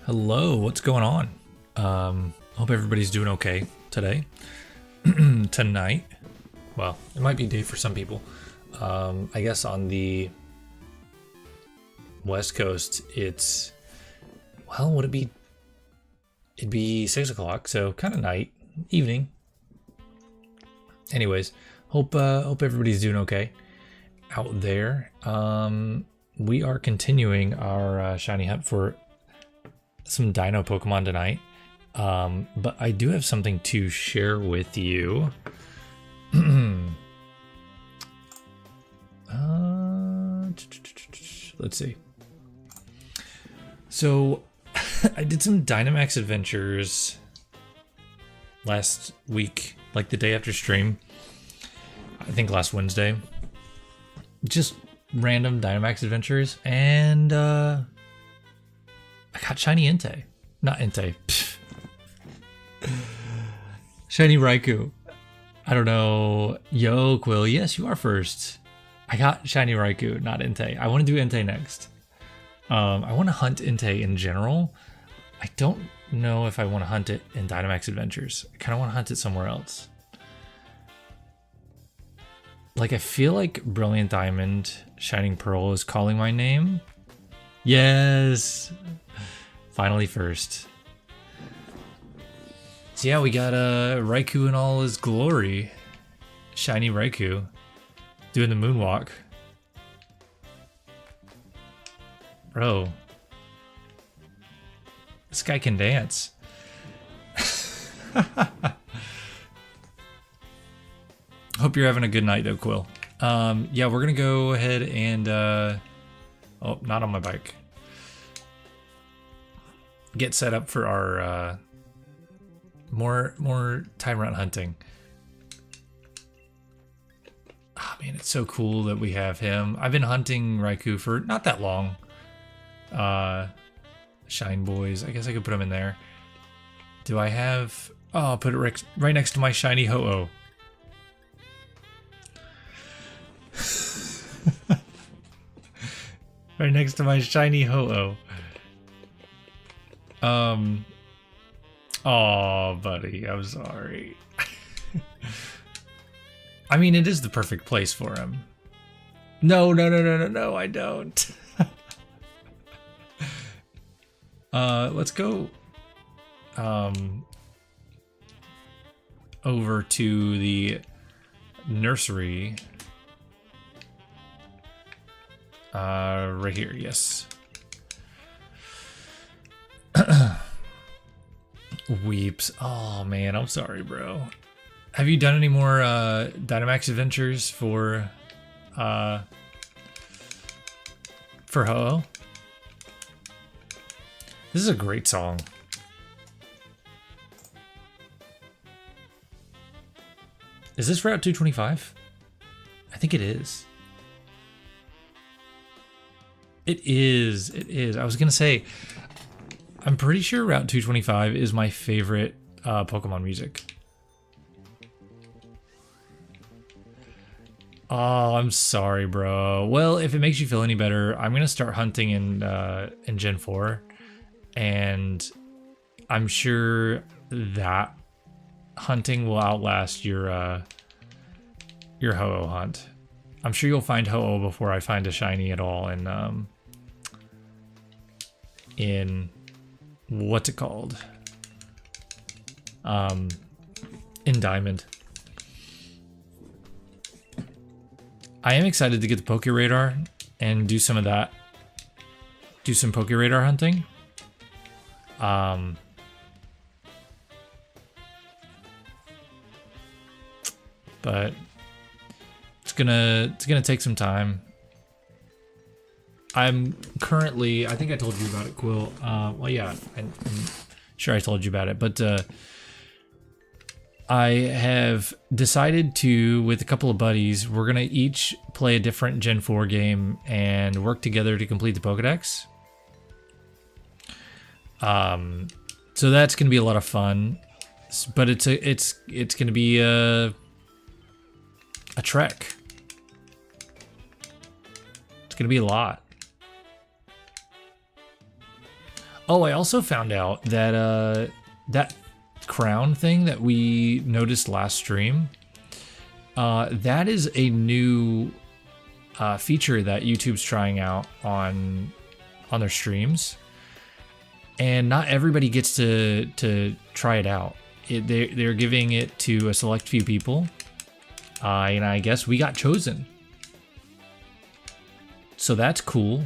Hello, what's going on? Hope everybody's doing okay today. Tonight. Well, it might be day for some people. I guess on the West Coast, it's, well, would it be? It'd be 6 o'clock, so kind of night, evening. Anyways, hope everybody's doing okay out there. We are continuing our shiny hunt for some dino Pokemon tonight. But I do have something to share with you. Let's see. So I did some Dynamax adventures last week, like the day after stream. I think last Wednesday. Just random Dynamax adventures, and I got shiny Entei. Not Entei. Shiny Raikou. I don't know. Yo, Quill. Yes, you are first. I got shiny Raikou, not Entei. I want to do Entei next. I want to hunt Entei in general. I don't know if I want to hunt it in Dynamax Adventures. I kind of want to hunt it somewhere else. Like, I feel like Brilliant Diamond, Shining Pearl is calling my name. Yes! Finally first. So yeah, we got Raikou in all his glory. Shiny Raikou. Doing the moonwalk. Bro. This guy can dance. Hope you're having a good night though, Quill. Yeah, we're gonna go ahead and oh, not on my bike. Get set up for our more Tyrant hunting. Oh man, it's so cool that we have him. I've been hunting Raikou for not that long. Shine Boys. I guess I could put him in there. Do I have... Oh, I'll put it right next to my shiny Ho-Oh. Right next to my shiny Ho-Oh. Oh, buddy, I'm sorry. I mean, it is the perfect place for him. No, I don't. Let's go over to the nursery. Right here, yes. Weeps. Oh man, I'm sorry, bro. Have you done any more Dynamax adventures for Ho-Oh? This is a great song. Is this Route 225? I think it is. It is. It is. I was gonna say, I'm pretty sure Route 225 is my favorite Pokemon music. Oh, I'm sorry, bro. Well, if it makes you feel any better, I'm gonna start hunting in Gen 4, and I'm sure that hunting will outlast your Ho-Oh hunt. I'm sure you'll find Ho-Oh before I find a shiny at all in what's it called? In Diamond. I am excited to get the Poke Radar and do some of that. Do some Poke Radar hunting. But it's gonna take some time. I'm currently, I think I told you about it, Quill. Well, yeah, I'm sure I told you about it, but I have decided to, with a couple of buddies, we're gonna each play a different Gen 4 game and work together to complete the Pokedex. So that's gonna be a lot of fun, but it's gonna be a trek. It's gonna be a lot. Oh, I also found out that that crown thing that we noticed last stream, that is a new feature that YouTube's trying out on their streams, and not everybody gets to try it out. They're giving it to a select few people, and I guess we got chosen. So that's cool.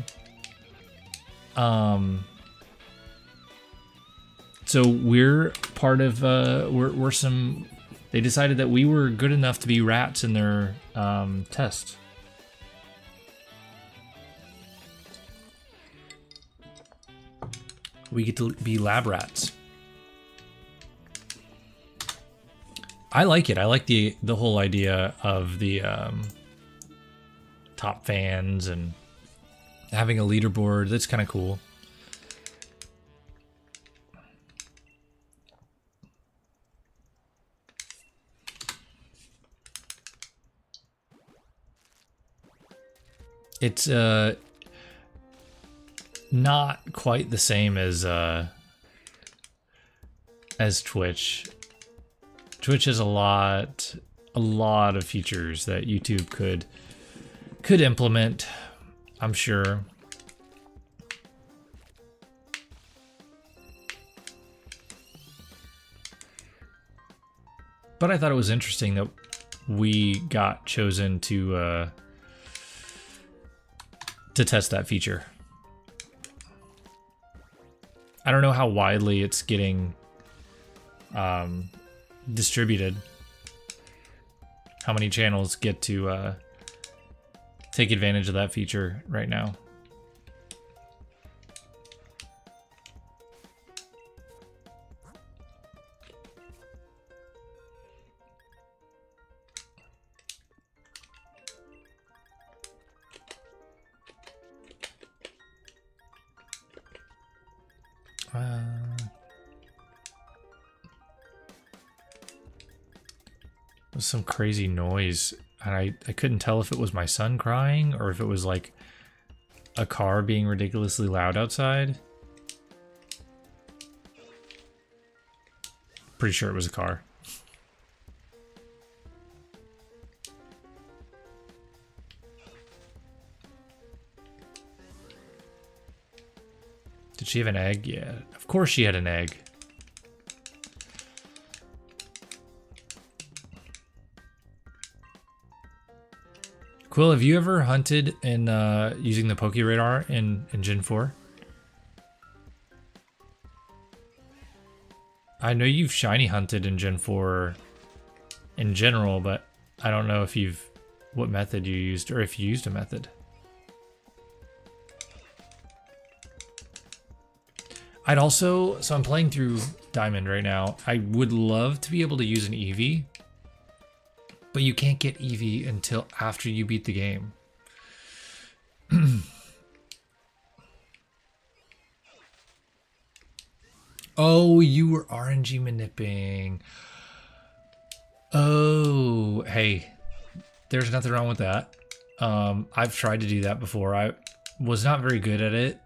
So we're part of, we're some, they decided that we were good enough to be rats in their test. We get to be lab rats. I like it. I like the whole idea of the top fans and having a leaderboard. That's kind of cool. It's not quite the same as Twitch. Twitch has a lot of features that YouTube could implement, I'm sure. But I thought it was interesting that we got chosen to test that feature. I don't know how widely it's getting distributed. How many channels get to take advantage of that feature right now? Was some crazy noise, and I couldn't tell if it was my son crying or if it was like a car being ridiculously loud outside. Pretty sure it was a car. Did she have an egg? Yeah, of course she had an egg. Quill, have you ever hunted in using the Poke Radar in Gen 4? I know you've shiny hunted in Gen 4 in general, but I don't know if what method you used or if you used a method. I'd also, so I'm playing through Diamond right now. I would love to be able to use an Eevee, but you can't get Eevee until after you beat the game. Oh, you were RNG manipping. Oh, hey, there's nothing wrong with that. I've tried to do that before. I was not very good at it.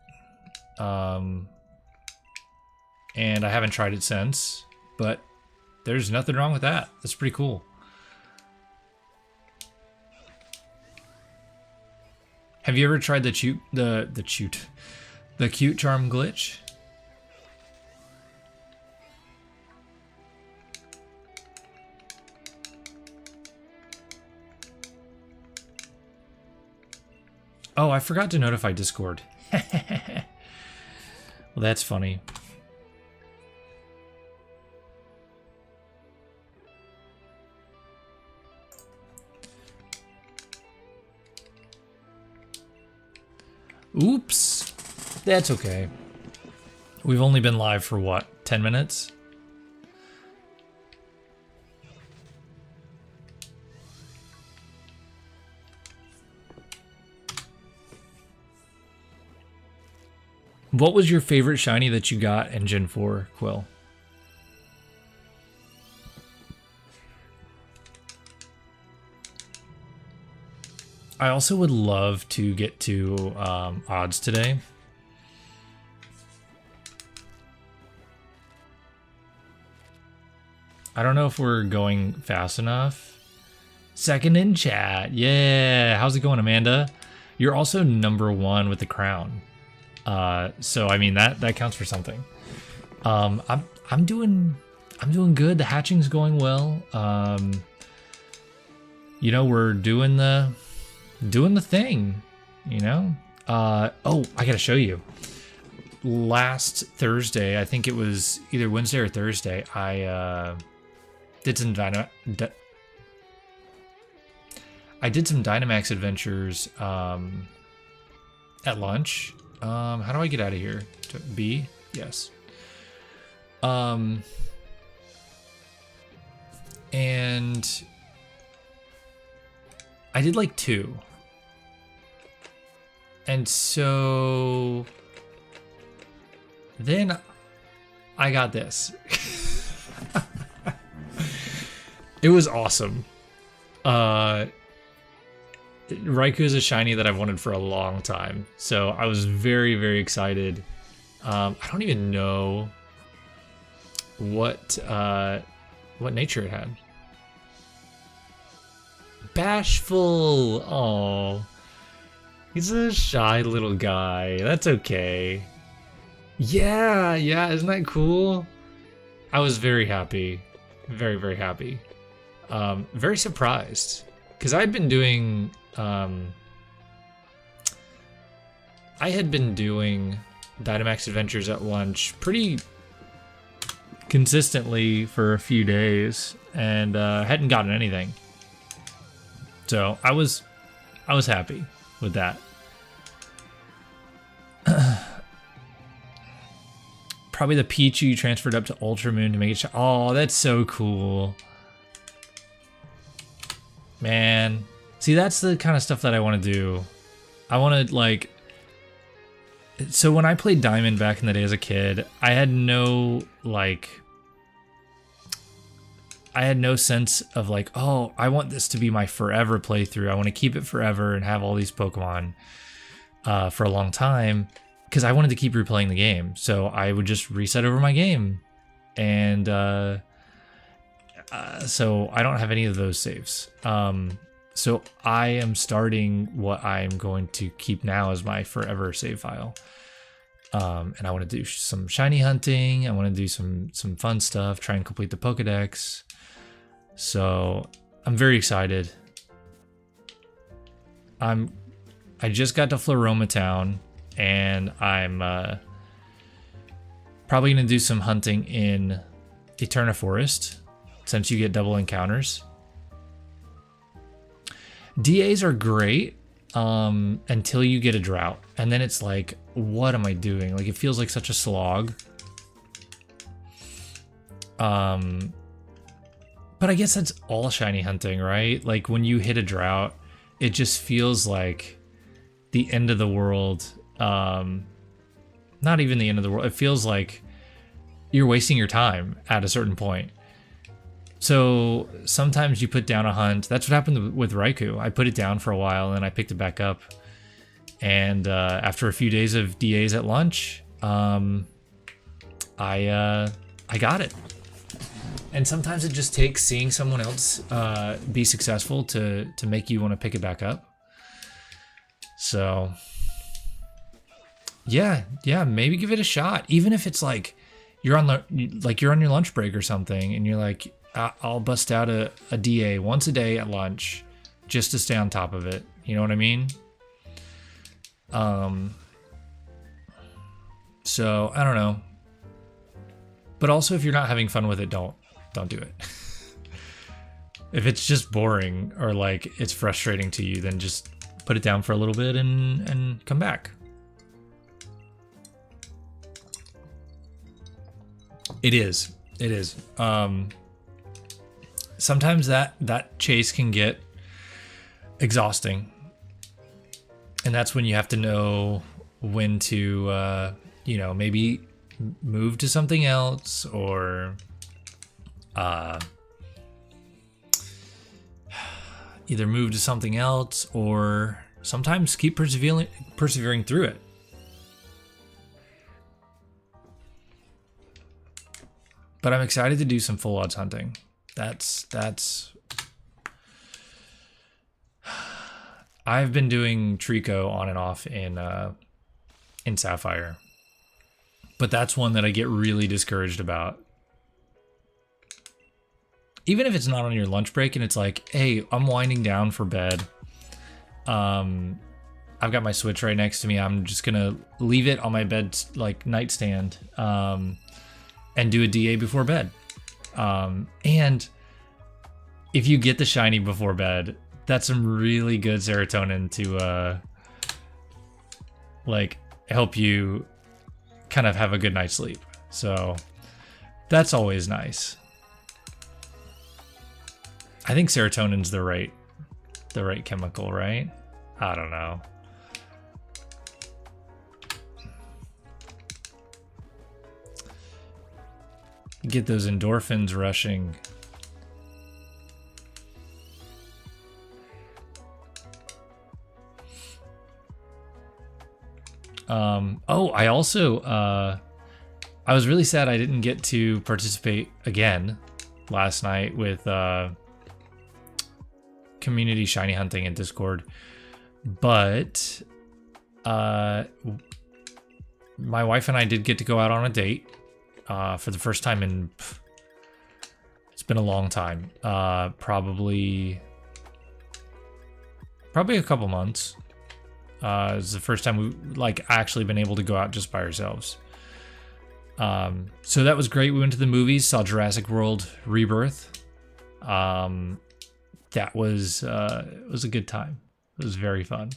And I haven't tried it since, but there's nothing wrong with that. That's pretty cool. Have you ever tried the cute charm glitch? Oh, I forgot to notify Discord. Well, that's funny. Oops. That's okay. We've only been live for what, 10 minutes? What was your favorite shiny that you got in Gen 4, Quill? I also would love to get to odds today. I don't know if we're going fast enough. Second in chat. Yeah. How's it going, Amanda? You're also #1 with the crown. So I mean that counts for something. I'm doing good. The hatching's going well. You know, we're doing the thing, you know? Oh, I gotta show you. Last Thursday, I think it was either Wednesday or Thursday, I did some Dynamax adventures at lunch. How do I get out of here? To B? Yes. And I did like 2. And so then I got this. It was awesome. Raikou is a shiny that I've wanted for a long time, so I was very, very excited. I don't even know what nature it had. Bashful. Oh, he's a shy little guy. That's okay. Yeah, isn't that cool? I was very happy. Very, very happy. Very surprised. Because I'd been doing... I had been doing Dynamax Adventures at lunch pretty consistently for a few days, and hadn't gotten anything. So I was happy with that. Probably the Pichu transferred up to Ultra Moon to make it. Oh, that's so cool, man. See, that's the kind of stuff that I want to do. I want to, like... So when I played Diamond back in the day as a kid, I had no, like... I had no sense of, like, oh, I want this to be my forever playthrough. I want to keep it forever and have all these Pokemon for a long time, because I wanted to keep replaying the game. So I would just reset over my game. And so I don't have any of those saves. So I am starting what I'm going to keep now as my forever save file. And I want to do some shiny hunting. I want to do some fun stuff, try and complete the Pokedex. So I'm very excited. I just got to Floroma Town, and I'm probably going to do some hunting in Eterna Forest, since you get double encounters. DAs are great until you get a drought, and then it's like, what am I doing? Like, it feels like such a slog. But I guess that's all shiny hunting, right? Like, when you hit a drought, it just feels like the end of the world. Not even the end of the world. It feels like you're wasting your time at a certain point. So sometimes you put down a hunt. That's what happened with Raikou. I put it down for a while, and then I picked it back up. And after a few days of DAs at lunch, I got it. And sometimes it just takes seeing someone else be successful to make you want to pick it back up. So yeah, maybe give it a shot. Even if it's like you're on your lunch break or something, and you're like, I'll bust out a DA once a day at lunch just to stay on top of it. You know what I mean? So I don't know. But also, if you're not having fun with it, don't do it. If it's just boring or like it's frustrating to you, then just put it down for a little bit and come back. It is. Sometimes that chase can get exhausting, and that's when you have to know when to maybe move to something else, or either move to something else, or sometimes keep persevering through it. But I'm excited to do some full odds hunting. That's I've been doing Trico on and off in Sapphire. But that's one that I get really discouraged about. Even if it's not on your lunch break and it's like, hey, I'm winding down for bed. I've got my Switch right next to me. I'm just gonna leave it on my bed, like nightstand, and do a DA before bed. And if you get the shiny before bed, that's some really good serotonin to like help you kind of have a good night's sleep. So that's always nice. I think serotonin's the right chemical, right? I don't know. Get those endorphins rushing. Oh, I also, I was really sad I didn't get to participate again last night with, community shiny hunting in Discord, but, my wife and I did get to go out on a date, for the first time in, it's been a long time, probably a couple months. It's the first time we like actually been able to go out just by ourselves. So that was great. We went to the movies, saw Jurassic World Rebirth. That was it was a good time. It was very fun.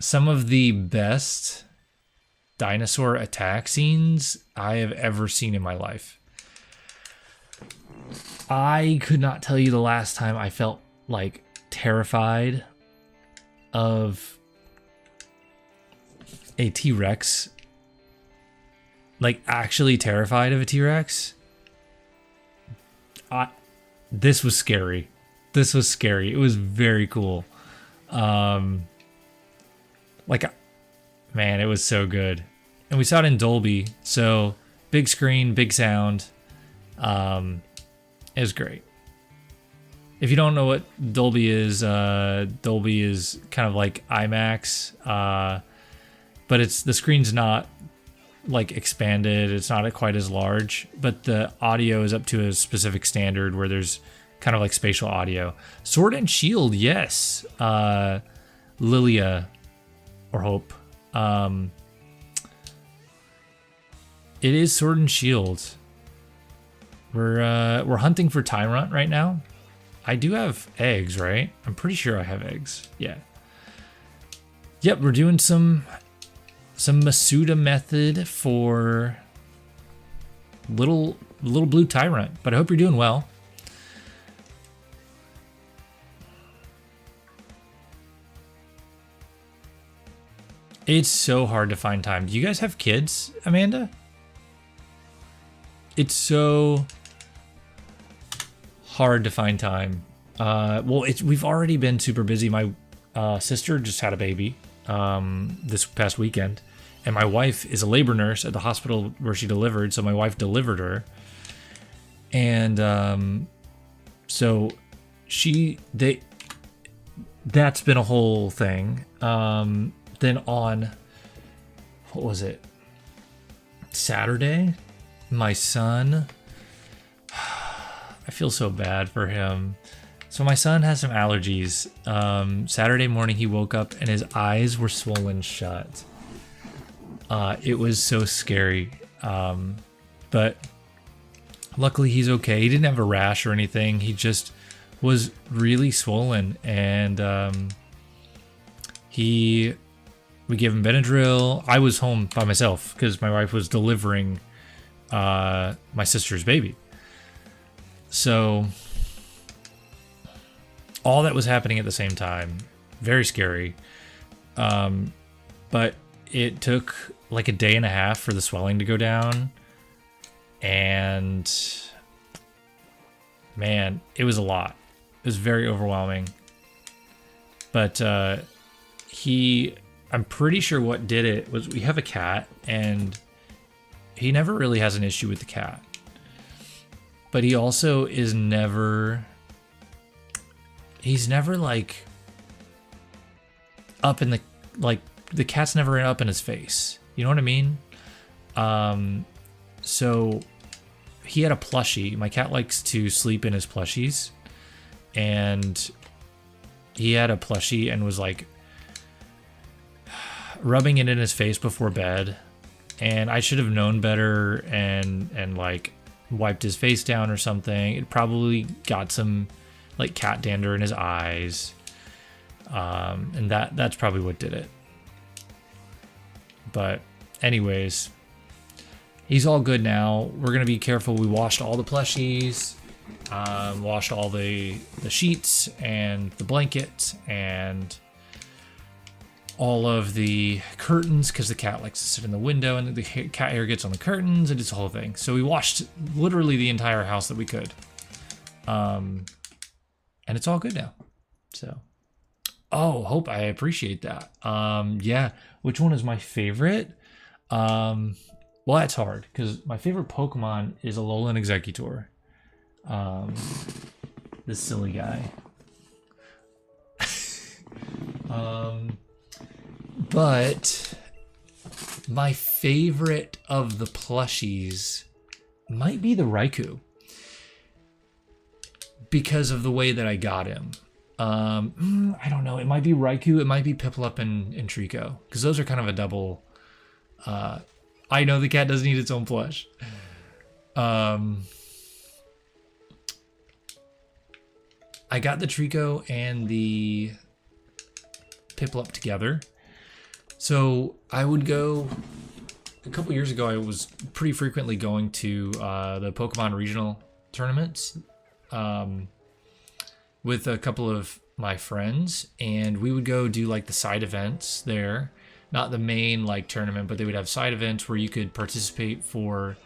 Some of the best dinosaur attack scenes I have ever seen in my life. I could not tell you the last time I felt like terrified of a T-Rex. Like actually terrified of a T-Rex. This was scary. This was scary. It was very cool. Like, man, it was so good. And we saw it in Dolby, so big screen, big sound. It was great. If you don't know what Dolby is kind of like IMAX, but the screen's not like expanded. It's not quite as large, but the audio is up to a specific standard where there's kind of like spatial audio. Sword and Shield, yes. Lilia or Hope. It is Sword and Shield. We're hunting for Tyrant right now. I do have eggs, right? I'm pretty sure I have eggs. Yeah. Yep, we're doing some Masuda method for little blue Tyrant, but I hope you're doing well. It's so hard to find time. Do you guys have kids, Amanda? It's so hard to find time. Well, we've already been super busy. My sister just had a baby this past weekend, and my wife is a labor nurse at the hospital where she delivered, so my wife delivered her. And so that's been a whole thing. Then on, what was it? Saturday, my son, I feel so bad for him. So my son has some allergies. Saturday morning he woke up and his eyes were swollen shut. It was so scary. But luckily he's okay. He didn't have a rash or anything. He just was really swollen, and we gave him Benadryl. I was home by myself because my wife was delivering my sister's baby. So all that was happening at the same time. Very scary. But it took like a day and a half for the swelling to go down. And man, it was a lot. It was very overwhelming. But I'm pretty sure what did it was we have a cat, and he never really has an issue with the cat. But he also is never... He's never, like, up in the... Like, the cat's never up in his face. You know what I mean? So he had a plushie. My cat likes to sleep in his plushies. And he had a plushie and was, like, rubbing it in his face before bed. And I should have known better and like, wiped his face down or something. It probably got some, like, cat dander in his eyes. And that's probably what did it. But anyways, he's all good now. We're gonna be careful. We washed all the plushies, washed all the sheets and the blankets and all of the curtains, because the cat likes to sit in the window and the cat hair gets on the curtains and it's a whole thing. So we washed literally the entire house that we could. And it's all good now. So, oh, hope I appreciate that. Yeah. Which one is my favorite? Well, that's hard because my favorite Pokemon is Alolan Executor. This silly guy. But my favorite of the plushies might be the Raikou because of the way that I got him. I don't know. It might be Raikou. It might be Piplup and Trico, because those are kind of a double. I know the cat doesn't need its own plush. I got the Trico and the Piplup together. So I would go. A couple years ago, I was pretty frequently going to the Pokemon regional tournaments. With a couple of my friends, and we would go do like the side events there, not the main like tournament, but they would have side events where you could participate for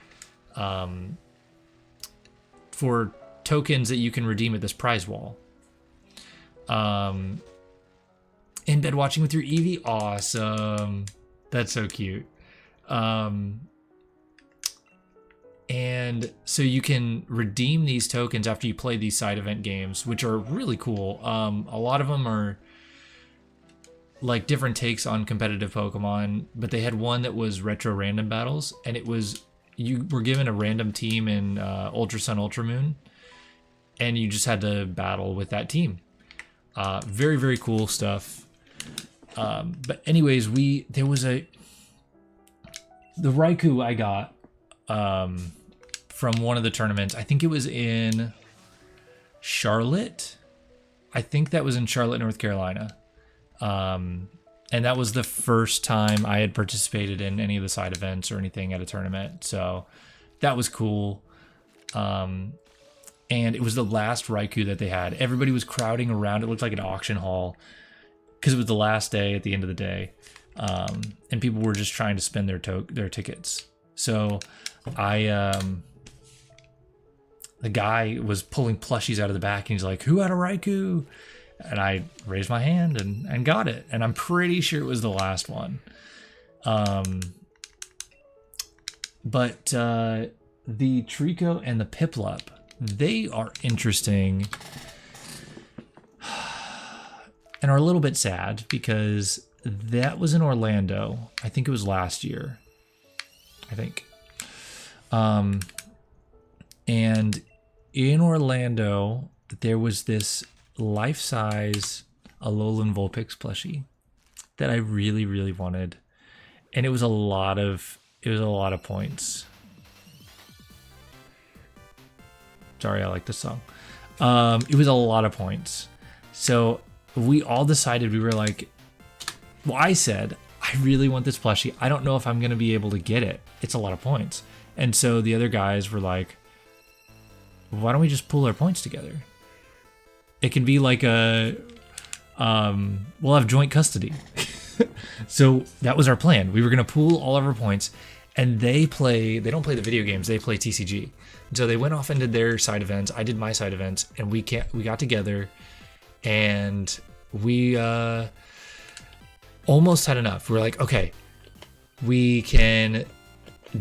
tokens that you can redeem at this prize wall. In bed watching with your Eevee, awesome. That's so cute. And so you can redeem these tokens after you play these side event games, which are really cool. A lot of them are like different takes on competitive Pokemon, but they had one that was retro random battles, and it was, you were given a random team in Ultra Sun, Ultra Moon, and you just had to battle with that team. Very, very cool stuff. But anyways, there was the Raikou I got from one of the tournaments. I think it was in Charlotte. I think that was in Charlotte, North Carolina. And that was the first time I had participated in any of the side events or anything at a tournament. So that was cool. And it was the last Raikou that they had. Everybody was crowding around. It looked like an auction hall because it was the last day at the end of the day. And people were just trying to spend their tickets. So the guy was pulling plushies out of the back, and he's like, "Who had a Raikou?" And I raised my hand and got it. And I'm pretty sure it was the last one. But the Trico and the Piplup, they are interesting and are a little bit sad because that was in Orlando. I think it was last year. I think. And in Orlando, there was this life-size Alolan Vulpix plushie that I really, really wanted, and it was a lot of points. Sorry, I like this song. It was a lot of points. So we all decided, we were like, well, I said, I really want this plushie. I don't know if I'm going to be able to get it. It's a lot of points. And so the other guys were like, why don't we just pool our points together? It can be like we'll have joint custody. So that was our plan. We were going to pool all of our points, and they don't play the video games. They play TCG. So they went off and did their side events. I did my side events, and we got together, and we almost had enough. We were like, okay, we can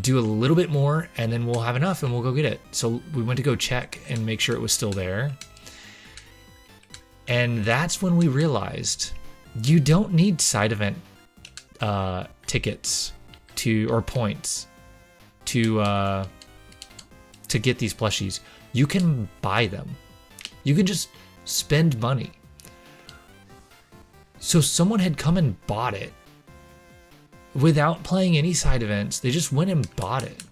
do a little bit more, and then we'll have enough and we'll go get it. So we went to go check and make sure it was still there. And that's when we realized you don't need side event tickets or points to get these plushies. You can buy them. You can just spend money. So someone had come and bought it without playing any side events. They just went and bought it.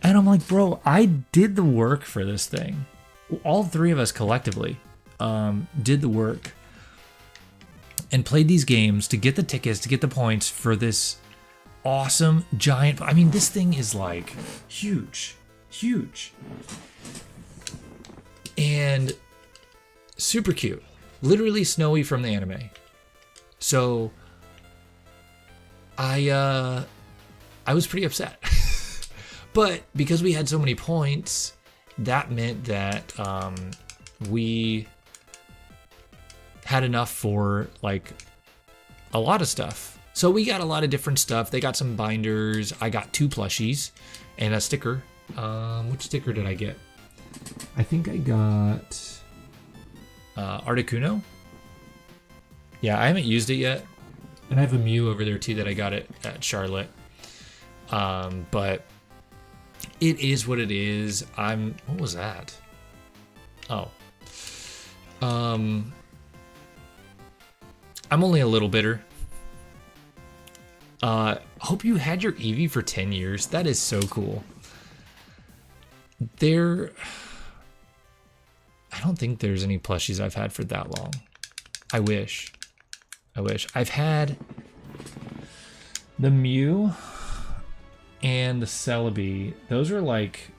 And I'm like, bro, I did the work for this thing. All three of us collectively did the work and played these games to get the tickets, to get the points for this awesome giant. I mean, this thing is like huge, huge. And super cute. Literally Snowy from the anime. So I was pretty upset. But because we had so many points, that meant that we had enough for like a lot of stuff. So we got a lot of different stuff. They got some binders. I got 2 plushies and a sticker. Which sticker did I get? I think I got Articuno. Yeah, I haven't used it yet. And I have a Mew over there too that I got it at Charlotte. But it is what it is. What was that? Oh. I'm only a little bitter. Hope you had your Eevee for 10 years. That is so cool. I don't think there's any plushies I've had for that long. I wish. I've had the Mew and the Celebi. Those are like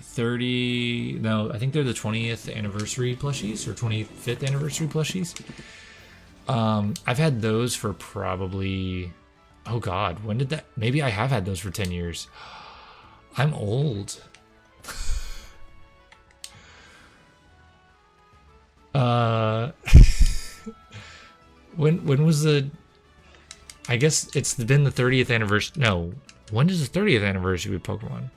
30. No, I think they're the 20th anniversary plushies or 25th anniversary plushies. I've had those for probably, oh God, when did that? Maybe I have had those for 10 years. I'm old. When was the, I guess it's been the 30th anniversary. No, when is the 30th anniversary with Pokemon?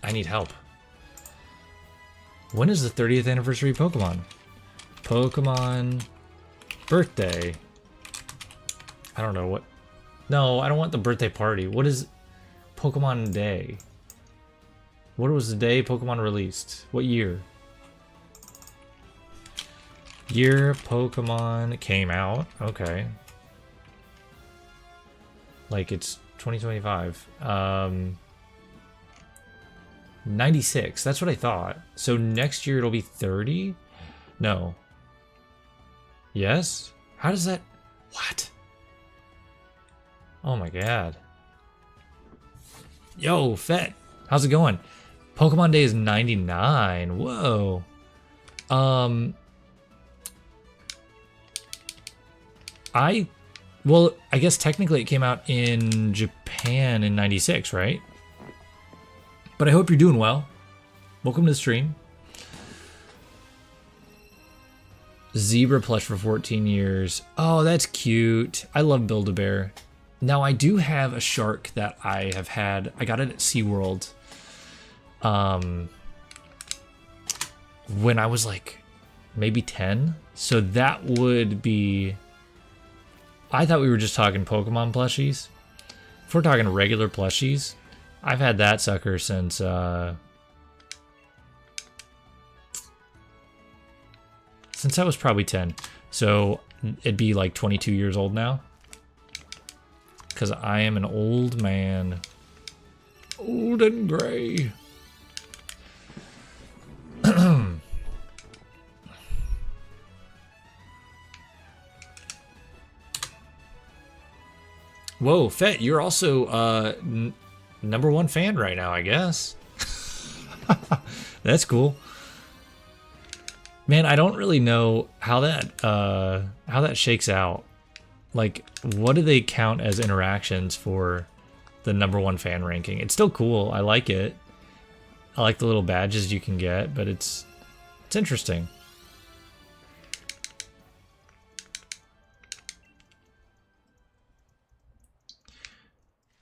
I need help. When is the 30th anniversary of Pokemon? Pokemon birthday. I don't know what. No, I don't want the birthday party. What is Pokemon Day? What was the day Pokemon released? What year? Year Pokemon came out. Okay. Like it's 2025. 96. That's what I thought. So next year it'll be 30? No. Yes? How does that... What? Oh my God. Yo, Fett. How's it going? Pokemon Day is 99. Whoa. Well, I guess technically it came out in Japan in 96, right? But I hope you're doing well. Welcome to the stream. Zebra plush for 14 years. Oh, that's cute. I love Build-A-Bear. Now, I do have a shark that I have had. I got it at SeaWorld. When I was like maybe 10. So that would be... I thought we were just talking Pokemon plushies. If we're talking regular plushies, I've had that sucker since I was probably 10. So it'd be like 22 years old now. Because I am an old man. Old and gray. Whoa, Fett, you're also #1 fan right now, I guess. That's cool. Man, I don't really know how that shakes out. Like, what do they count as interactions for the #1 fan ranking? It's still cool. I like it. I like the little badges you can get, but it's interesting.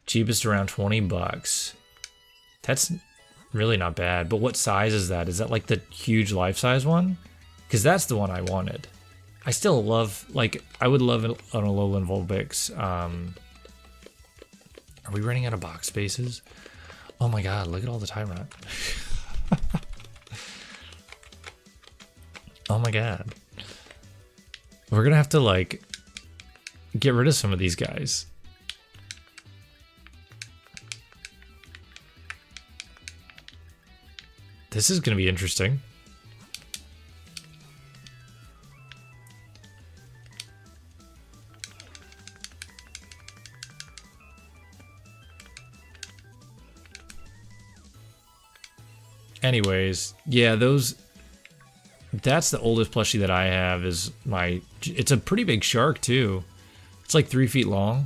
Cheapest around 20 bucks. That's really not bad. But what size is that? Is that like the huge life-size one? Because that's the one I wanted. I still love, like, I would love an Alolan Vulpix. Are we running out of box spaces? Oh my god, look at all the Tyrant. Oh my god. We're gonna have to, like, get rid of some of these guys. This is gonna be interesting. Anyways, yeah, that's the oldest plushie that I have is my, it's a pretty big shark too. It's like 3 feet long.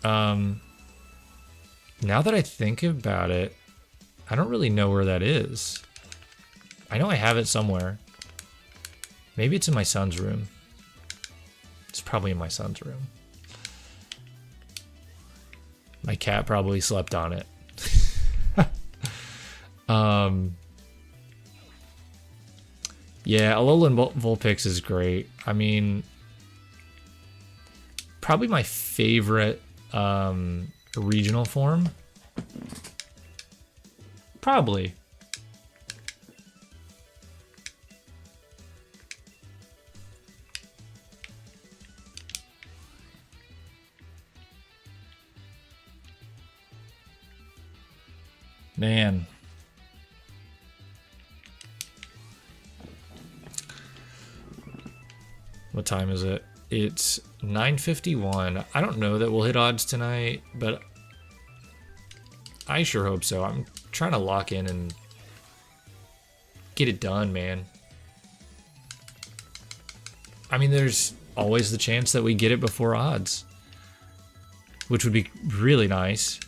Now that I think about it, I don't really know where that is. I know I have it somewhere. Maybe it's in my son's room. It's probably in my son's room. My cat probably slept on it. Yeah, Alolan Vulpix is great. I mean, probably my favorite regional form. Probably. Man. What time is it? It's 9:51. I don't know that we'll hit odds tonight, but I sure hope so. I'm trying to lock in and get it done, man. I mean, there's always the chance that we get it before odds, which would be really nice.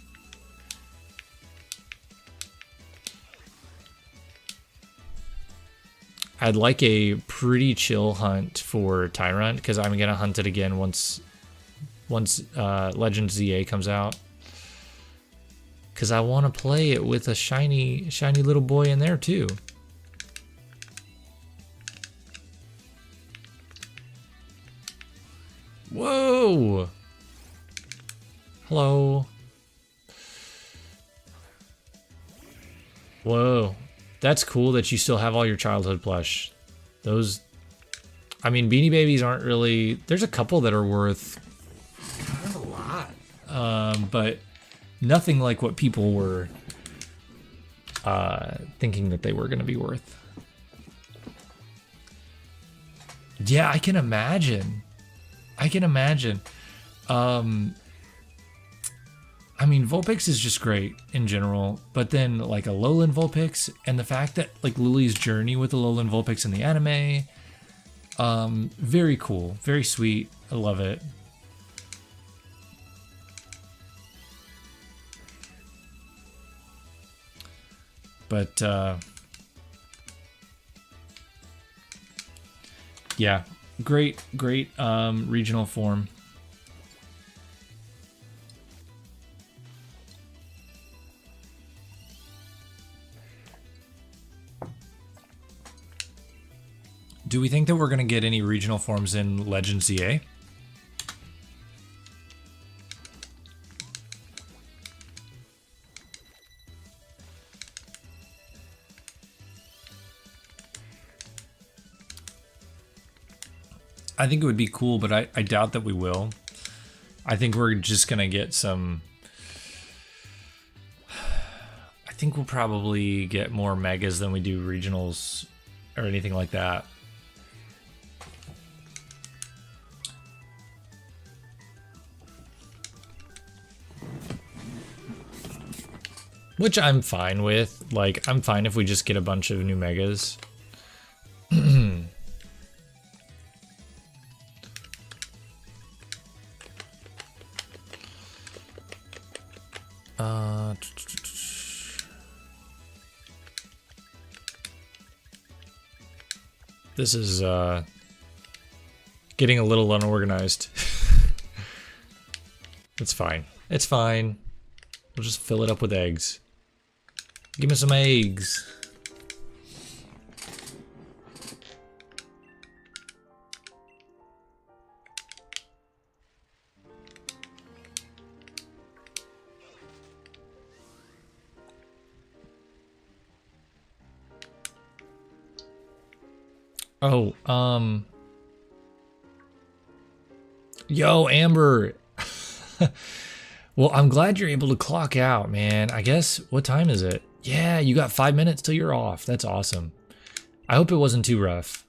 I'd like a pretty chill hunt for Tyrant, because I'm gonna hunt it again once Legends ZA comes out. Because I want to play it with a shiny little boy in there too. Whoa! Hello. Whoa. That's cool that you still have all your childhood plush. Those, I mean, Beanie Babies aren't really, there's a couple that are worth, not a lot, but nothing like what people were thinking that they were going to be worth. Yeah, I can imagine. I can imagine. I mean, Vulpix is just great in general, but then like Alolan Vulpix, and the fact that like Lily's journey with Alolan Vulpix in the anime, very cool, very sweet. I love it. But yeah, great regional form. Do we think that we're going to get any regional forms in Legends ZA? I think it would be cool, but I doubt that we will. I think we're just going to get some... I think we'll probably get more megas than we do regionals or anything like that. Which I'm fine with. Like, I'm fine if we just get a bunch of new megas. This is getting a little unorganized. It's fine. It's fine. We'll just fill it up with eggs. Give me some eggs. Oh, yo, Amber. Well, I'm glad you're able to clock out, man. I guess, what time is it? Yeah, you got 5 minutes till you're off. That's awesome. I hope it wasn't too rough.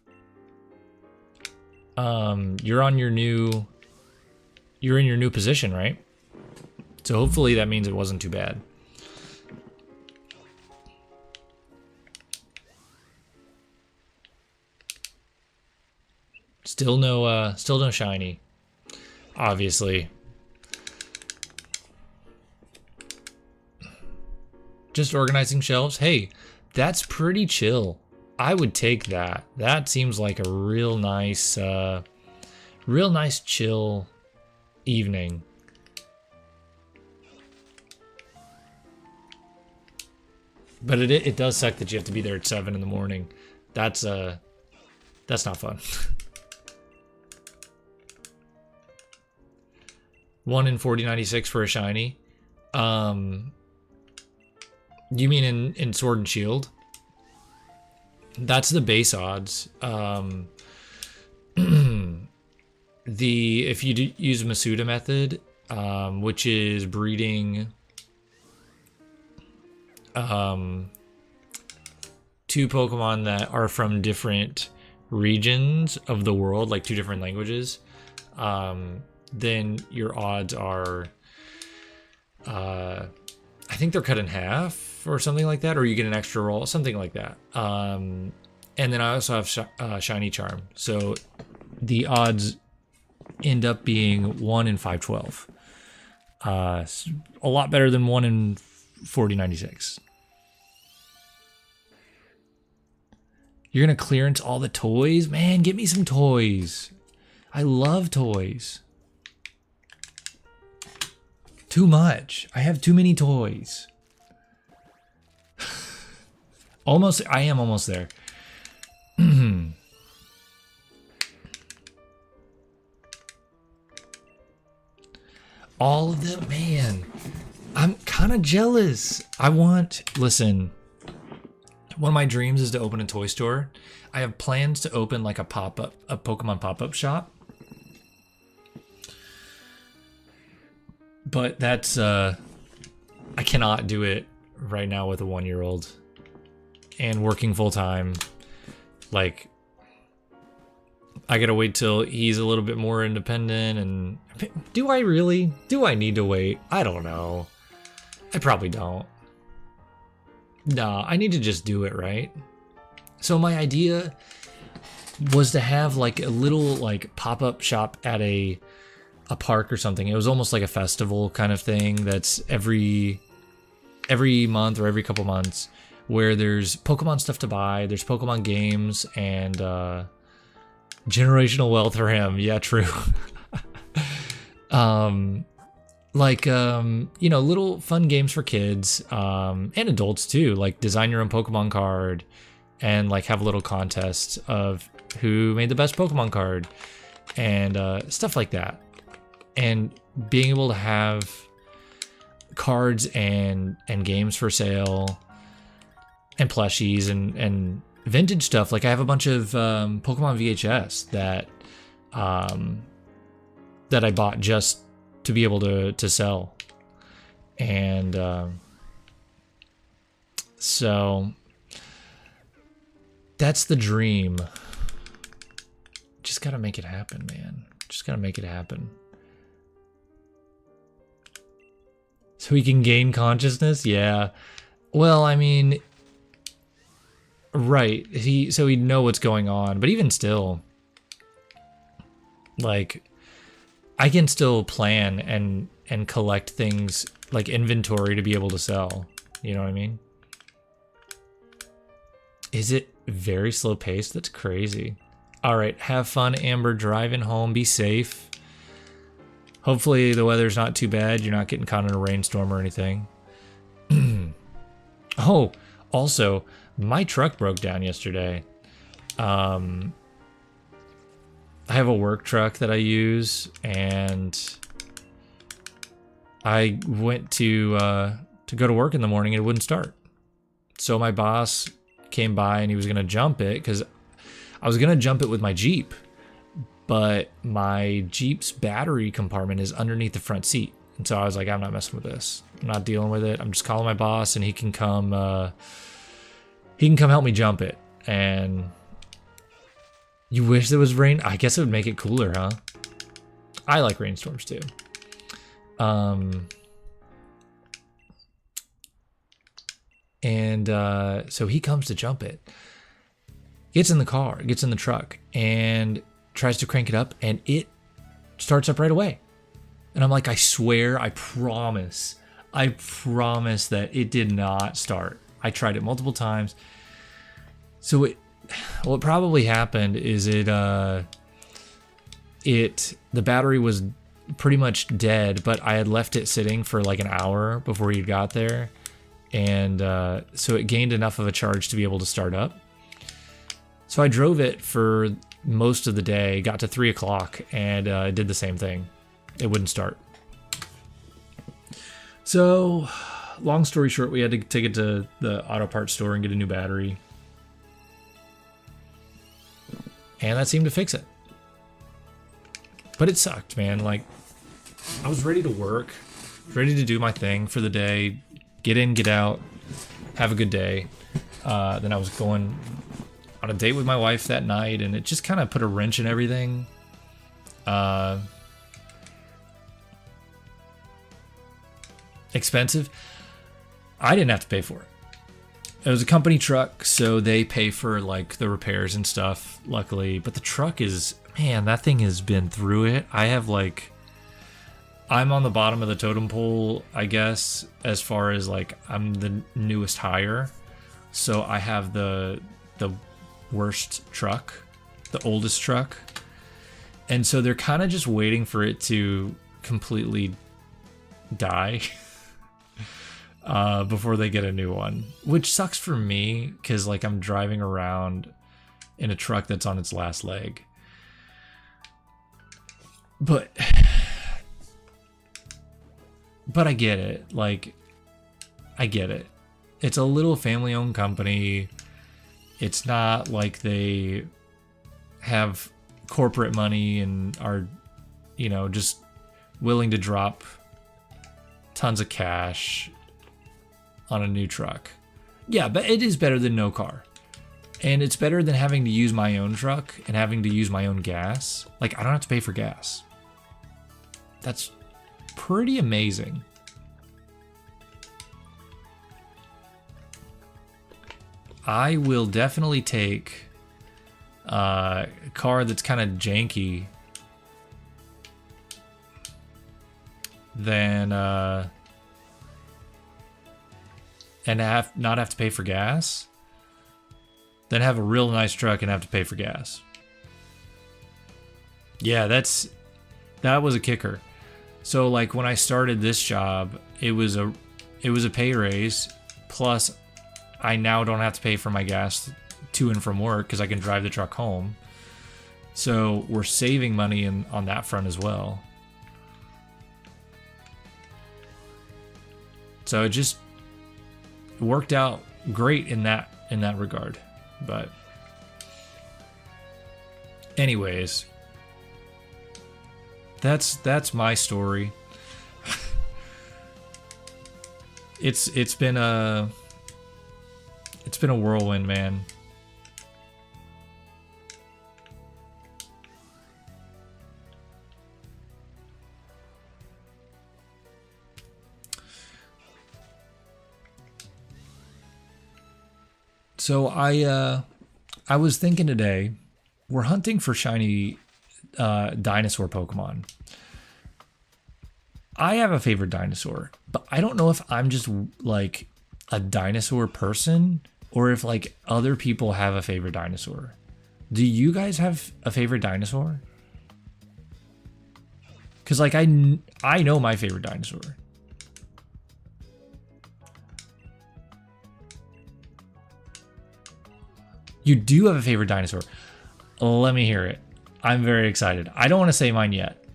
You're in your new position, right? So hopefully that means it wasn't too bad. Still no shiny. Obviously. Just organizing shelves. Hey, that's pretty chill. I would take that. That seems like a real nice chill evening. But it does suck that you have to be there at 7 in the morning. That's not fun. 1 in 4096 for a shiny. You mean in Sword and Shield? That's the base odds. If you use Masuda method, which is breeding 2 Pokemon that are from different regions of the world, like 2 different languages, then your odds are, I think they're cut in half or something like that, or you get an extra roll, something like that. And then I also have Shiny Charm, so the odds end up being 1 in 512. A lot better than 1 in 4096. You're gonna clearance all the toys? Man, get me some toys. I love toys. Too much. I have too many toys. I am almost there. All of them, man. I'm kind of jealous. Listen, one of my dreams is to open a toy store. I have plans to open like a Pokemon pop-up shop. But that's, I cannot do it right now with a 1-year-old. And working full-time. Like, I gotta wait till he's a little bit more independent, and do I really? Do I need to wait? I don't know. I probably don't. Nah, I need to just do it, right? So my idea was to have like a little like pop-up shop at a park or something. It was almost like a festival kind of thing that's every month or every couple months, where there's Pokemon stuff to buy, there's Pokemon games, and generational wealth for him. Yeah, true. Little fun games for kids, and adults too, like design your own Pokemon card, and like have a little contest of who made the best Pokemon card, and stuff like that. And being able to have cards and games for sale, and plushies and vintage stuff. Like I have a bunch of Pokemon VHS that I bought just to be able to sell. And so that's the dream. Just gotta make it happen, man. Just gotta make it happen. So he can gain consciousness? Yeah. Well, I mean, right. So he'd know what's going on, but even still, like, I can still plan and collect things like inventory to be able to sell. You know what I mean? Is it very slow paced? That's crazy. All right, have fun, Amber, driving home. Be safe. Hopefully the weather's not too bad. You're not getting caught in a rainstorm or anything. Oh, also, my truck broke down yesterday. I have a work truck that I use, and I went to go to work in the morning and it wouldn't start. So my boss came by and he was gonna jump it because I was gonna jump it with my Jeep, but my Jeep's battery compartment is underneath the front seat. And so I was like, I'm not messing with this. I'm not dealing with it. I'm just calling my boss and he can come help me jump it. And you wish there was rain? I guess it would make it cooler, huh? I like rainstorms too. So he comes to jump it, gets in the car, gets in the truck, and tries to crank it up, and it starts up right away. And I'm like, I swear, I promise that it did not start. I tried it multiple times. So what probably happened is the battery was pretty much dead, but I had left it sitting for like an hour before he got there. And so it gained enough of a charge to be able to start up. So I drove it for most of the day, got to 3 o'clock, and it did the same thing. It wouldn't start. So, long story short, we had to take it to the auto parts store and get a new battery. And that seemed to fix it. But it sucked, man. Like, I was ready to work, ready to do my thing for the day, get in, get out, have a good day. Then I was going on a date with my wife that night, and it just kind of put a wrench in everything. Expensive. I didn't have to pay for it. It was a company truck, so they pay for like the repairs and stuff, luckily. But the truck is, man, that thing has been through it. I'm on the bottom of the totem pole, I guess, as far as like I'm the newest hire. So I have the worst truck, the oldest truck. And so they're kind of just waiting for it to completely die before they get a new one, which sucks for me because like I'm driving around in a truck that's on its last leg. But I get it. Like, I get it. It's a little family-owned company. It's not like they have corporate money and are, just willing to drop tons of cash on a new truck. Yeah, but it is better than no car. And it's better than having to use my own truck and having to use my own gas. Like, I don't have to pay for gas. That's pretty amazing. I will definitely take a car that's kind of janky than and not have to pay for gas, then have a real nice truck and have to pay for gas. Yeah, that was a kicker. So like when I started this job, it was a pay raise, plus I now don't have to pay for my gas to and from work because I can drive the truck home. So we're saving money on that front as well. So it just worked out great in that regard. But anyways, that's my story. It's been a whirlwind, man. So I was thinking today, we're hunting for shiny dinosaur Pokemon. I have a favorite dinosaur, but I don't know if I'm just like a dinosaur person or if like other people have a favorite dinosaur. Do you guys have a favorite dinosaur? Because, like, I know my favorite dinosaur. You do have a favorite dinosaur. Let me hear it. I'm very excited. I don't want to say mine yet.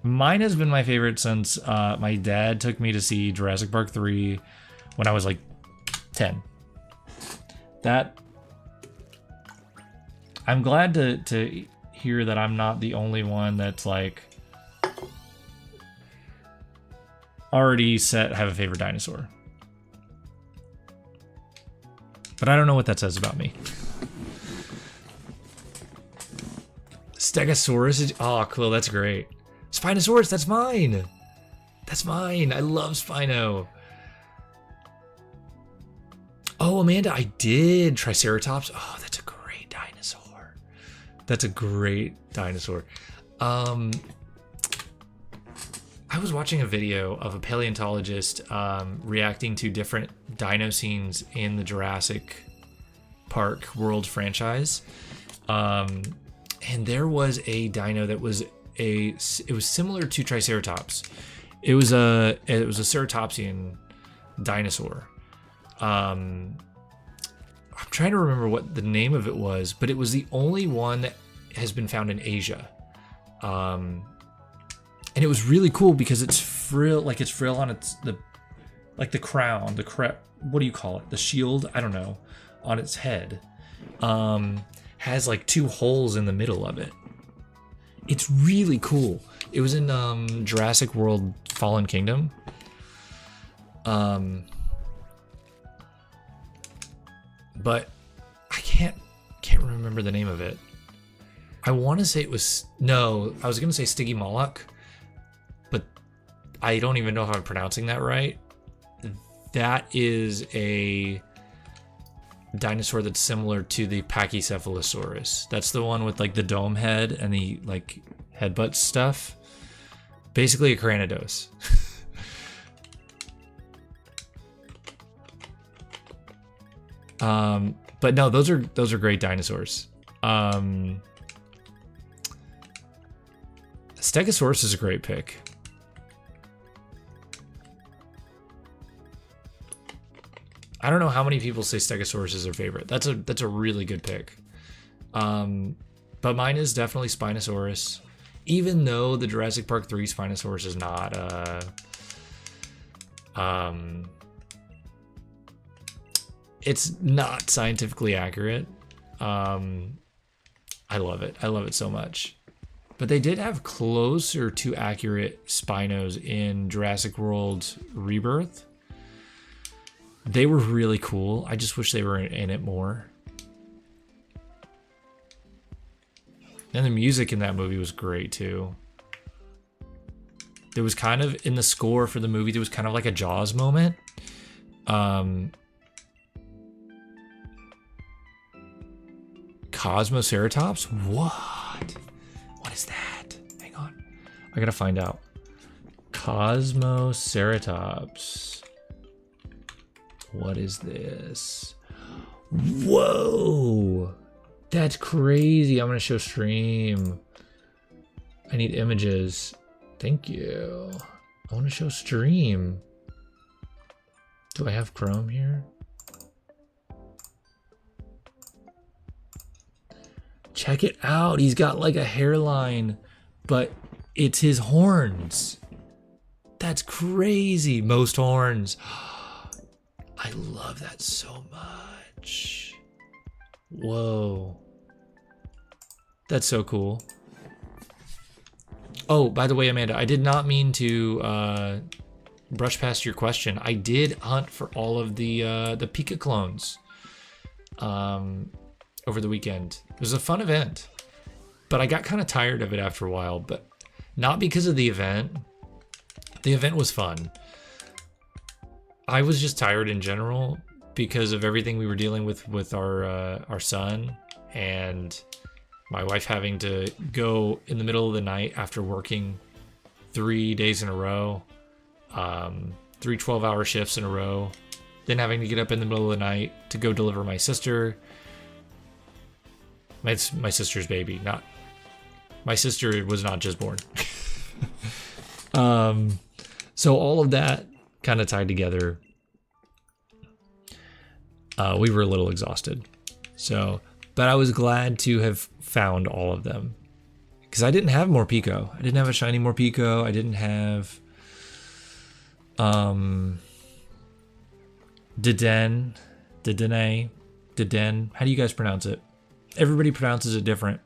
Mine has been my favorite since my dad took me to see Jurassic Park 3 when I was like 10. I'm glad to hear that I'm not the only one that's like already have a favorite dinosaur. But I don't know what that says about me. Stegosaurus is... Oh, cool. That's great. Spinosaurus, that's mine. That's mine. I love Spino. Oh, Amanda, I did. Triceratops. Oh, that's a great dinosaur. That's a great dinosaur. I was watching a video of a paleontologist reacting to different dino scenes in the Jurassic Park World franchise. And there was a dino that was it was similar to Triceratops. It was a ceratopsian dinosaur. I'm trying to remember what the name of it was, but it was the only one that has been found in Asia. And it was really cool because it's frill on the crown, what do you call it? The shield, I don't know, on its head. Has like 2 holes in the middle of it. It's really cool. It was in Jurassic World Fallen Kingdom. But I can't remember the name of it. I want to say it was... No, I was going to say Stygimoloch, but I don't even know how I'm pronouncing that right. That is a dinosaur that's similar to the Pachycephalosaurus. That's the one with like the dome head and the like headbutt stuff. Basically a Cranidos. But no, those are great dinosaurs. Stegosaurus is a great pick. I don't know how many people say Stegosaurus is their favorite. That's a really good pick. But mine is definitely Spinosaurus. Even though the Jurassic Park 3 Spinosaurus is not it's not scientifically accurate. I love it. I love it so much. But they did have closer to accurate Spinos in Jurassic World Rebirth. They were really cool. I just wish they were in it more. And the music in that movie was great too. There was kind of, in the score for the movie, there was kind of like a Jaws moment. Cosmoceratops? What? What is that? Hang on. I gotta find out. Cosmoceratops. What is this? Whoa! That's crazy. I'm gonna show stream. I need images. Thank you. I want to show stream. Do I have Chrome here? Check it out. He's got like a hairline, but it's his horns. That's crazy. Most horns. I love that so much. Whoa. That's so cool. Oh, by the way, Amanda, I did not mean to brush past your question. I did hunt for all of the Pika clones over the weekend. It was a fun event, but I got kind of tired of it after a while, but not because of the event. The event was fun. I was just tired in general because of everything we were dealing with our son, and my wife having to go in the middle of the night after working 3 days in a row, 3 12-hour shifts in a row, then having to get up in the middle of the night to go deliver my sister, my sister's baby, not My sister was not just born. So all of that kind of tied together. We were a little exhausted. So, but I was glad to have found all of them. Because I didn't have Morpeko. I didn't have a shiny Morpeko. I didn't have Deden. How do you guys pronounce it? Everybody pronounces it different.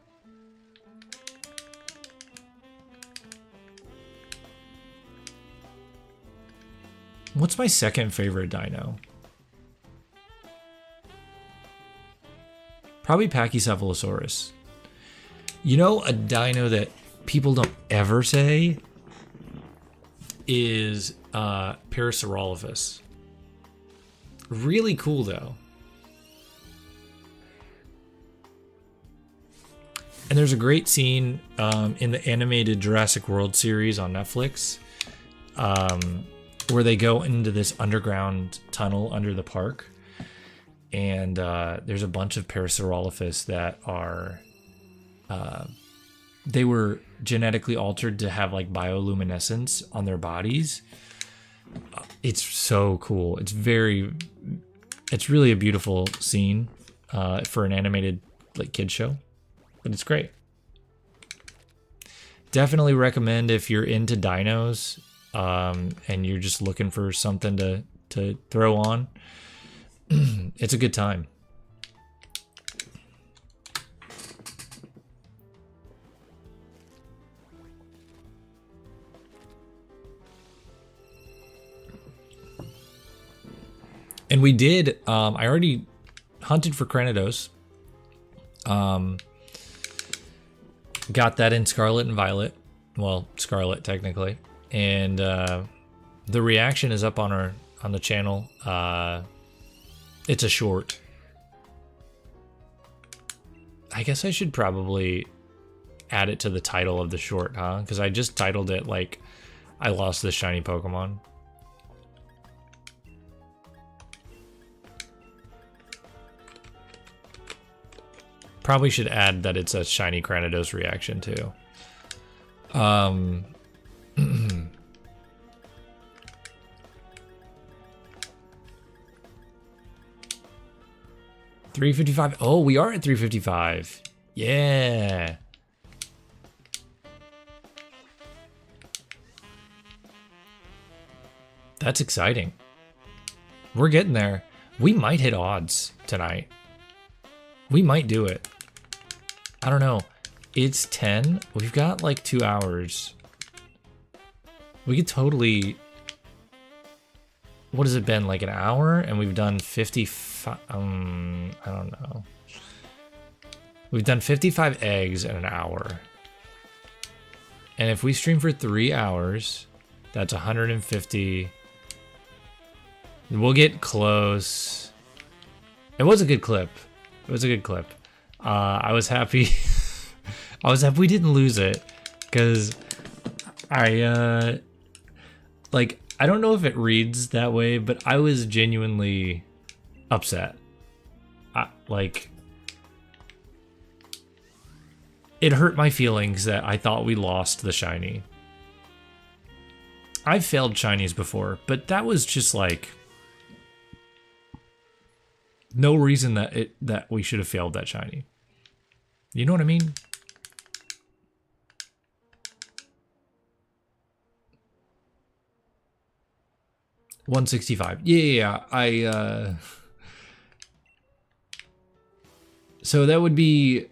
What's my second favorite dino? Probably Pachycephalosaurus. You know, a dino that people don't ever say is Parasaurolophus. Really cool, though. And there's a great scene in the animated Jurassic World series on Netflix where they go into this underground tunnel under the park. And there's a bunch of Parasaurolophus that are... they were genetically altered to have like bioluminescence on their bodies. It's so cool. It's really a beautiful scene for an animated like kid show, but it's great. Definitely recommend if you're into dinos and you're just looking for something to throw on. It's a good time. And we did, I already hunted for Cranidos. Got that in Scarlet and Violet. Well, Scarlet technically. And the reaction is up on the channel. It's a short. I guess I should probably add it to the title of the short, huh? Because I just titled it like, I lost this shiny Pokemon. Probably should add that it's a shiny Cranidos reaction too. 355. Oh, we are at 355. Yeah. That's exciting. We're getting there. We might hit odds tonight. We might do it. I don't know. It's 10. We've got like 2 hours. We could totally... What has it been, like an hour? And we've done 55... I don't know. We've done 55 eggs in an hour. And if we stream for 3 hours, that's 150. We'll get close. It was a good clip. It was a good clip. I was happy. I was happy we didn't lose it, because I don't know if it reads that way, but I was genuinely upset. It hurt my feelings that I thought we lost the shiny. I've failed shinies before, but that was just like no reason that we should have failed that shiny. You know what I mean? $165. Yeah. So that would be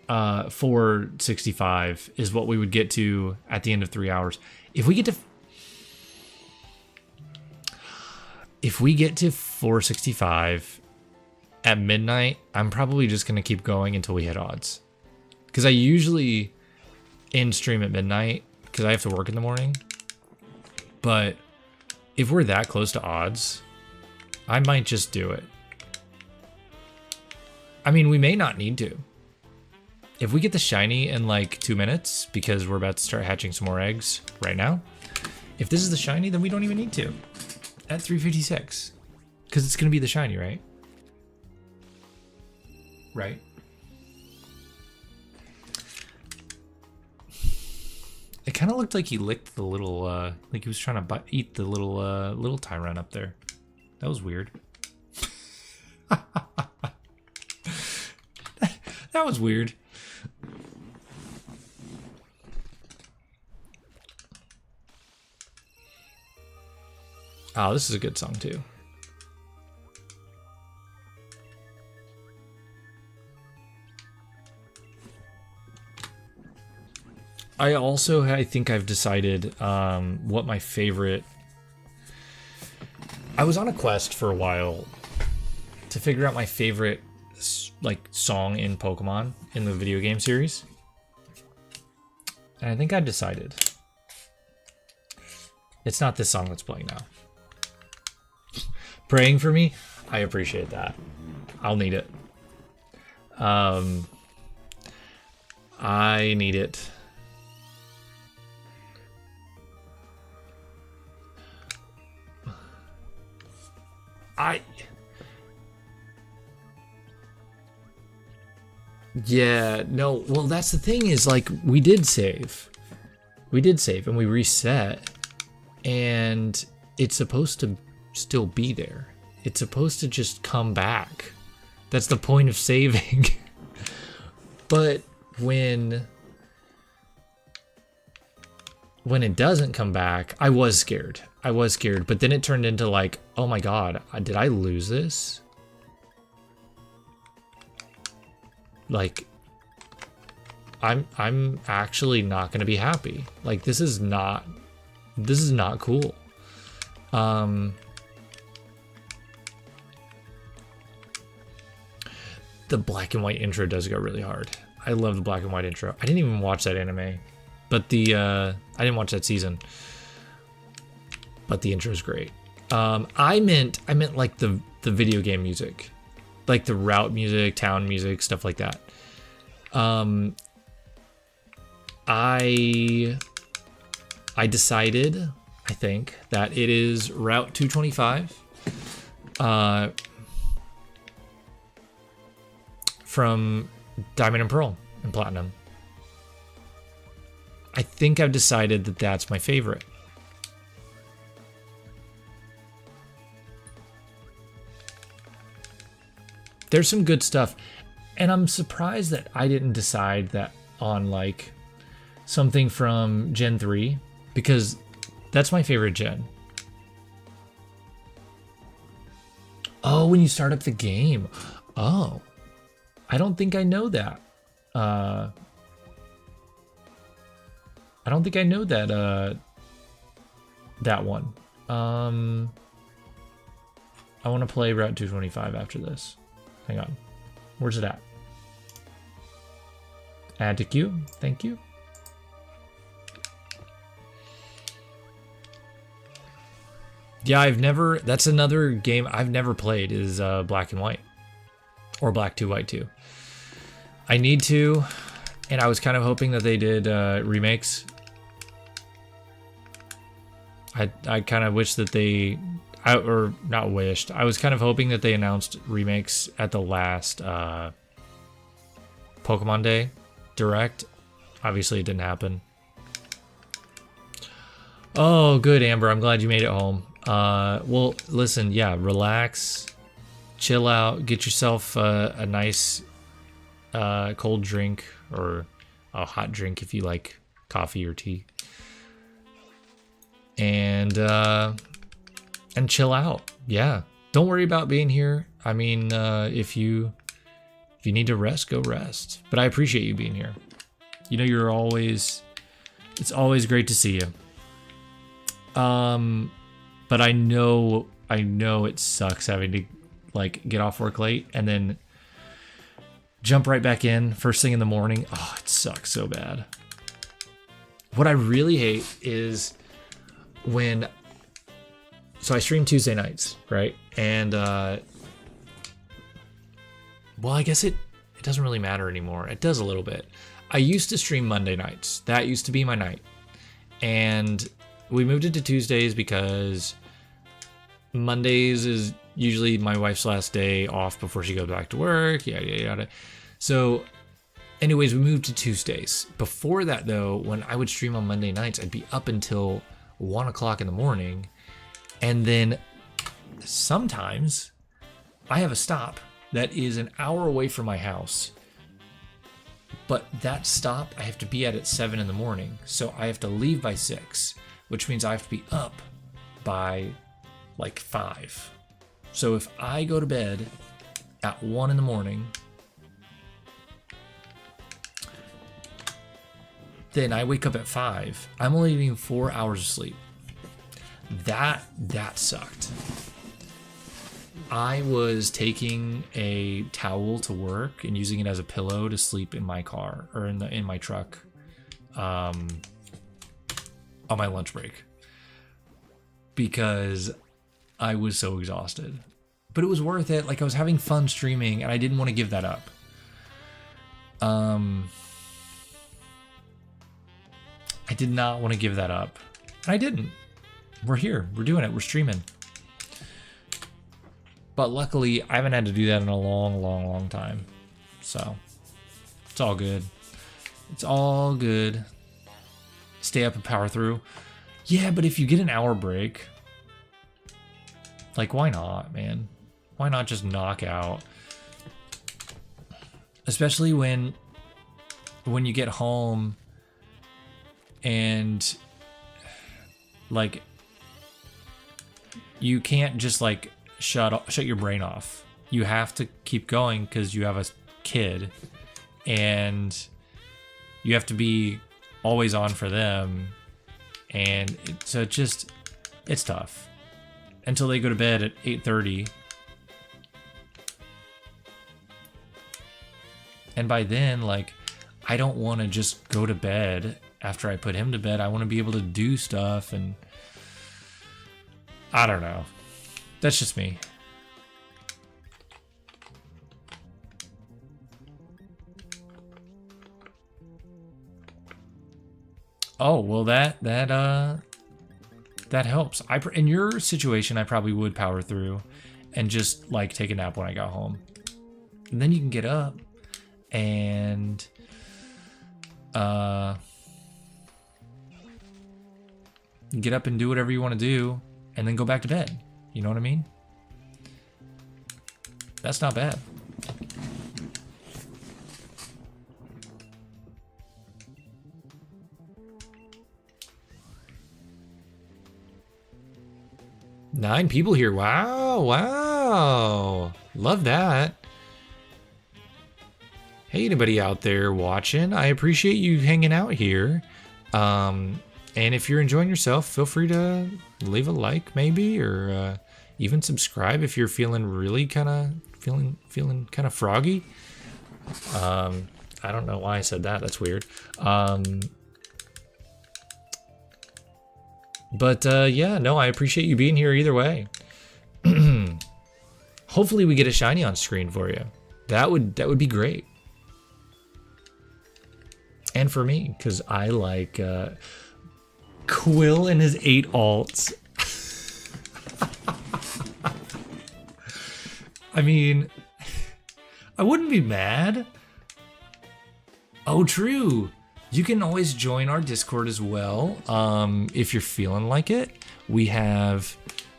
465 is what we would get to at the end of 3 hours. If we get to 465 at midnight, I'm probably just going to keep going until we hit odds. Because I usually end stream at midnight because I have to work in the morning. But if we're that close to odds, I might just do it. I mean, we may not need to. If we get the shiny in like 2 minutes, because we're about to start hatching some more eggs right now, if this is the shiny, then we don't even need to. At 356. Because it's going to be the shiny, right? Right. It kind of looked like he licked the little, like he was trying to eat the little Tyrant up there. That was weird. That was weird. Oh, this is a good song too. I think I've decided what my favorite... I was on a quest for a while to figure out my favorite like song in Pokemon in the video game series. And I think I decided. It's not this song that's playing now. Praying for me? I appreciate that. I'll need it. I need it. Yeah, no, well, that's the thing is, like, we did save and we reset, and it's supposed to still be there. It's supposed to just come back. That's the point of saving. But when it doesn't come back, I was scared, but then it turned into like, oh my god, did I lose this? Like, I'm actually not gonna be happy. Like, this is not cool. The black and white intro does go really hard. I love the black and white intro. I didn't even watch that anime, but I didn't watch that season. But the intro is great. I meant like the video game music, like the route music, town music, stuff like that. I decided, I think, that it is Route 225 from Diamond and Pearl and Platinum. I think I've decided that that's my favorite. There's some good stuff, and I'm surprised that I didn't decide that on like something from Gen 3, because that's my favorite gen. Oh, when you start up the game. Oh, I don't think I know that. I don't think I know that that one. I want to play Route 225 after this. Hang on. Where's it at? Add to queue. Thank you. Yeah, that's another game I've never played is Black and White. Or Black 2, White 2. I need to, and I was kind of hoping that they did remakes. I kind of wish that they... or not wished. I was kind of hoping that they announced remakes at the last Pokemon Day Direct. Obviously, it didn't happen. Oh, good, Amber. I'm glad you made it home. Well, listen, yeah, relax, chill out, get yourself a nice cold drink or a hot drink if you like coffee or tea, and chill out. Yeah, don't worry about being here. I mean, if you need to rest, go rest. But I appreciate you being here. You know, it's always great to see you. But I know it sucks having to like get off work late and then jump right back in first thing in the morning. Oh, it sucks so bad. What I really hate is when... So I stream Tuesday nights, right? And, well, I guess it doesn't really matter anymore. It does a little bit. I used to stream Monday nights. That used to be my night. And we moved it to Tuesdays because Mondays is usually my wife's last day off before she goes back to work, yada, yada, yada. So Anyways, we moved to Tuesdays. Before that, though, when I would stream on Monday nights, I'd be up until 1 o'clock in the morning. And then sometimes I have a stop that is an hour away from my house. But that stop, I have to be at 7 in the morning. So I have to leave by 6, which means I have to be up by like 5. So if I go to bed at 1 in the morning, then I wake up at 5. I'm only getting 4 hours of sleep. That sucked. I was taking a towel to work and using it as a pillow to sleep in my car or in my truck on my lunch break because I was so exhausted. But it was worth it. Like, I was having fun streaming and I didn't want to give that up. I did not want to give that up. And I didn't. We're here. We're doing it. We're streaming. But luckily, I haven't had to do that in a long time. So, it's all good. It's all good. Stay up and power through. Yeah, but if you get an hour break, like, why not, man? Why not just knock out? Especially when you get home and, like, you can't just, like, shut your brain off. You have to keep going because you have a kid and you have to be always on for them. And so it's tough until they go to bed at 8:30. And by then, like, I don't want to just go to bed after I put him to bed. I want to be able to do stuff, and I don't know. That's just me. Oh, well, that helps. In your situation, I probably would power through and just, like, take a nap when I got home. And then you can get up and get up and do whatever you want to do and then go back to bed. You know what I mean? That's not bad. Nine people here. Wow. Love that. Hey, anybody out there watching? I appreciate you hanging out here. And if you're enjoying yourself, feel free to leave a like maybe, or even subscribe if you're feeling really kind of feeling kind of froggy. I don't know why I said that. That's weird. But yeah, no, I appreciate you being here either way. Hopefully we get a shiny on screen for you. That would be great. And for me, because I like Quill and his 8 alts. I mean, I wouldn't be mad. Oh, true. You can always join our Discord as well if you're feeling like it. We have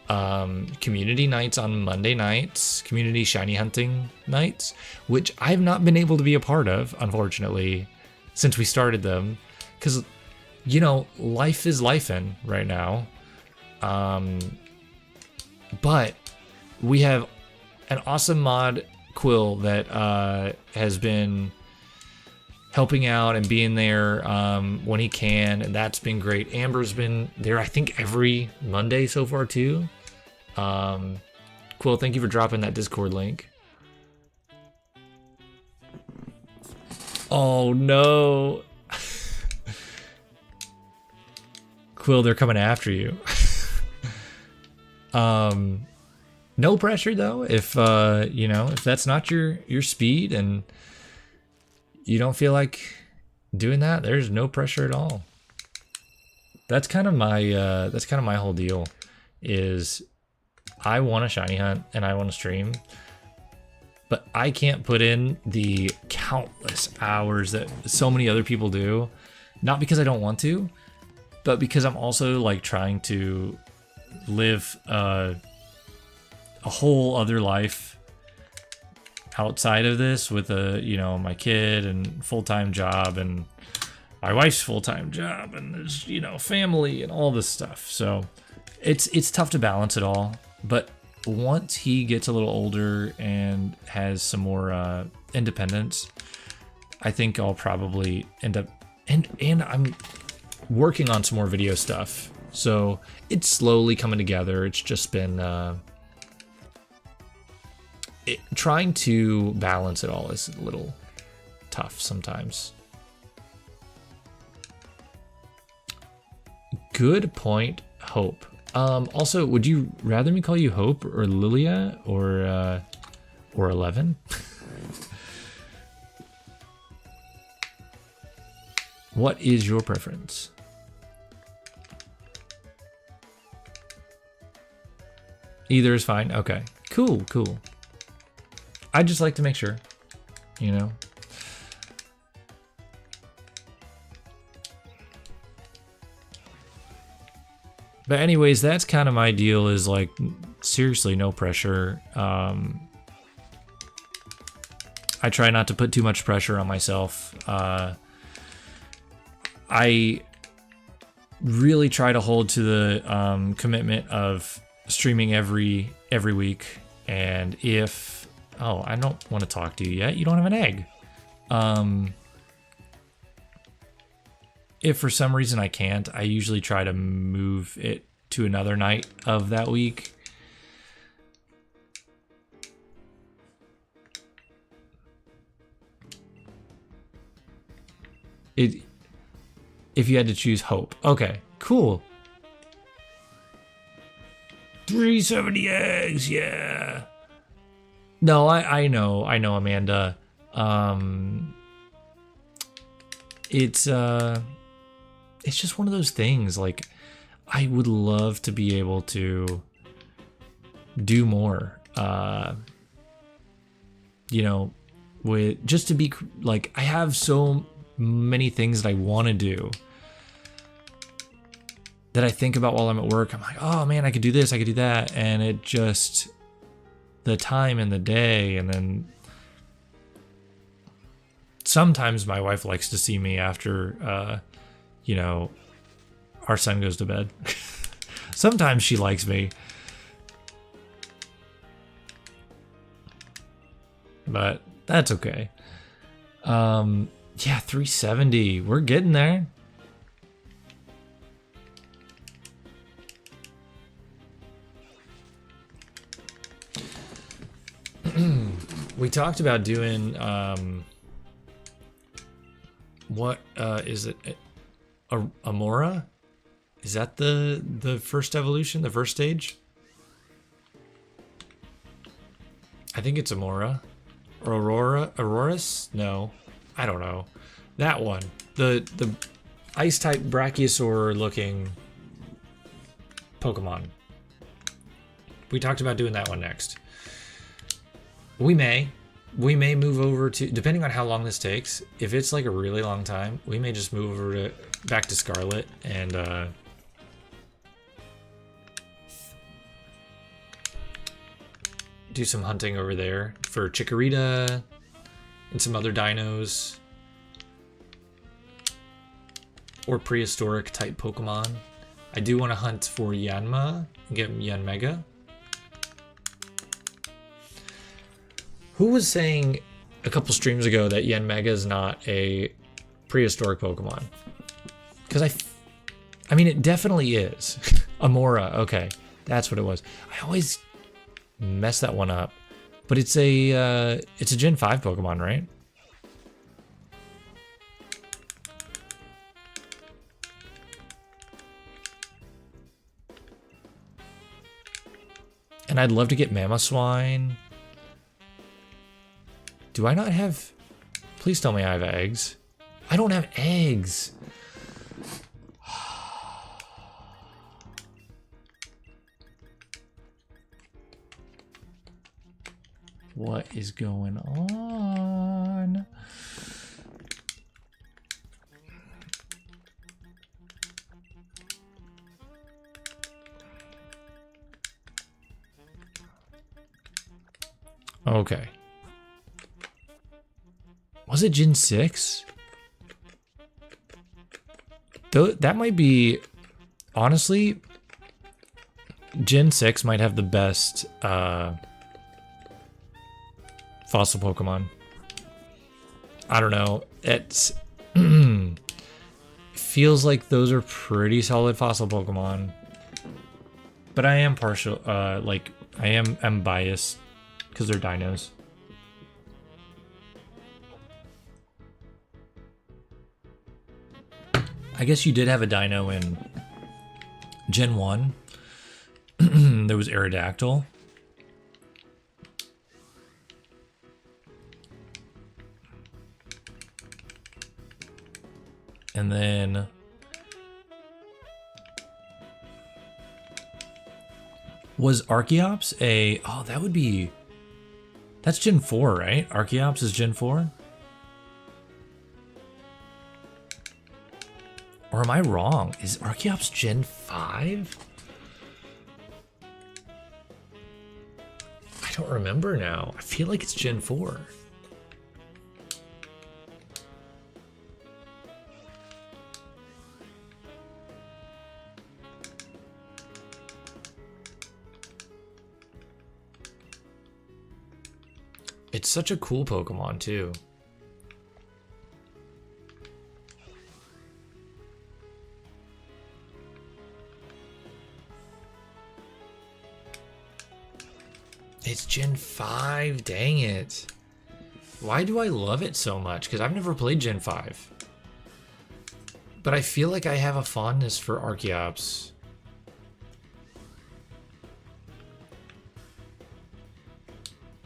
community nights on Monday nights, community shiny hunting nights, which I've not been able to be a part of, unfortunately, since we started them. Because, you know, life is lifing right now. But we have an awesome mod, Quill, that has been helping out and being there when he can, and that's been great. Amber's been there, I think, every Monday so far too. Quill, thank you for dropping that Discord link. Oh no. Quill, they're coming after you. No pressure though. If you know, if that's not your speed and you don't feel like doing that, there's no pressure at all. That's kind of my whole deal, is I want to shiny hunt and I want to stream, but I can't put in the countless hours that so many other people do. Not because I don't want to, but because I'm also like trying to live a whole other life outside of this with my kid and full-time job and my wife's full-time job and there's, family and all this stuff. So it's tough to balance it all. But once he gets a little older and has some more independence, I think I'll probably end up, and I'm working on some more video stuff. So it's slowly coming together. It's just been trying to balance it all is a little tough sometimes. Good point, Hope. Also, would you rather me call you Hope or Lilia or 11? What is your preference? Either is fine. Okay. Cool. I just like to make sure, But anyways, that's kind of my deal, is like, seriously, no pressure. I try not to put too much pressure on myself. I really try to hold to the commitment of streaming every week. And if, I don't want to talk to you yet. You don't have an egg. If for some reason I can't, I usually try to move it to another night of that week. If you had to choose Hope. Okay, cool. 370 eggs, yeah. No, I know, Amanda. It's just one of those things. Like, I would love to be able to do more. With just to be like, I have so many things that I want to do that I think about while I'm at work. I'm like, oh man, I could do this, I could do that, and it just, the time in the day. And then sometimes my wife likes to see me after our son goes to bed. Sometimes she likes me, but that's okay. Yeah, 370, we're getting there. We talked about doing what is it? Amora? Is that the first evolution, the first stage? I think it's Amora. Or Auroras? No. I don't know. That one. The ice type Brachiosaur looking Pokemon. We talked about doing that one next. We may move over to, depending on how long this takes, if it's like a really long time, we may just move over back to Scarlet and do some hunting over there for Chikorita and some other dinos or prehistoric type Pokemon. I do want to hunt for Yanma and get Yanmega. Who was saying a couple streams ago that Yanmega is not a prehistoric Pokemon? Because I mean, it definitely is. Amora, okay, that's what it was. I always mess that one up, but it's a Gen 5 Pokemon, right? And I'd love to get Mamoswine. Do I not have... Please tell me I have eggs. I don't have eggs. what is going on? Okay. Was it Gen 6? Though that might be, honestly, Gen 6 might have the best fossil Pokemon. I don't know. It's feels like those are pretty solid fossil Pokemon. But I am partial, like I'm biased because they're dinos. I guess you did have a dino in Gen 1. There was Aerodactyl. And then was Archeops a... Oh, that would be... That's Gen 4, right? Archeops is Gen 4? Or am I wrong? Is Archeops Gen 5? I don't remember now. I feel like it's Gen 4. It's such a cool Pokemon, too. It's Gen 5, dang it. Why do I love it so much? Because I've never played Gen 5. But I feel like I have a fondness for Archeops.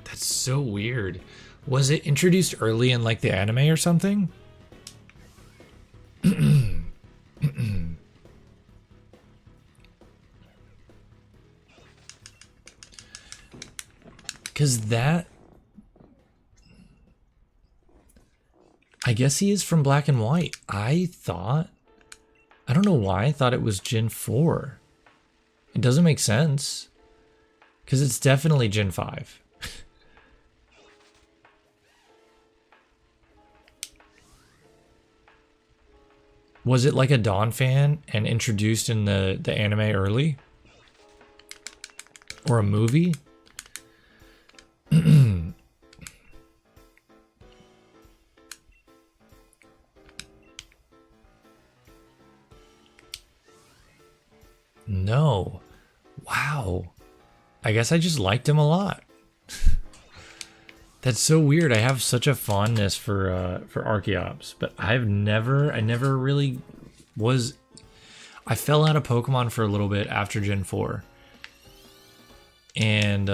That's so weird. Was it introduced early in like the anime or something? Because that... I guess he is from Black and White. I don't know why I thought it was Gen 4. It doesn't make sense. Because it's definitely Gen 5. Was it like a Dawn fan and introduced in the anime early? Or a movie? No. Wow. I guess I just liked him a lot. That's so weird. I have such a fondness for Archeops, but I never really was... I fell out of Pokemon for a little bit after Gen 4. And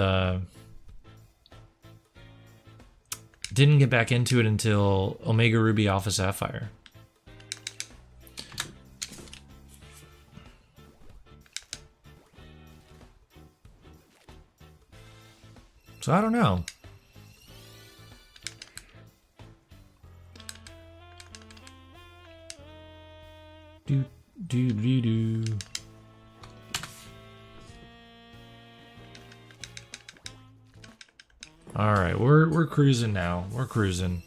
didn't get back into it until Omega Ruby Alpha Sapphire. So I don't know. Do. All right, we're cruising now. We're cruising.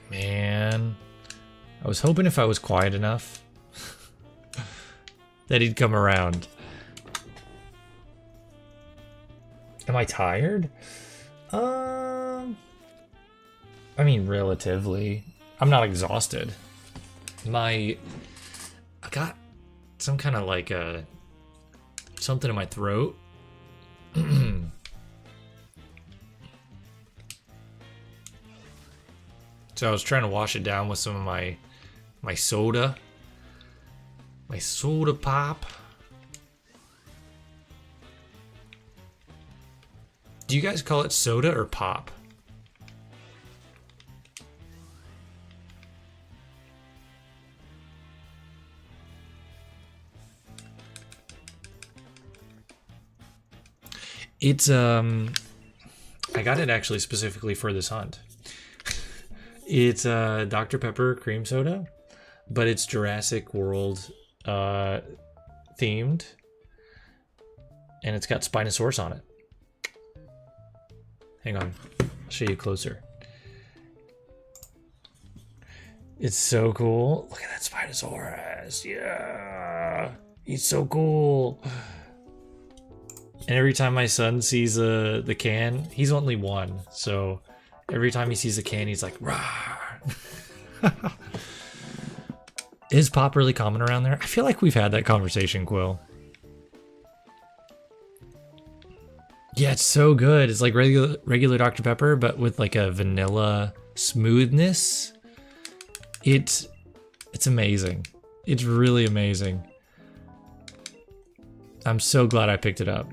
Man, I was hoping if I was quiet enough that he'd come around. Am I tired? I mean, relatively. I'm not exhausted. I got some kind of like something in my throat. So I was trying to wash it down with some of my soda. My soda pop. Do you guys call it soda or pop? It's I got it actually specifically for this hunt. It's Dr. Pepper cream soda, but it's Jurassic World themed, and it's got Spinosaurus on it. Hang on, I'll show you closer. It's so cool. Look at that Spinosaurus. Yeah, he's so cool. And every time my son sees the can, he's only one, so every time he sees the can, he's like, rah. Is pop really common around there? I feel like we've had that conversation, Quill. Yeah, it's so good. It's like regular Dr. Pepper, but with like a vanilla smoothness. It's amazing. It's really amazing. I'm so glad I picked it up.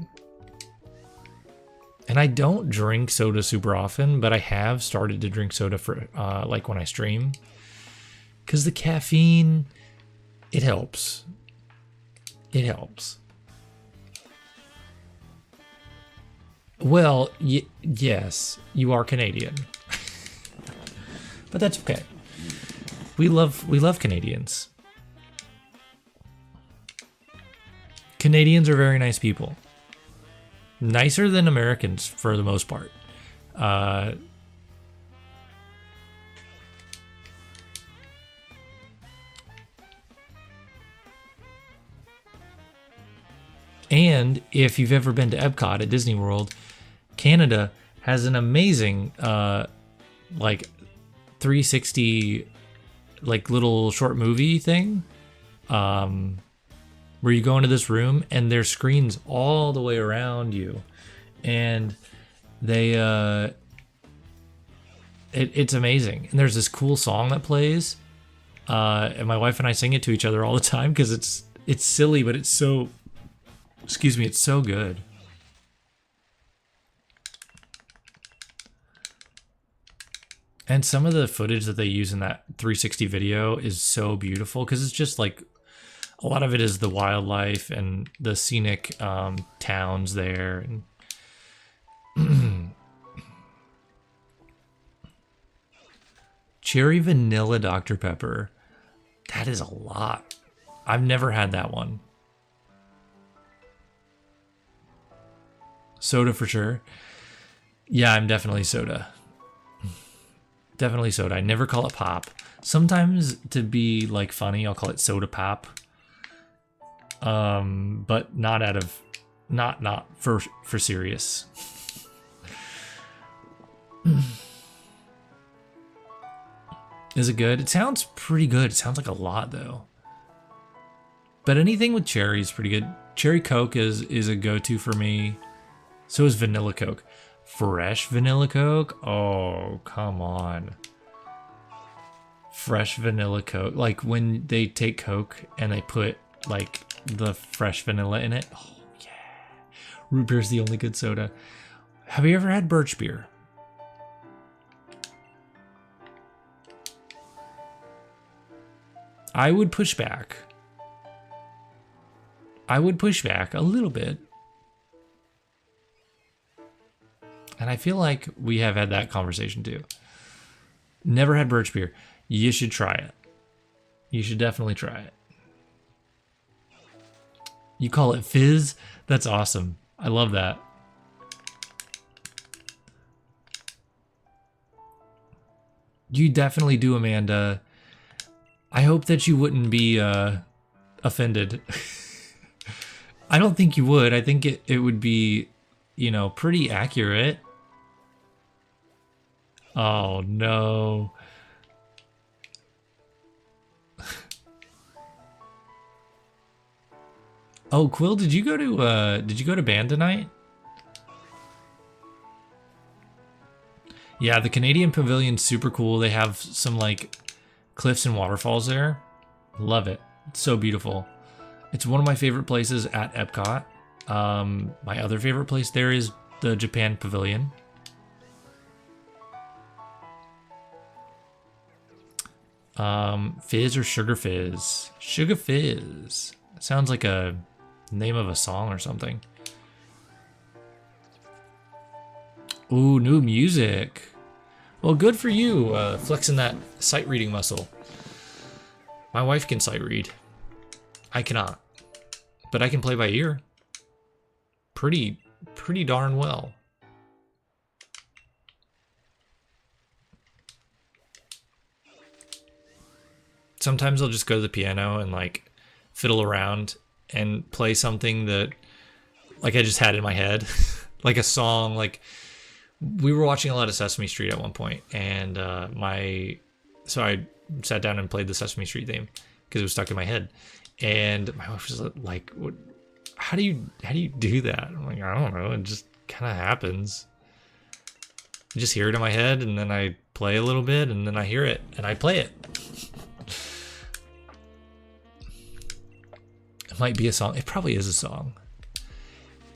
And I don't drink soda super often, but I have started to drink soda for like when I stream. Because the caffeine, it helps. It helps. Well, yes, you are Canadian. But that's okay. We love Canadians. Canadians are very nice people. Nicer than Americans for the most part. And if you've ever been to Epcot at Disney World, Canada has an amazing like 360 like little short movie thing. Where you go into this room and there's screens all the way around you, and they it's amazing. And there's this cool song that plays, and my wife and I sing it to each other all the time because it's silly, but it's so, excuse me, it's so good. And some of the footage that they use in that 360 video is so beautiful because it's just like, a lot of it is the wildlife and the scenic towns there. And cherry vanilla Dr. Pepper. That is a lot. I've never had that one. Soda for sure. Yeah, I'm definitely soda. Definitely soda. I never call it pop. Sometimes to be like funny, I'll call it soda pop. But not out of, not for serious. Is it good? It sounds pretty good. It sounds like a lot though. But anything with cherry is pretty good. Cherry Coke is a go-to for me. So is vanilla Coke. Fresh vanilla Coke? Oh, come on. Fresh vanilla Coke. Like when they take Coke and they put like the fresh vanilla in it. Oh yeah. Root beer is the only good soda. Have you ever had birch beer? I would push back. I would push back a little bit. And I feel like we have had that conversation too. Never had birch beer. You should try it. You should definitely try it. You call it fizz? That's awesome. I love that. You definitely do, Amanda. I hope that you wouldn't be offended. I don't think you would. I think it would be, you know, pretty accurate. Oh no. Oh, Quill, did you go to band tonight? Yeah, the Canadian Pavilion's super cool. They have some like cliffs and waterfalls there. Love it. It's so beautiful. It's one of my favorite places at Epcot. My other favorite place there is the Japan Pavilion. Fizz or Sugar Fizz? Sugar Fizz. Sounds like a name of a song or something. Ooh, new music. Well, good for you, flexing that sight reading muscle. My wife can sight read. I cannot. But I can play by ear. Pretty darn well. Sometimes I'll just go to the piano and like fiddle around and play something that like I just had in my head. Like a song. Like we were watching a lot of Sesame Street at one point, and so I sat down and played the Sesame Street theme because it was stuck in my head. And my wife was like, "What? How do you do that?" I'm like, "I don't know. It just kind of happens. I just hear it in my head, and then I play a little bit, and then I hear it, and I play it." It might be a song. It probably is a song.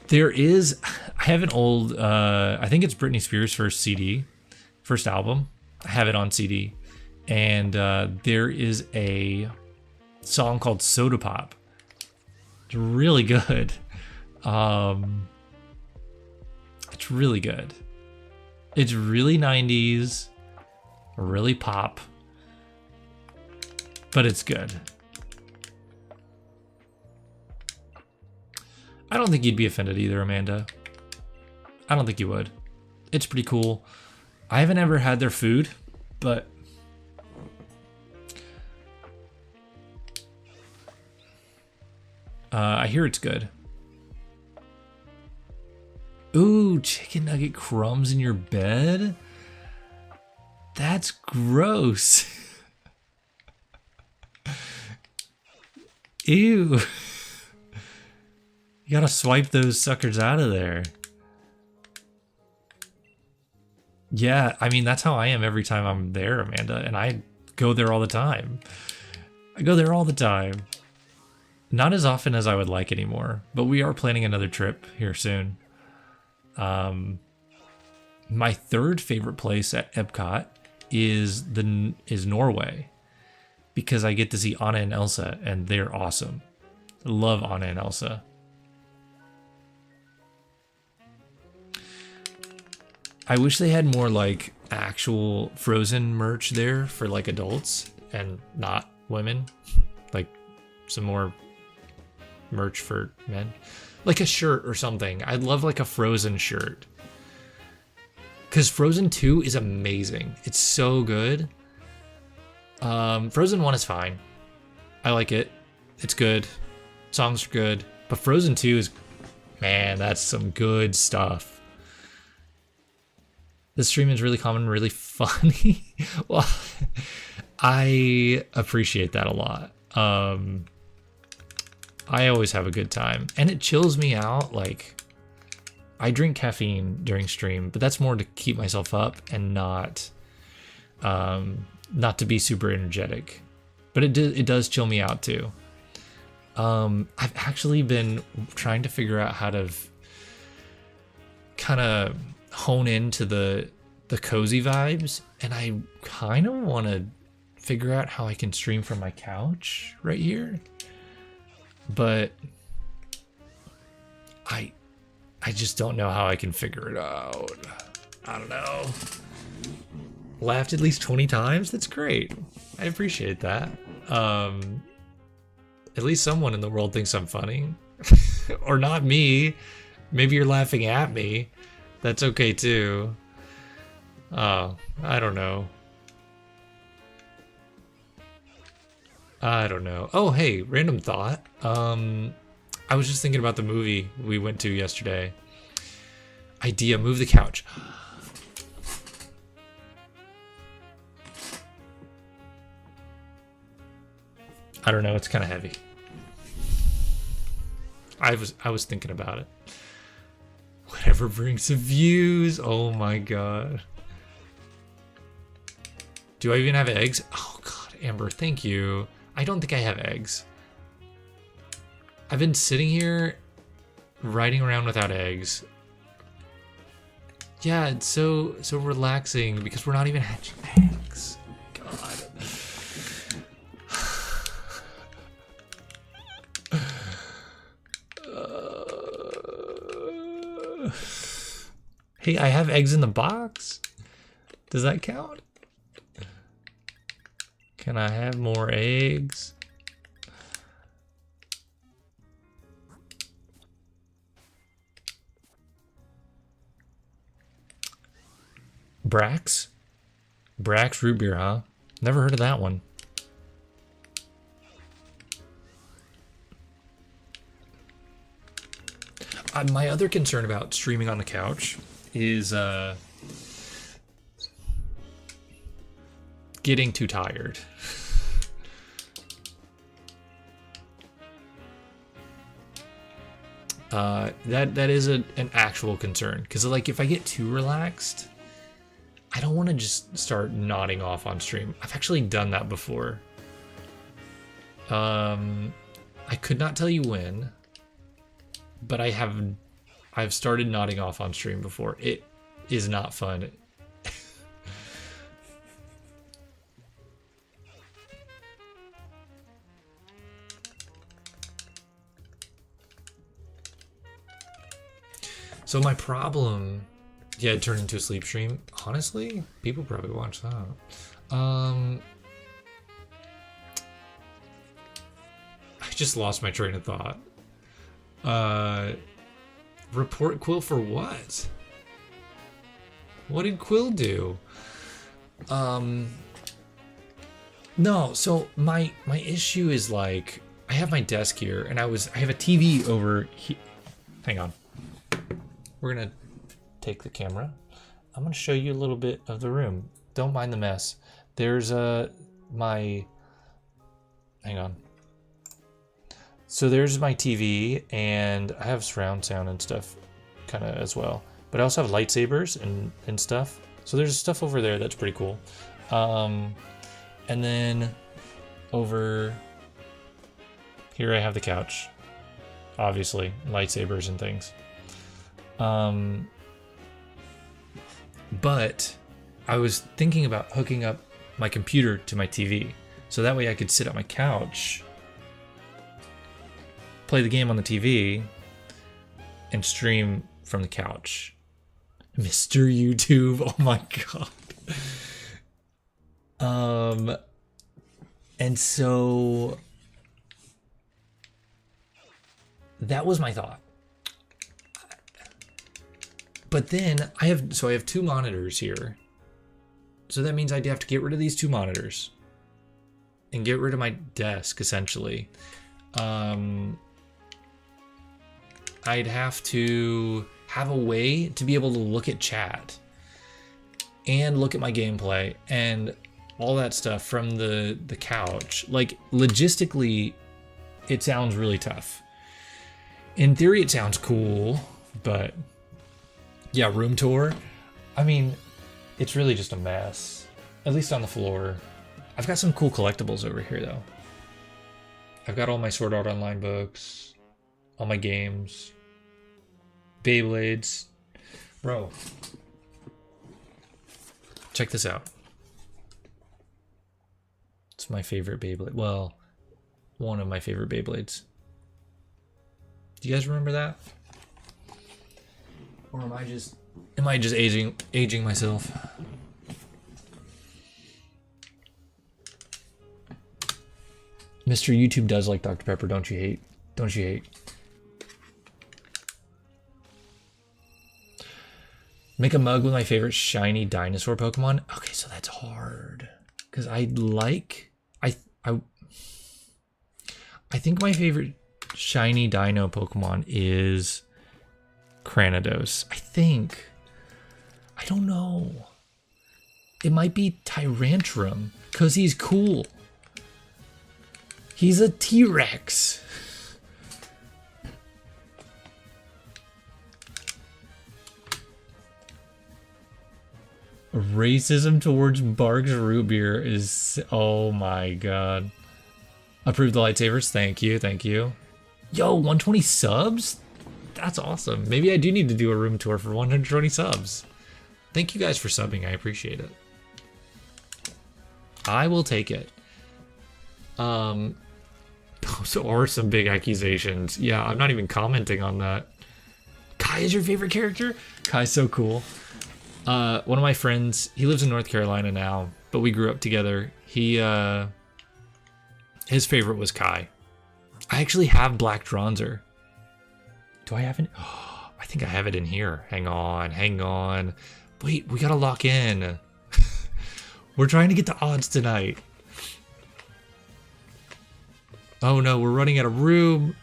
There is, I have an old, I think it's Britney Spears' first album. I have it on CD. And there is a song called Soda Pop. It's really good. It's really good. It's really 90s, really pop, but it's good. I don't think you'd be offended either, Amanda. I don't think you would. It's pretty cool. I haven't ever had their food, but I hear it's good. Ooh, chicken nugget crumbs in your bed? That's gross. Ew. You gotta swipe those suckers out of there. Yeah, I mean, that's how I am every time I'm there, Amanda, and I go there all the time. I go there all the time. Not as often as I would like anymore, but we are planning another trip here soon. My third favorite place at Epcot is Norway, because I get to see Anna and Elsa, and they're awesome. I love Anna and Elsa. I wish they had more like actual Frozen merch there for like adults and not women. Like some more merch for men. Like a shirt or something. I'd love like a Frozen shirt. Because Frozen 2 is amazing. It's so good. Frozen 1 is fine. I like it. It's good. Songs are good. But Frozen 2 is, man, that's some good stuff. The stream is really common, really funny. Well, I appreciate that a lot. I always have a good time, and it chills me out. Like, I drink caffeine during stream, but that's more to keep myself up and not to be super energetic. But it does chill me out too. I've actually been trying to figure out how to kind of hone into the cozy vibes, and I kind of want to figure out how I can stream from my couch right here, but I just don't know how I can figure it out. I don't know. Laughed at least 20 times? That's great. I appreciate that. At least someone in the world thinks I'm funny. Or not me. Maybe you're laughing at me. That's okay too. Oh, I don't know. I don't know. Oh, hey, random thought. I was just thinking about the movie we went to yesterday. Idea, move the couch. I don't know, it's kind of heavy. I was thinking about it. Whatever brings the views. Oh my god. Do I even have eggs? Oh god, Amber, thank you. I don't think I have eggs. I've been sitting here riding around without eggs. Yeah, it's so relaxing because we're not even hatching eggs. God. Hey, I have eggs in the box. Does that count? Can I have more eggs? Brax? Brax root beer, huh? Never heard of that one. My other concern about streaming on the couch is getting too tired. That is an actual concern, because like if I get too relaxed, I don't want to just start nodding off on stream. I've actually done that before. I could not tell you when, but I've started nodding off on stream before. It is not fun. So my problem, yeah, it turned into a sleep stream. Honestly, people probably watch that. I just lost my train of thought. Report Quill for what? What did Quill do? No, so my issue is like I have my desk here and I have a TV over here. Hang on. We're gonna take the camera. I'm gonna show you a little bit of the room. Don't mind the mess. There's hang on. So there's my TV, and I have surround sound and stuff kind of as well. But I also have lightsabers and stuff. So there's stuff over there that's pretty cool. And then over here I have the couch. Obviously, lightsabers and things. But I was thinking about hooking up my computer to my TV. So that way I could sit at my couch, play the game on the TV, and stream from the couch. Mr. YouTube, oh my god. And so that was my thought. But then I have two monitors here. So that means I'd have to get rid of these two monitors and get rid of my desk essentially. I'd have to have a way to be able to look at chat and look at my gameplay and all that stuff from the couch. Like logistically, it sounds really tough. In theory, it sounds cool, but yeah, room tour. I mean, it's really just a mess, at least on the floor. I've got some cool collectibles over here though. I've got all my Sword Art Online books, all my games, Beyblades. Bro, check this out. It's my favorite Beyblade. Well, one of my favorite Beyblades. Do you guys remember that? Or am I just aging myself? Mr. YouTube does like Dr. Pepper, don't you hate? Don't you hate? Make a mug with my favorite shiny dinosaur Pokemon. Okay, so that's hard. Because I think my favorite shiny dino Pokemon is Cranidos. I don't know. It might be Tyrantrum, because he's cool. He's a T-Rex. Racism towards Bark's root beer is... Oh my god. Approve the lightsabers. Thank you, thank you. Yo, 120 subs? That's awesome. Maybe I do need to do a room tour for 120 subs. Thank you guys for subbing. I appreciate it. I will take it. Those are some big accusations. Yeah, I'm not even commenting on that. Kai is your favorite character? Kai's so cool. One of my friends, he lives in North Carolina now, but we grew up together. His favorite was Kai. I actually have Black Dronzer. Do I have it? Oh, I think I have it in here. Hang on. Wait, we gotta lock in. We're trying to get the odds tonight. Oh no, we're running out of room.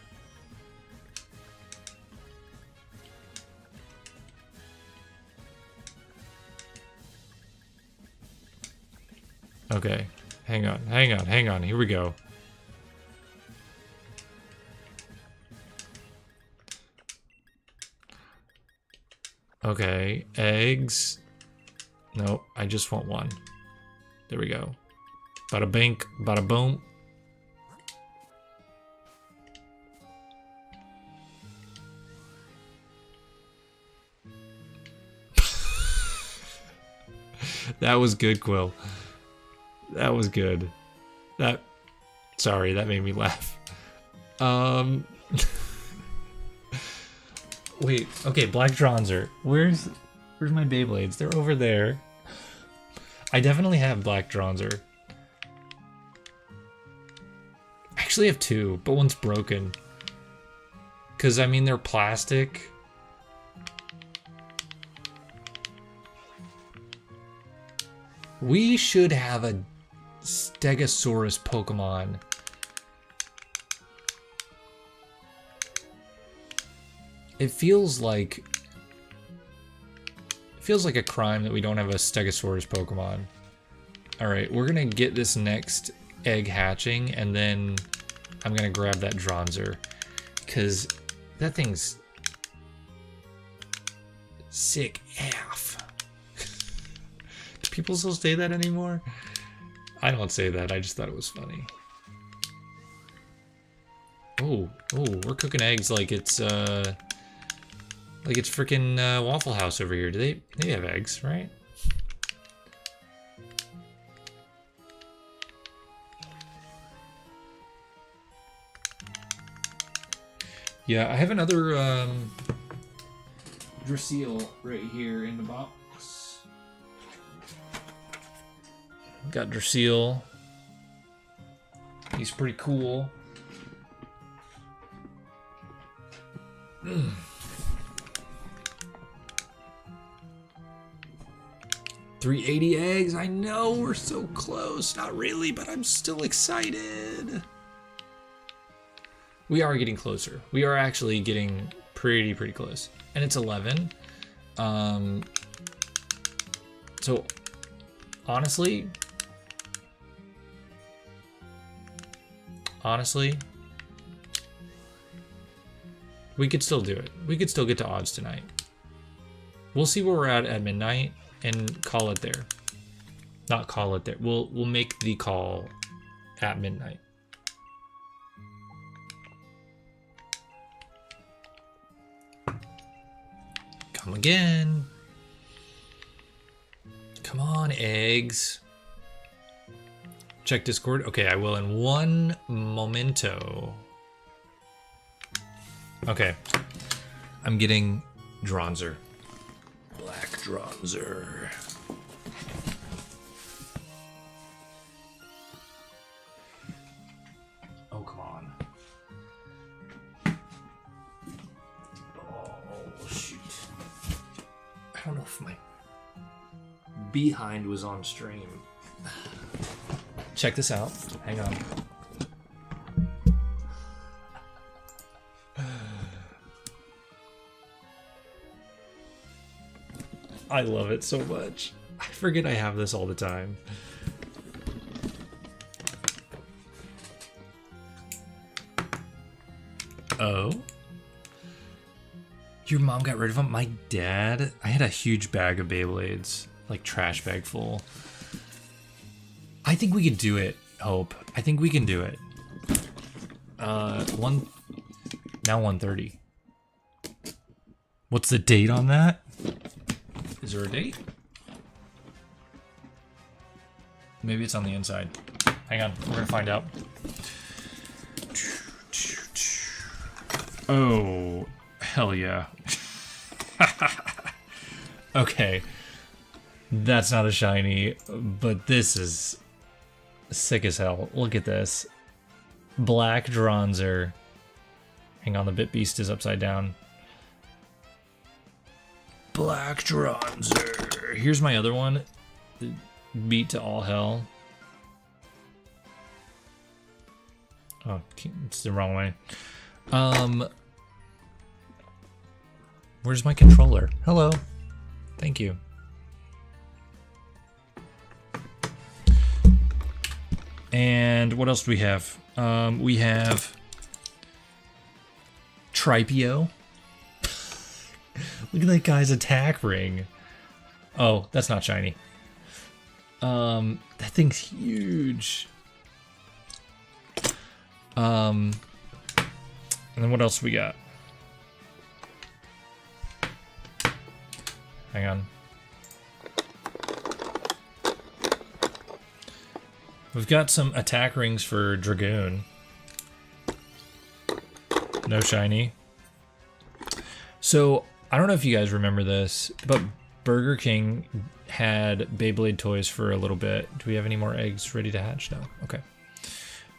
Okay, hang on. Here we go. Okay, eggs. No, I just want one. There we go. Bada bink, bada boom. That was good, Quill. That was good. Sorry, that made me laugh. Wait, okay, Black Dronzer. Where's my Beyblades? They're over there. I definitely have Black Dronzer. I actually have two, but one's broken. Cause I mean they're plastic. We should have a Stegosaurus Pokemon. It feels like a crime that we don't have a Stegosaurus Pokemon. Alright, we're gonna get this next egg hatching, and then I'm gonna grab that Dronzer. Cause that thing's sick AF. Do people still say that anymore? I don't say that, I just thought it was funny. Oh, we're cooking eggs like it's freaking Waffle House over here. They have eggs, right? Yeah, I have another Drasil right here in the box. Got Drasil. He's pretty cool. 380 eggs. I know we're so close. Not really, but I'm still excited. We are getting closer. We are actually getting pretty close. And it's 11. So honestly, we could still do it. We could still get to odds tonight. We'll see where we're at midnight and call it there. Not call it there. We'll make the call at midnight. Come again. Come on, eggs. Check Discord. Okay, I will in one momento. Okay. I'm getting Dronzer. Black Dronzer. Oh, come on. Oh, shoot. I don't know if my behind was on stream. Check this out. Hang on. I love it so much. I forget I have this all the time. Oh? Your mom got rid of them? My dad? I had a huge bag of Beyblades. Like, trash bag full. I think we could do it, Hope. I think we can do it. Now 1:30. What's the date on that? Is there a date? Maybe it's on the inside. Hang on, we're gonna find out. Oh, hell yeah. Okay. That's not a shiny, but this is sick as hell. Look at this. Black Dronzer. Hang on, the Bit Beast is upside down. Black Dronzer. Here's my other one. Beat to all hell. Oh, it's the wrong way. Where's my controller? Hello. Thank you. And what else do we have? We have Tripio. Look at that guy's attack ring. Oh, that's not shiny. That thing's huge. And then what else we got? Hang on. We've got some attack rings for Dragoon. No shiny. So, I don't know if you guys remember this, but Burger King had Beyblade toys for a little bit. Do we have any more eggs ready to hatch? No. Okay.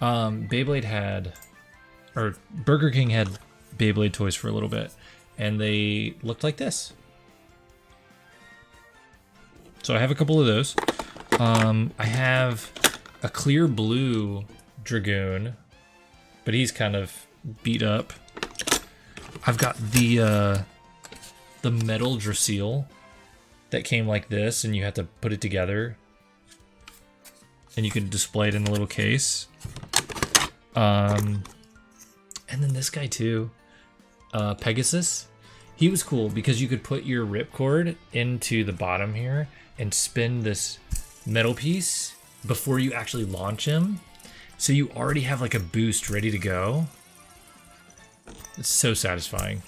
Beyblade had, or Burger King had Beyblade toys for a little bit, and they looked like this. So I have a couple of those. I have a clear blue Dragoon, but he's kind of beat up. I've got the metal Drasil that came like this, and you have to put it together, and you can display it in a little case. And then this guy too, Pegasus. He was cool because you could put your ripcord into the bottom here and spin this metal piece before you actually launch him. So you already have like a boost ready to go. It's so satisfying.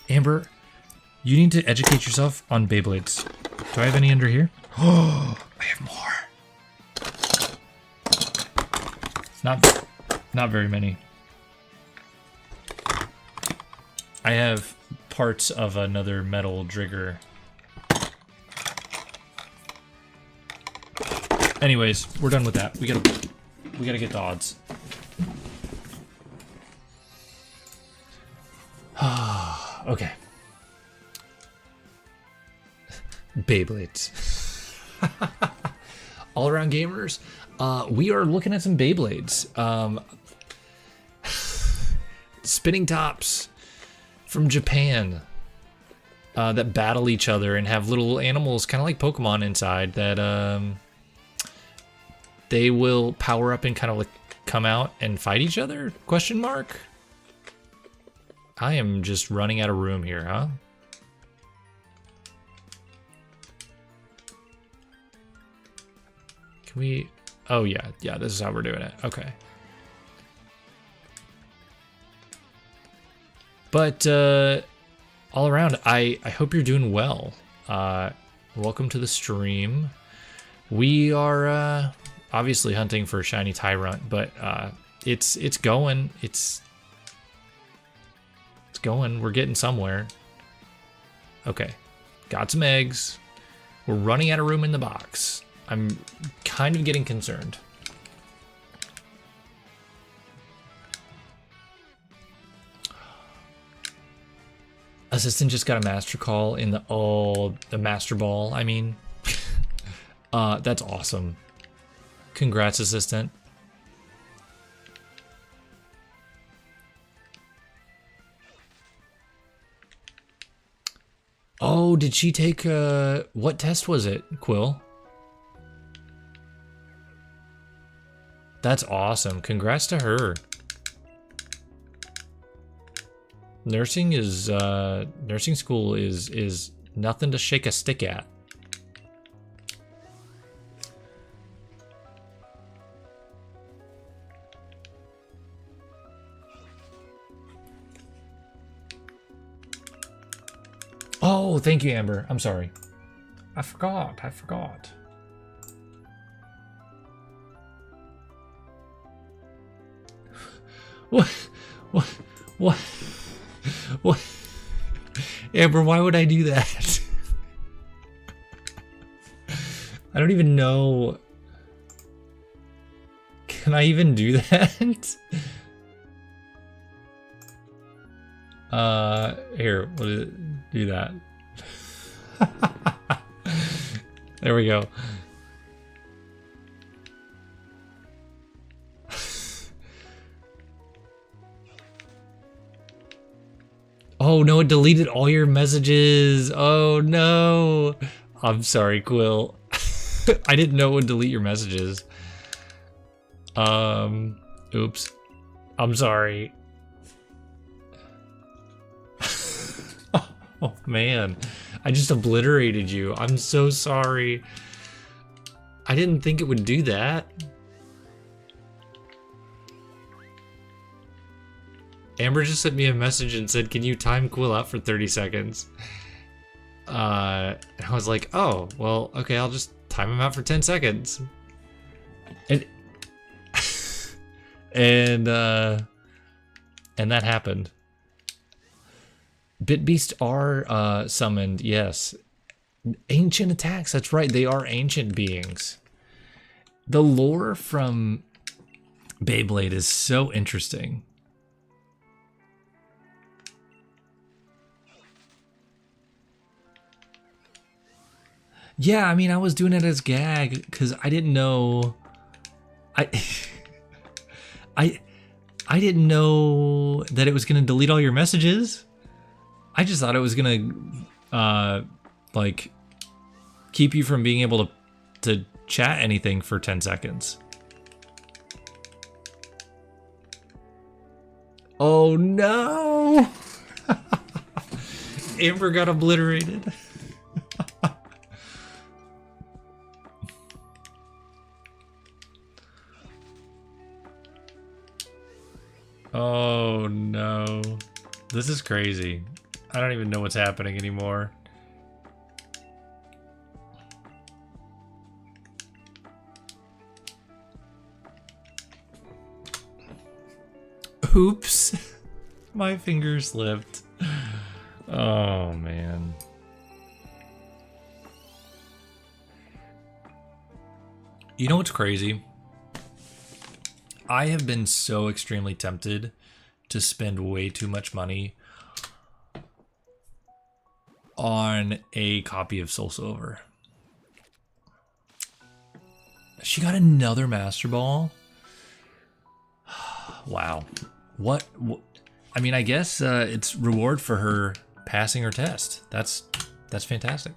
Amber, you need to educate yourself on Beyblades. Do I have any under here? Oh, I have more. Not very many. I have parts of another metal Drigger. Anyways, we're done with that. We gotta get the odds. Okay. Beyblades. All around gamers, we are looking at some Beyblades. Spinning tops from Japan that battle each other and have little animals, kind of like Pokemon inside, that they will power up and kind of like come out and fight each other? Question mark? I am just running out of room here, huh? Can we... Oh, yeah. Yeah, this is how we're doing it. Okay. But all around, I hope you're doing well. Welcome to the stream. We are obviously hunting for shiny Tyrant, but it's going. It's going. We're getting somewhere. Okay, got some eggs. We're running out of room in the box. I'm kind of getting concerned. Assistant just got a master call in the master ball, I mean. That's awesome. Congrats, Assistant. Oh, did she take, what test was it, Quill? That's awesome. Congrats to her. Nursing is, nursing school is nothing to shake a stick at. thank you, Amber. I'm sorry. I forgot. I forgot. What? What? What? What? Amber, why would I do that? I don't even know. Can I even do that? Here, we'll do that. There we go. Oh no, it deleted all your messages. Oh no. I'm sorry, Quill. I didn't know it would delete your messages. Oops. I'm sorry. Oh man, I just obliterated you. I'm so sorry. I didn't think it would do that. Amber just sent me a message and said, can you time Quill out for 30 seconds? And I was like, oh, well, okay, I'll just time him out for 10 seconds. And and that happened. Bitbeasts are summoned, yes. Ancient attacks, that's right, they are ancient beings. The lore from Beyblade is so interesting. Yeah, I mean, I was doing it as gag because I didn't know. I didn't know that it was gonna delete all your messages. I just thought it was gonna like keep you from being able to chat anything for 10 seconds. Oh no! Amber got obliterated. Oh no. This is crazy. I don't even know what's happening anymore. Oops. My finger slipped. Oh man. You know what's crazy? I have been so extremely tempted to spend way too much money on a copy of Soul Silver. She got another Master Ball? Wow. What? I mean, I guess it's reward for her passing her test. That's fantastic.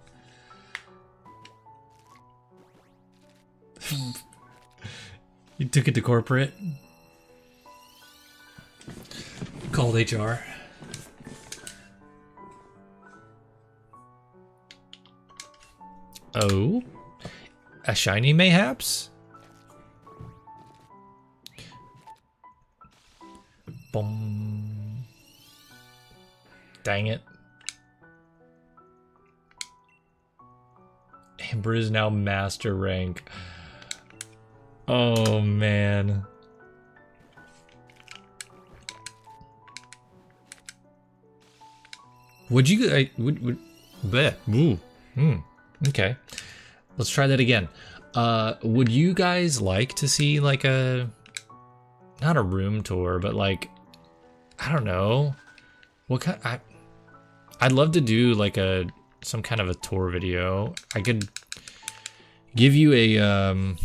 You took it to corporate. Called HR. Oh? A shiny mayhaps? Boom. Dang it. Amber is now master rank. Oh man. Would you bleh, ooh, okay. Let's try that again. Would you guys like to see like not a room tour, but like, I don't know. What kind I'd love to do like some kind of a tour video. I could give you a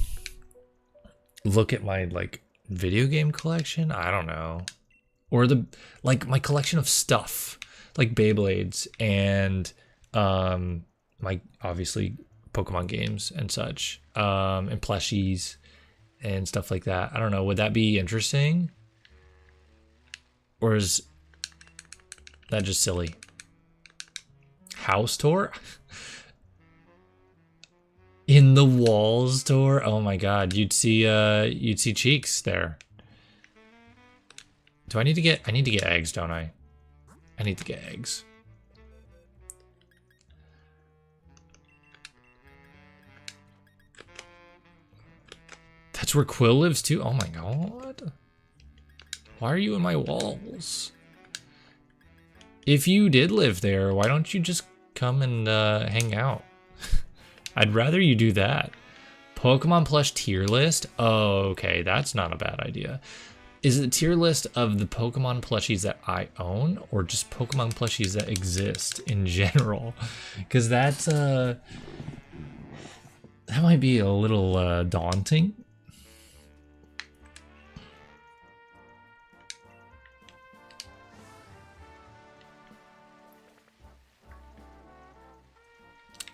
look at my like video game collection. I don't know, or like my collection of stuff like Beyblades and my obviously Pokemon games and such, and plushies and stuff like that. I don't know. Would that be interesting, or is that just silly? House tour. In the walls tour? Oh my god, you'd see Cheeks there. Do I need to get eggs, don't I? I need to get eggs. That's where Quill lives too? Oh my god. Why are you in my walls? If you did live there, why don't you just come and hang out? I'd rather you do that. Pokemon plush tier list? Oh, okay, that's not a bad idea. Is it a tier list of the Pokemon plushies that I own, or just Pokemon plushies that exist in general? Because that's, that might be a little daunting.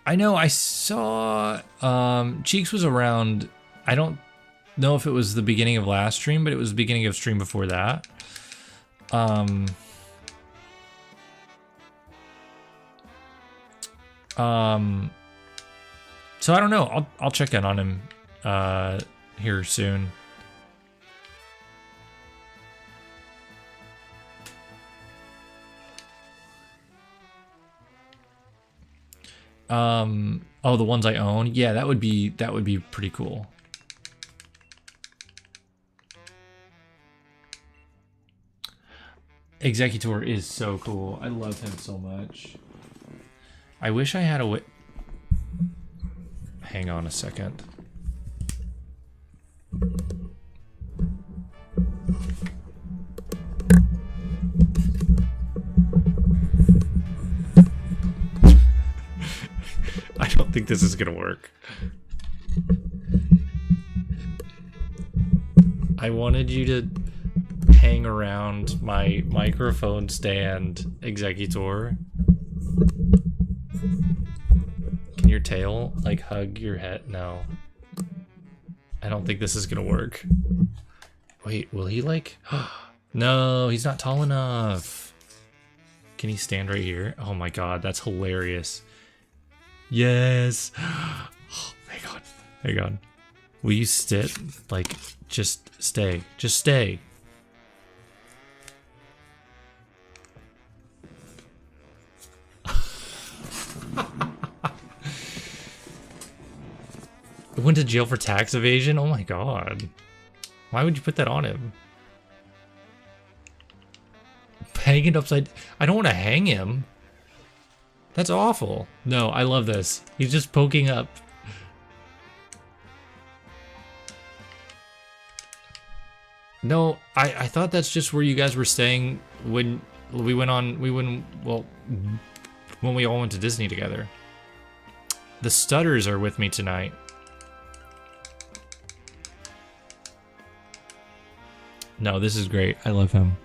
I know I saw Cheeks was around. I don't know if it was the beginning of last stream, but it was the beginning of stream before that. So I don't know. I'll check in on him here soon. Oh, the ones I own? Yeah, that would be pretty cool. Executor is so cool. I love him so much. I wish I had a way. Hang on a second. I don't think this is gonna work. I wanted you to hang around my microphone stand, Executor. Can your tail like hug your head? No. I don't think this is gonna work. Wait, will he like? No, he's not tall enough. Can he stand right here? Oh my god, that's hilarious. Yes. Oh, hang on. Hang on. Will you sit? Like, just stay. Just stay. Went to jail for tax evasion? Oh my god. Why would you put that on him? Hang it upside... I don't want to hang him. That's awful. No, I love this. He's just poking up. No, I thought that's just where you guys were staying when we went on... Well, when we all went to Disney together. The Stutters are with me tonight. No, this is great. I love him.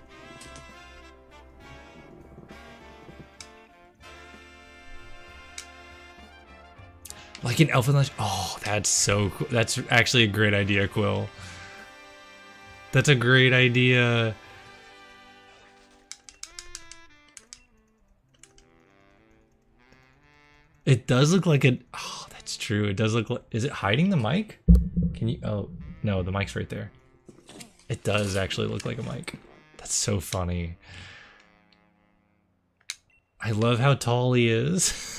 Like an elf in the... Oh, that's so cool. That's actually a great idea, Quill. That's a great idea. It does look like a... Oh, that's true. It does look like... Is it hiding the mic? Can you... Oh, no, the mic's right there. It does actually look like a mic. That's so funny. I love how tall he is.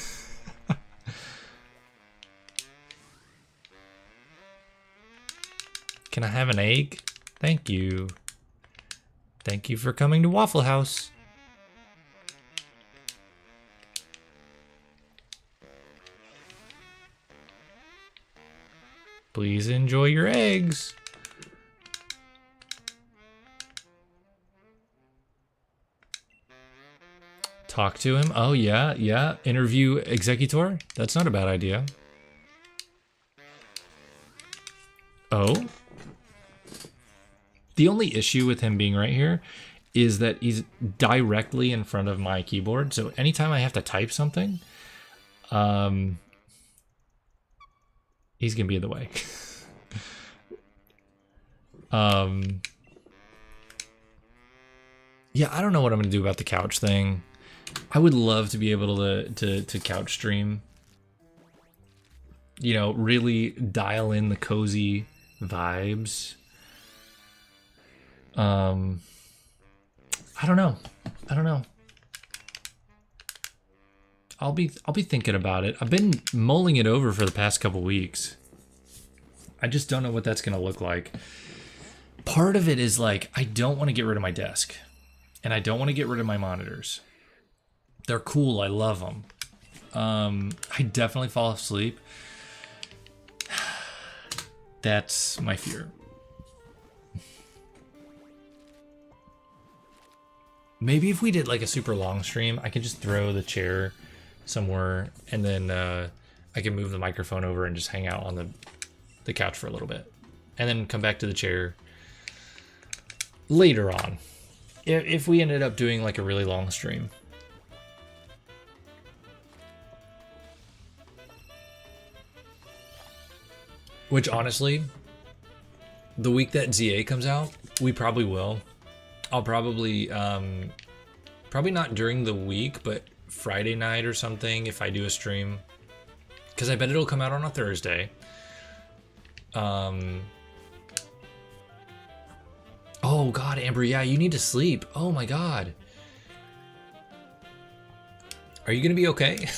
Can I have an egg? Thank you. Thank you for coming to Waffle House. Please enjoy your eggs. Talk to him. Oh, yeah, yeah. Interview Executor. That's not a bad idea. Oh. The only issue with him being right here is that he's directly in front of my keyboard. So anytime I have to type something, he's going to be in the way. Yeah, I don't know what I'm going to do about the couch thing. I would love to be able to couch stream. You know, really dial in the cozy vibes. I don't know. I don't know. I'll be thinking about it. I've been mulling it over for the past couple weeks. I just don't know what that's going to look like. Part of it is like, I don't want to get rid of my desk. And I don't want to get rid of my monitors. They're cool. I love them. I definitely fall asleep. That's my fear. Maybe if we did like a super long stream, I could just throw the chair somewhere and then I can move the microphone over and just hang out on the couch for a little bit. And then come back to the chair later on. If we ended up doing like a really long stream. Which honestly, the week that ZA comes out, we probably will. I'll probably, probably not during the week, but Friday night or something if I do a stream. Because I bet it'll come out on a Thursday. Oh God, Amber, yeah, you need to sleep. Oh my God. Are you gonna be okay?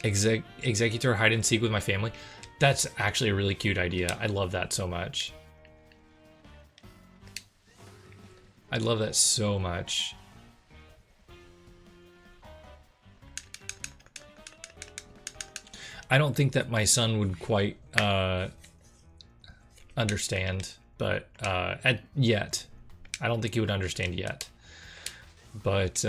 Executor hide and seek with my family. That's actually a really cute idea. I love that so much. I love that so much. I don't think that my son would quite understand, but yet. I don't think he would understand yet. But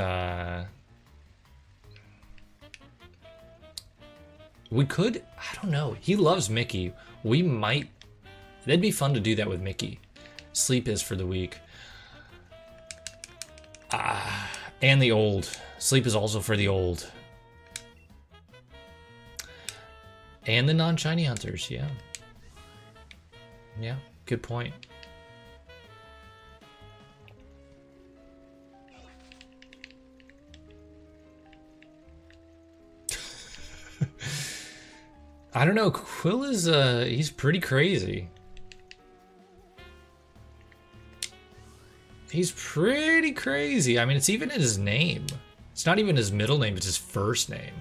we could, I don't know. He loves Mickey. We might, that'd be fun to do that with Mickey. Sleep is for the week. And the old. Sleep is also for the old. And the non-shiny hunters, yeah. Yeah, good point. I don't know, Quill is, he's pretty crazy. He's pretty crazy. I mean, it's even in his name. It's not even his middle name, it's his first name.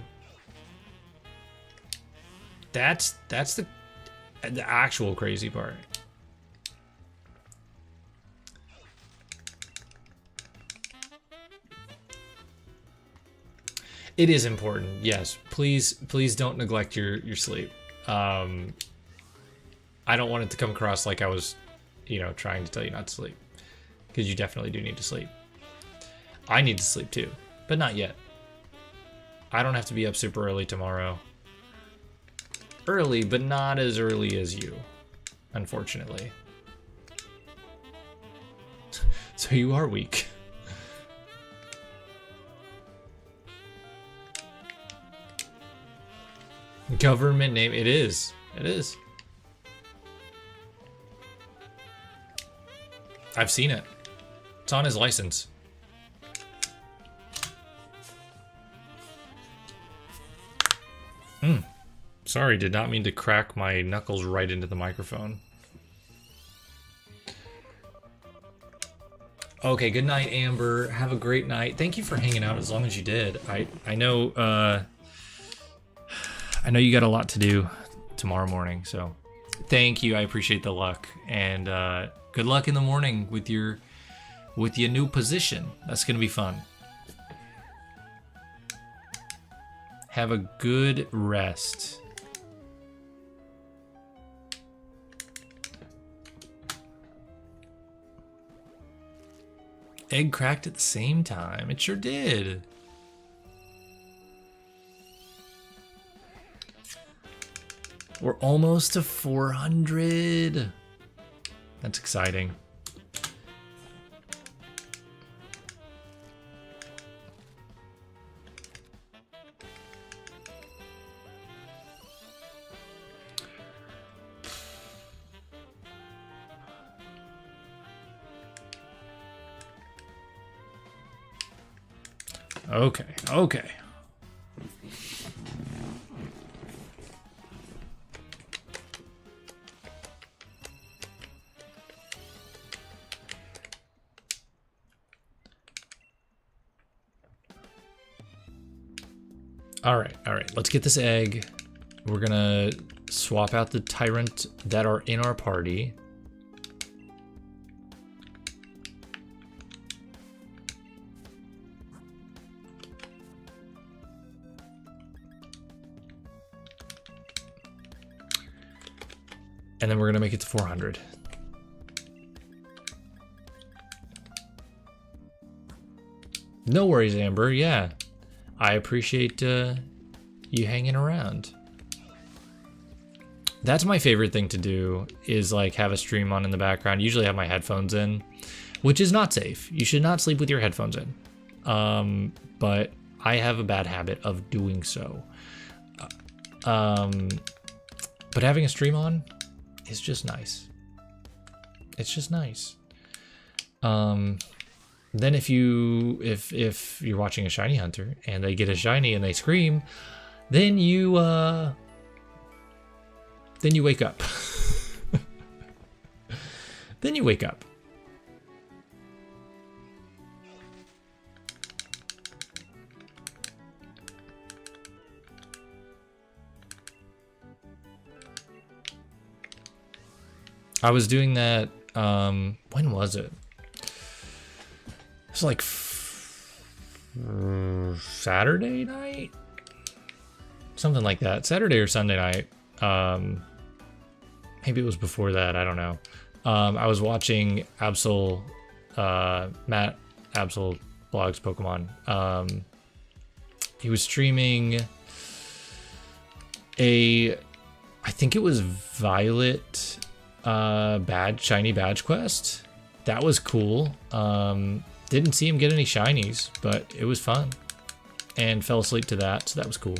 That's the actual crazy part. It is important, yes. Please don't neglect your sleep. I don't want it to come across like I was, trying to tell you not to sleep. Because you definitely do need to sleep. I need to sleep too, but not yet. I don't have to be up super early tomorrow. Early, but not as early as you, unfortunately. So you are weak. Government name, it is. It is. I've seen it. It's on his license. Sorry, did not mean to crack my knuckles right into the microphone. Okay, good night, Amber. Have a great night. Thank you for hanging out as long as you did. I know you got a lot to do tomorrow morning, so thank you. I appreciate the luck, and good luck in the morning with your new position. That's gonna be fun. Have a good rest. Egg cracked at the same time. It sure did. We're almost to 400. That's exciting. Okay, okay. All right. Let's get this egg. We're gonna swap out the tyrant that are in our party. And then we're gonna make it to 400. No worries, Amber. Yeah, I appreciate you hanging around. That's my favorite thing to do, is like have a stream on in the background. Usually have my headphones in, which is not safe. You should not sleep with your headphones in. But I have a bad habit of doing so. But having a stream on is just nice. It's just nice. Then if you're watching a shiny hunter and they get a shiny and they scream, then you wake up. Then you wake up. I was doing that, when was it? It was like Saturday night? Something like that. Saturday or Sunday night. Maybe it was before that, I don't know. I was watching Absol, Matt Absol Blogs Pokemon. He was streaming I think it was Violet shiny badge quest. That was cool. Didn't see him get any shinies, but it was fun. And fell asleep to that, so that was cool.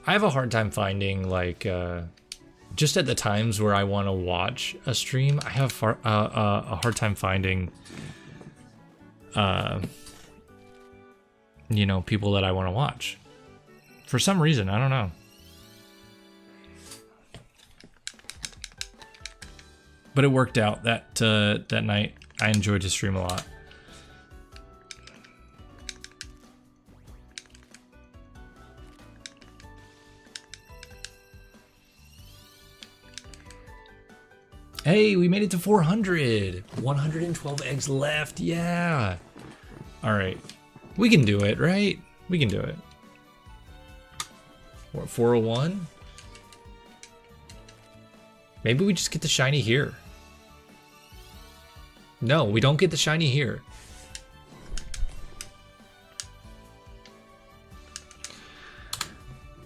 I have a hard time finding, like, just at the times where I want to watch a stream, I have a hard time finding, you know, people that I want to watch. For some reason, I don't know. But it worked out that night. I enjoyed his stream a lot. Hey, we made it to 400. 112 eggs left. Yeah. All right. We can do it, right? We can do it. What, 401? Maybe we just get the shiny here. No, we don't get the shiny here.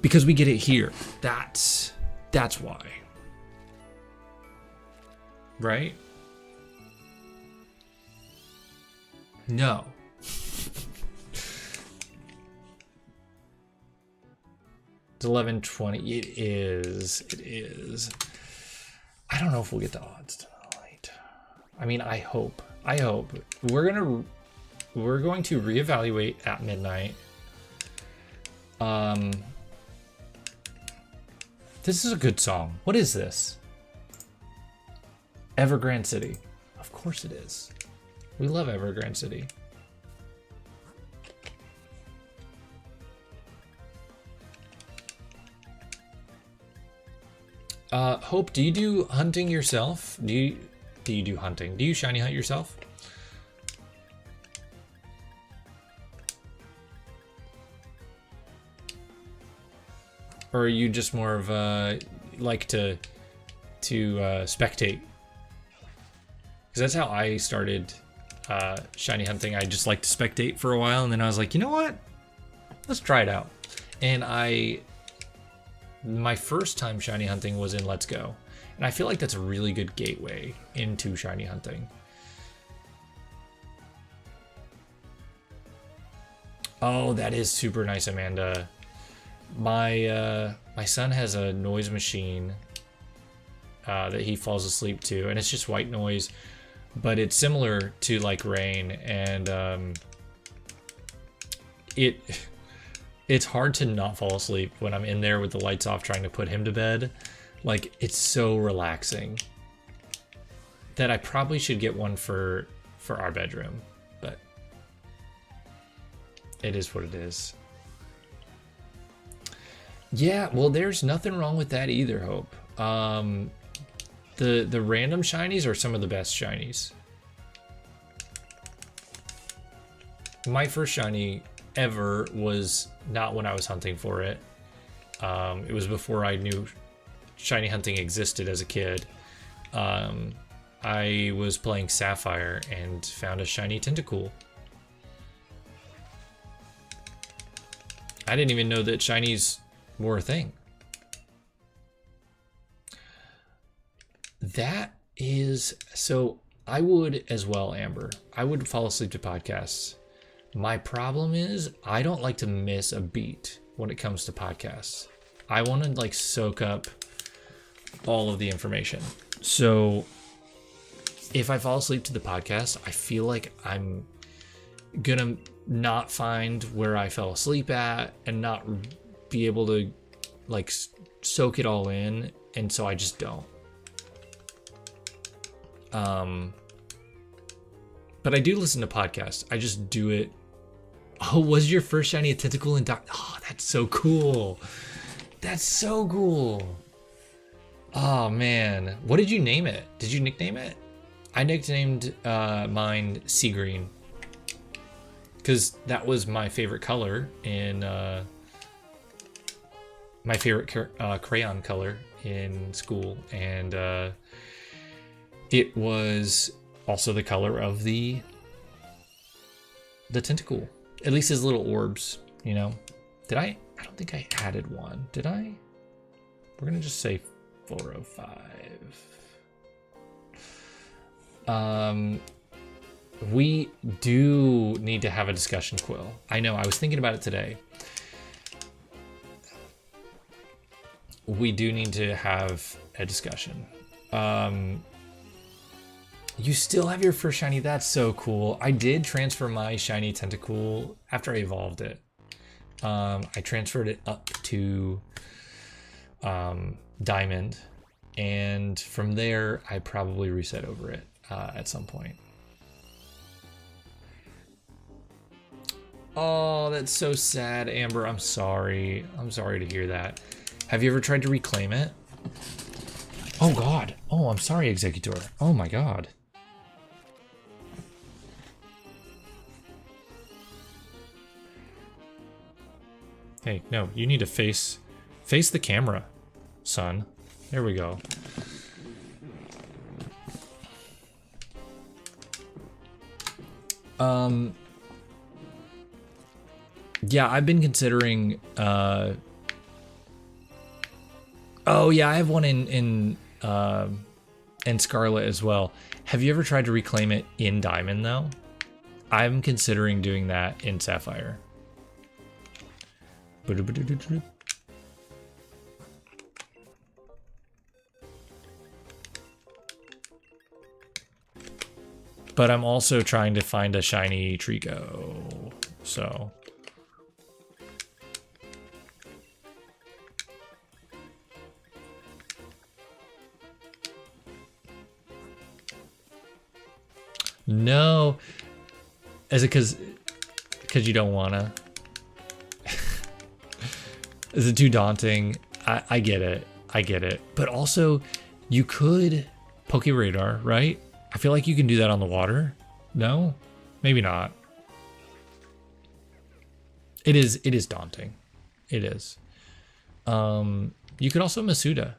Because we get it here. That's why. Right? No. It's 11:20. It is. It is. I don't know if we'll get the odds tonight. I mean, I hope. I hope. We're going to reevaluate at midnight. This is a good song. What is this? Evergrande City. Of course it is. We love Evergrande City. Hope, do you do hunting yourself? Do you do hunting? Do you shiny hunt yourself? Or are you just more of a like to spectate? Because that's how I started shiny hunting. I just liked to spectate for a while, and then I was like, you know what? Let's try it out. And my first time shiny hunting was in Let's Go. And I feel like that's a really good gateway into shiny hunting. Oh, that is super nice, Amanda. My son has a noise machine that he falls asleep to, and it's just white noise, but it's similar to like Rain, and it's hard to not fall asleep when I'm in there with the lights off trying to put him to bed. Like, it's so relaxing that I probably should get one for our bedroom, but it is what it is. Yeah, well, there's nothing wrong with that either, Hope. The random shinies are some of the best shinies. My first shiny ever was not when I was hunting for it. It was before I knew shiny hunting existed as a kid. I was playing Sapphire and found a shiny Tentacool. I didn't even know that shinies were a thing. That is, so I would as well, Amber. I would fall asleep to podcasts. My problem is I don't like to miss a beat when it comes to podcasts. I want to like soak up all of the information. So if I fall asleep to the podcast, I feel like I'm gonna not find where I fell asleep at and not be able to like soak it all in, and so I just don't. But I do listen to podcasts. I just do it. Oh, was your first shiny a Tentacool in Doc? Oh, that's so cool. That's so cool. Oh man, what did you name it? Did you nickname it? I nicknamed mine Sea Green because that was my favorite color in my favorite crayon color in school, and it was also the color of the Tentacool. At least his little orbs, you know. Did I don't think I added one. Did I? We're gonna just say 405. We do need to have a discussion, Quill. I know, I was thinking about it today. We do need to have a discussion. You still have your first shiny. That's so cool. I did transfer my shiny Tentacool after I evolved it. I transferred it up to Diamond, and from there I probably reset over it at some point. Oh, that's so sad, Amber. I'm sorry. I'm sorry to hear that. Have you ever tried to reclaim it? Oh God. Oh, I'm sorry, Executor. Oh my God. Hey, no, you need to face the camera, son. There we go. Yeah, I've been considering oh yeah, I have one in Scarlet as well. Have you ever tried to reclaim it in Diamond though? I'm considering doing that in Sapphire. But I'm also trying to find a shiny Trico, so. No. Is it because you don't wanna? Is it too daunting? I get it. I get it. But also, you could Poke Radar, right? I feel like you can do that on the water. No? Maybe not. It is daunting. It is. You could also Masuda.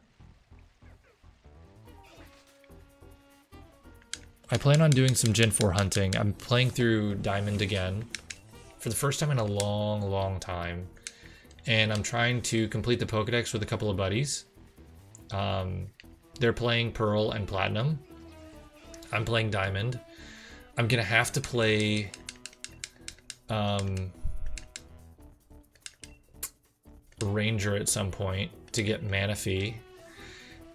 I plan on doing some Gen 4 hunting. I'm playing through Diamond again for the first time in a long, long time. And I'm trying to complete the Pokedex with a couple of buddies. They're playing Pearl and Platinum. I'm playing Diamond. I'm gonna have to play Ranger at some point to get Manaphy.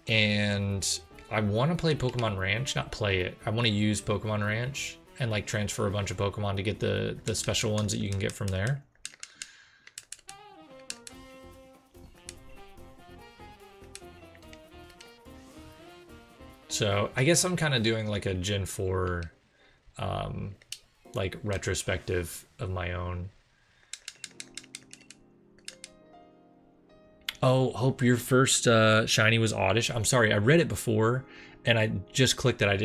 And I want to play Pokemon Ranch, not play it. I want to use Pokemon Ranch and like transfer a bunch of Pokemon to get the special ones that you can get from there. So I guess I'm kind of doing like a Gen 4 like retrospective of my own. Oh, hope your first shiny was Oddish. I'm sorry, I read it before and I just clicked that I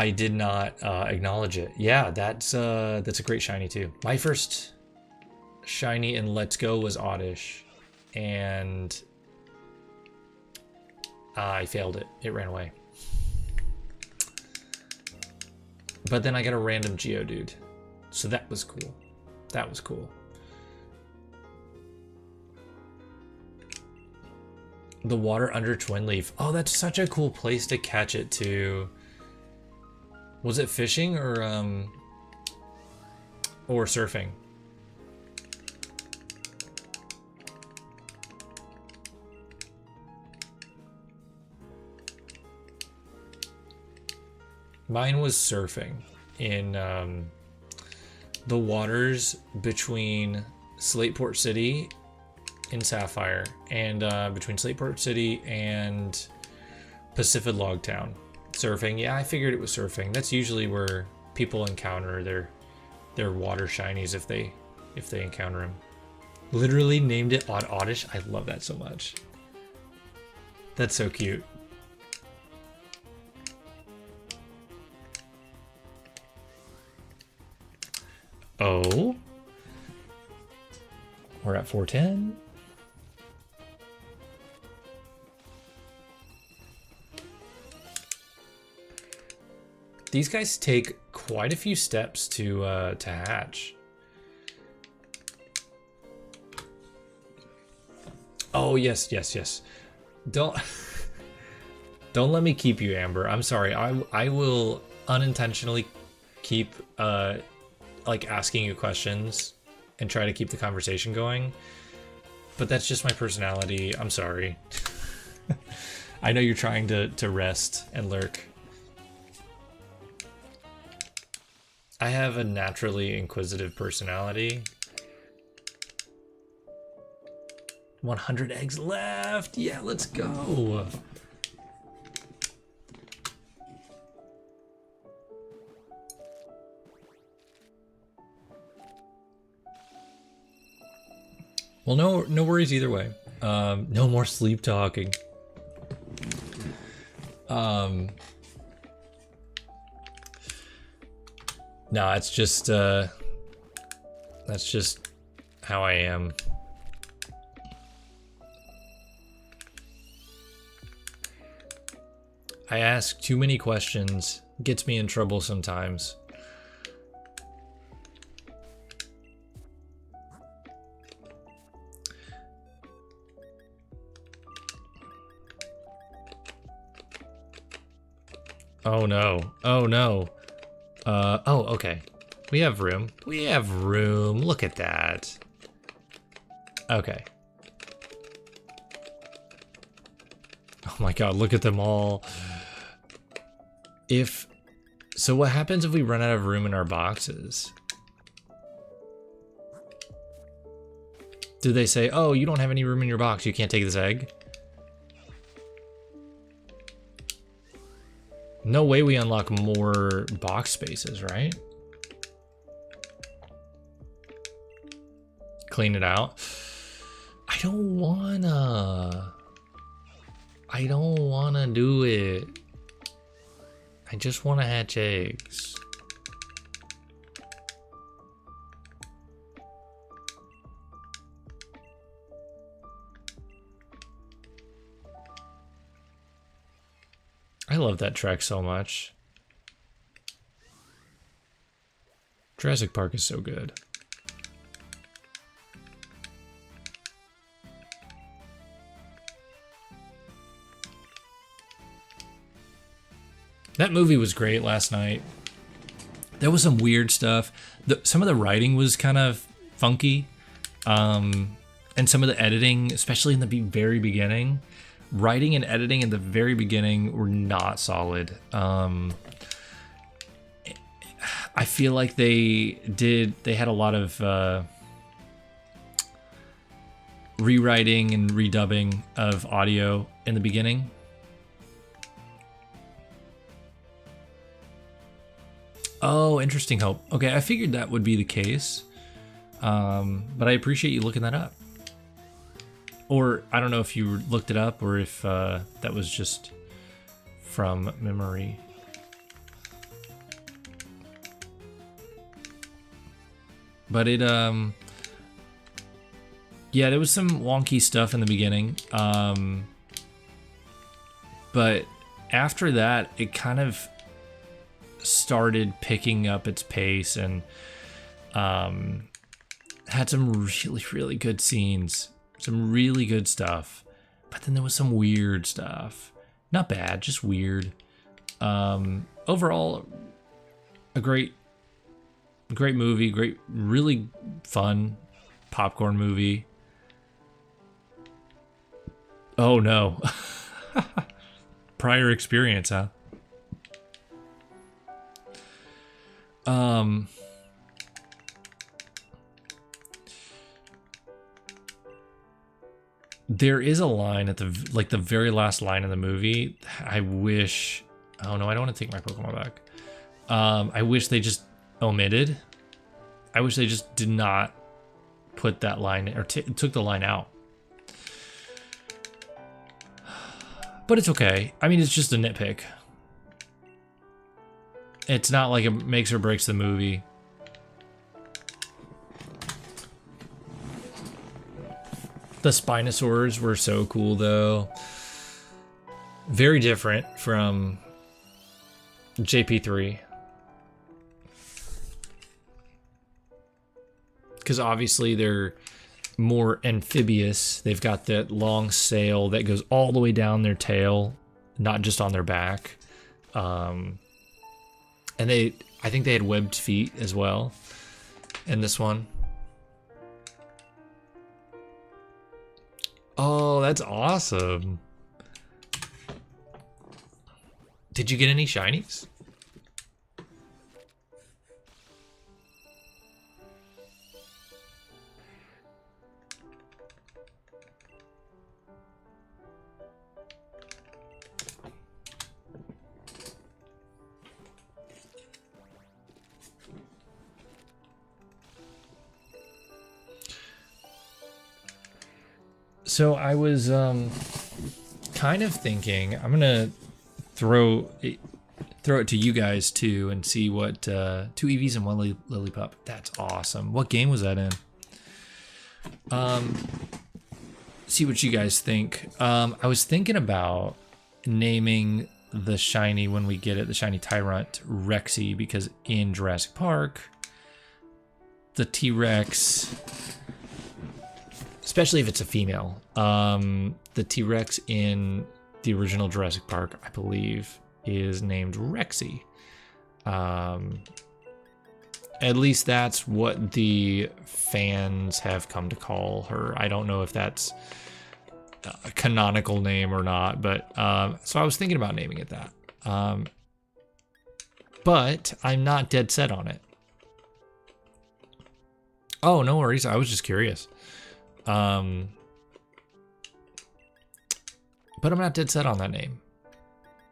did not acknowledge it. Yeah, that's a great shiny too. My first shiny in Let's Go was Oddish, and I failed it. It ran away. But then I got a random Geodude, so that was cool. That was cool. The water under Twin Leaf. Oh, that's such a cool place to catch it too. Was it fishing or surfing? Mine was surfing in the waters between Slateport City in Sapphire and between Slateport City and Pacific Log Town. Surfing, yeah, I figured it was surfing. That's usually where people encounter their water shinies if they encounter them. Literally named it Oddish. I love that so much. That's so cute. Oh, we're at 410. These guys take quite a few steps to hatch. Oh yes, yes, yes. Don't let me keep you, Amber. I'm sorry. I will unintentionally keep like asking you questions and try to keep the conversation going. But that's just my personality. I'm sorry. I know you're trying to rest and lurk. I have a naturally inquisitive personality. 100 eggs left. Yeah, let's go. Well, no worries either way. No more sleep talking. No, it's just that's just how I am. I ask too many questions, gets me in trouble sometimes. Oh no. Oh no. Oh, okay. We have room. We have room. Look at that. Okay. Oh my god, look at them all. So what happens if we run out of room in our boxes? Do they say, oh, you don't have any room in your box, you can't take this egg? No way we unlock more box spaces, right? Clean it out. I don't wanna do it. I just wanna hatch eggs. I love that track so much. Jurassic Park is so good. That movie was great last night. There was some weird stuff. Some of the writing was kind of funky. And some of the editing, especially in the very beginning. Writing and editing in the very beginning were not solid. I feel like they had a lot of rewriting and redubbing of audio in the beginning. Oh, interesting, Hope. Okay, I figured that would be the case. But I appreciate you looking that up. Or I don't know if you looked it up or if that was just from memory. But it, yeah, there was some wonky stuff in the beginning. But after that, it kind of started picking up its pace and had some really, really good scenes. Some really good stuff. But then there was some weird stuff. Not bad, just weird. Overall, a great movie, really fun popcorn movie. Oh no. Prior experience, huh? There is a line at the very last line in the movie. I wish, oh no, I don't want to take my Pokemon back. I wish they just omitted. I wish they just did not put that line or took the line out. But it's okay. I mean, it's just a nitpick. It's not like it makes or breaks the movie. The Spinosaurs were so cool, though. Very different from JP3. Because obviously they're more amphibious. They've got that long sail that goes all the way down their tail, not just on their back. And I think they had webbed feet as well in this one. Oh, that's awesome. Did you get any shinies? So I was kind of thinking I'm gonna throw it to you guys too and see what 2 EVs and 1 Lillipup. That's awesome. What game was that in? See what you guys think. I was thinking about naming the shiny when we get it, the shiny Tyrant, Rexy, because in Jurassic Park, the T-Rex, especially if it's a female, the T-Rex in the original Jurassic Park, I believe, is named Rexy. At least that's what the fans have come to call her. I don't know if that's a canonical name or not, but so I was thinking about naming it that. But I'm not dead set on it. Oh, no worries. I was just curious. But I'm not dead set on that name.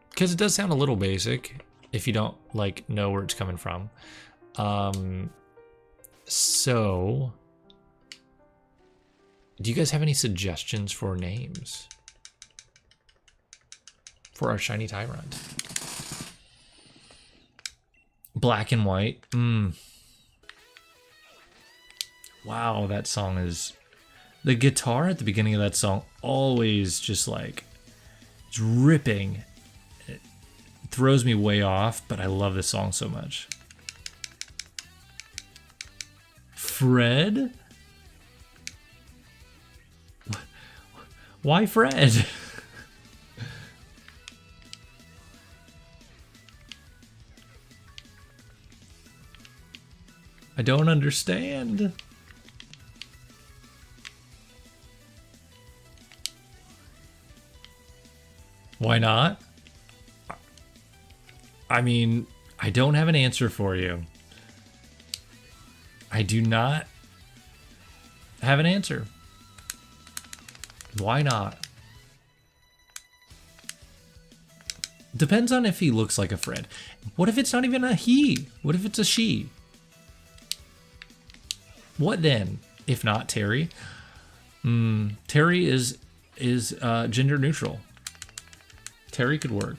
Because it does sound a little basic if you don't like know where it's coming from. So do you guys have any suggestions for names for our shiny Tyrant? Black and White. Wow, that song is... The guitar at the beginning of that song always just like... It's ripping. It throws me way off, but I love this song so much. Fred? Why Fred? I don't understand. Why not? I mean, I don't have an answer for you. I do not have an answer. Why not? Depends on if he looks like a friend. What if it's not even a he? What if it's a she? What then? If not Terry? Terry is gender neutral. Terry could work.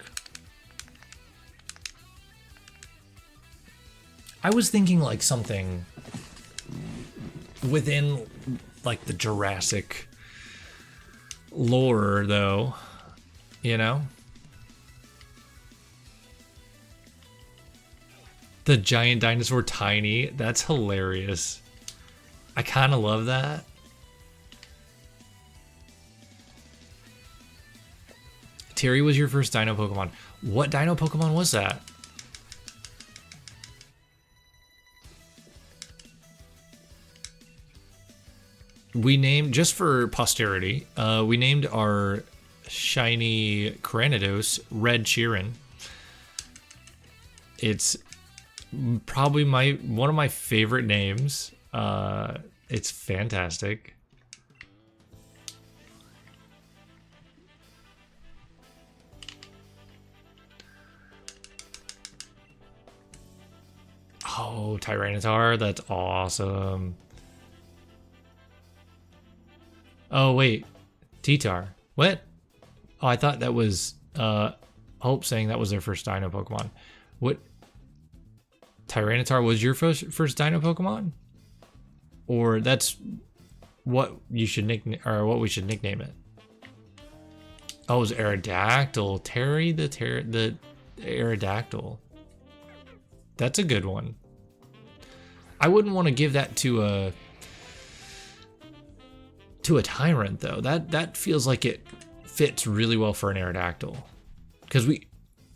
I was thinking like something within like the Jurassic lore though, you know? The giant dinosaur tiny, that's hilarious. I kind of love that. Terry was your first dino Pokemon. What dino Pokemon was that? We named, just for posterity, we named our shiny Cranidos Red Sheeran. It's probably one of my favorite names. It's fantastic. Oh, Tyranitar, that's awesome. Oh, wait. T-Tar. What? Oh, I thought that was Hope saying that was their first dino Pokemon. What? Tyranitar was your first dino Pokemon? Or that's what you should nickname, or what we should nickname it? Oh, it was Aerodactyl. Terry the Aerodactyl. That's a good one. I wouldn't want to give that to a Tyrant though. That feels like it fits really well for an Aerodactyl. Because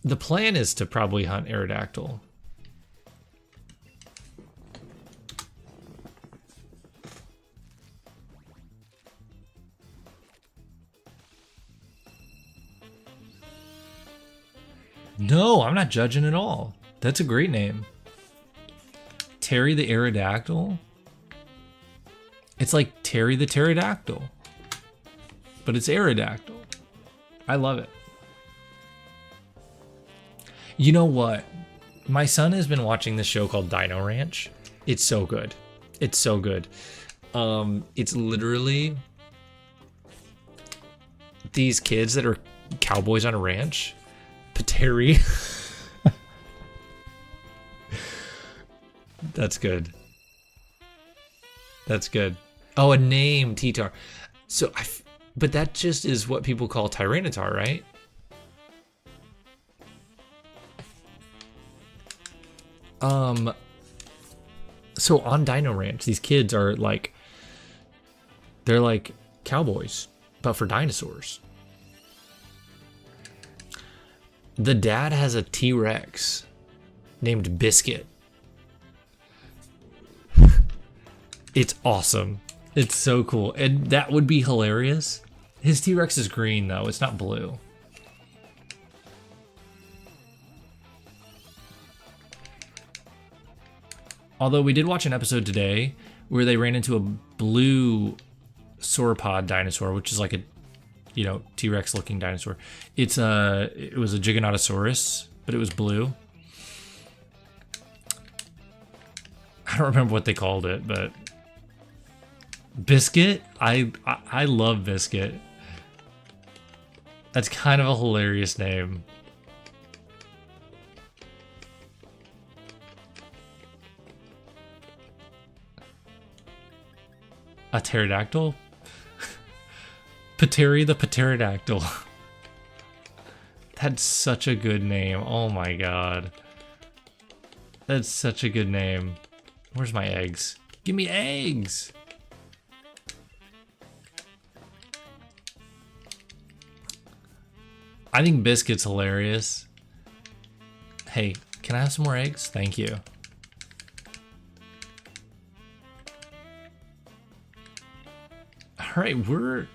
the plan is to probably hunt Aerodactyl. No, I'm not judging at all. That's a great name. Terry the Aerodactyl. It's like Terry the Pterodactyl, but it's Aerodactyl. I love it. You know what? My son has been watching this show called Dino Ranch. It's so good. It's so good. It's literally these kids that are cowboys on a ranch. Pateri. That's good. That's good. Oh, a name, T-Tar. So, but that just is what people call Tyranitar, right? So on Dino Ranch, these kids are like, they're like cowboys, but for dinosaurs. The dad has a T-Rex named Biscuit. It's awesome. It's so cool. And that would be hilarious. His T-Rex is green though, it's not blue. Although we did watch an episode today where they ran into a blue sauropod dinosaur, which is like a, you know, T-Rex looking dinosaur. It was a Giganotosaurus, but it was blue. I don't remember what they called it, but Biscuit? I love Biscuit. That's kind of a hilarious name. A pterodactyl? Pateri the pterodactyl. That's such a good name. Oh my god. That's such a good name. Where's my eggs? Give me eggs! I think Biscuit's hilarious. Hey, can I have some more eggs? Thank you. All right, we're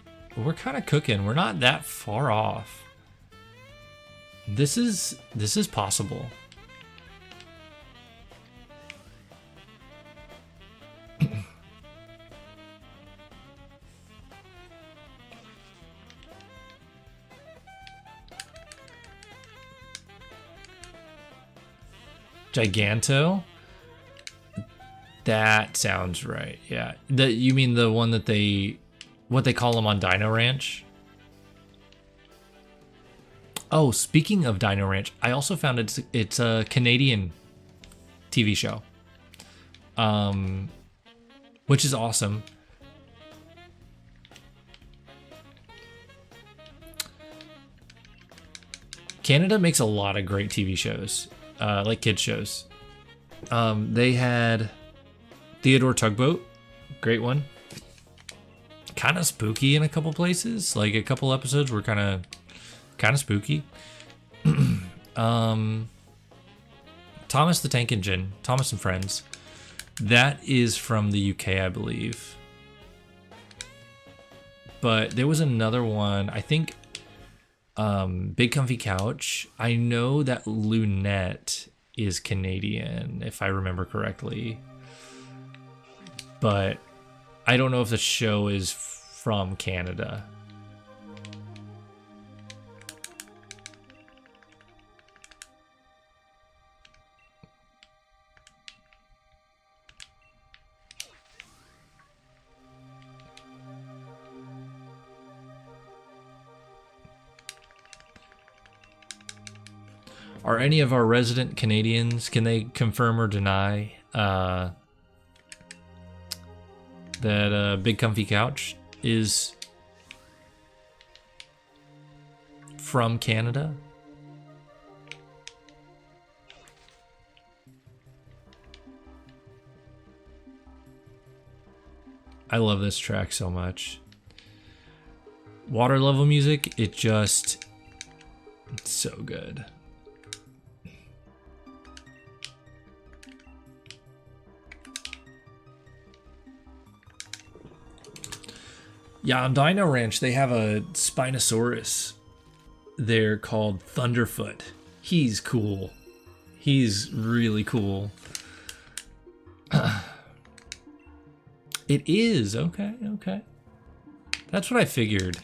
kind of cooking. We're not that far off. This is possible. Giganto? That sounds right. Yeah. You mean the one that what they call them on Dino Ranch? Oh, speaking of Dino Ranch, I also found it's a Canadian TV show. Which is awesome. Canada makes a lot of great TV shows, like kids shows. They had Theodore Tugboat, great one. Kind of spooky in a couple places. Like a couple episodes were kind of spooky. Thomas the Tank Engine, Thomas and Friends. That is from the UK, I believe. But there was another one, I think. Big Comfy Couch. I know that Lunette is Canadian, if I remember correctly. But I don't know if the show is from Canada. Are any of our resident Canadians, can they confirm or deny that Big Comfy Couch is from Canada? I love this track so much. Water level music, it's so good. Yeah, on Dino Ranch, they have a Spinosaurus. They're called Thunderfoot. He's cool. He's really cool. It is. Okay, okay. That's what I figured.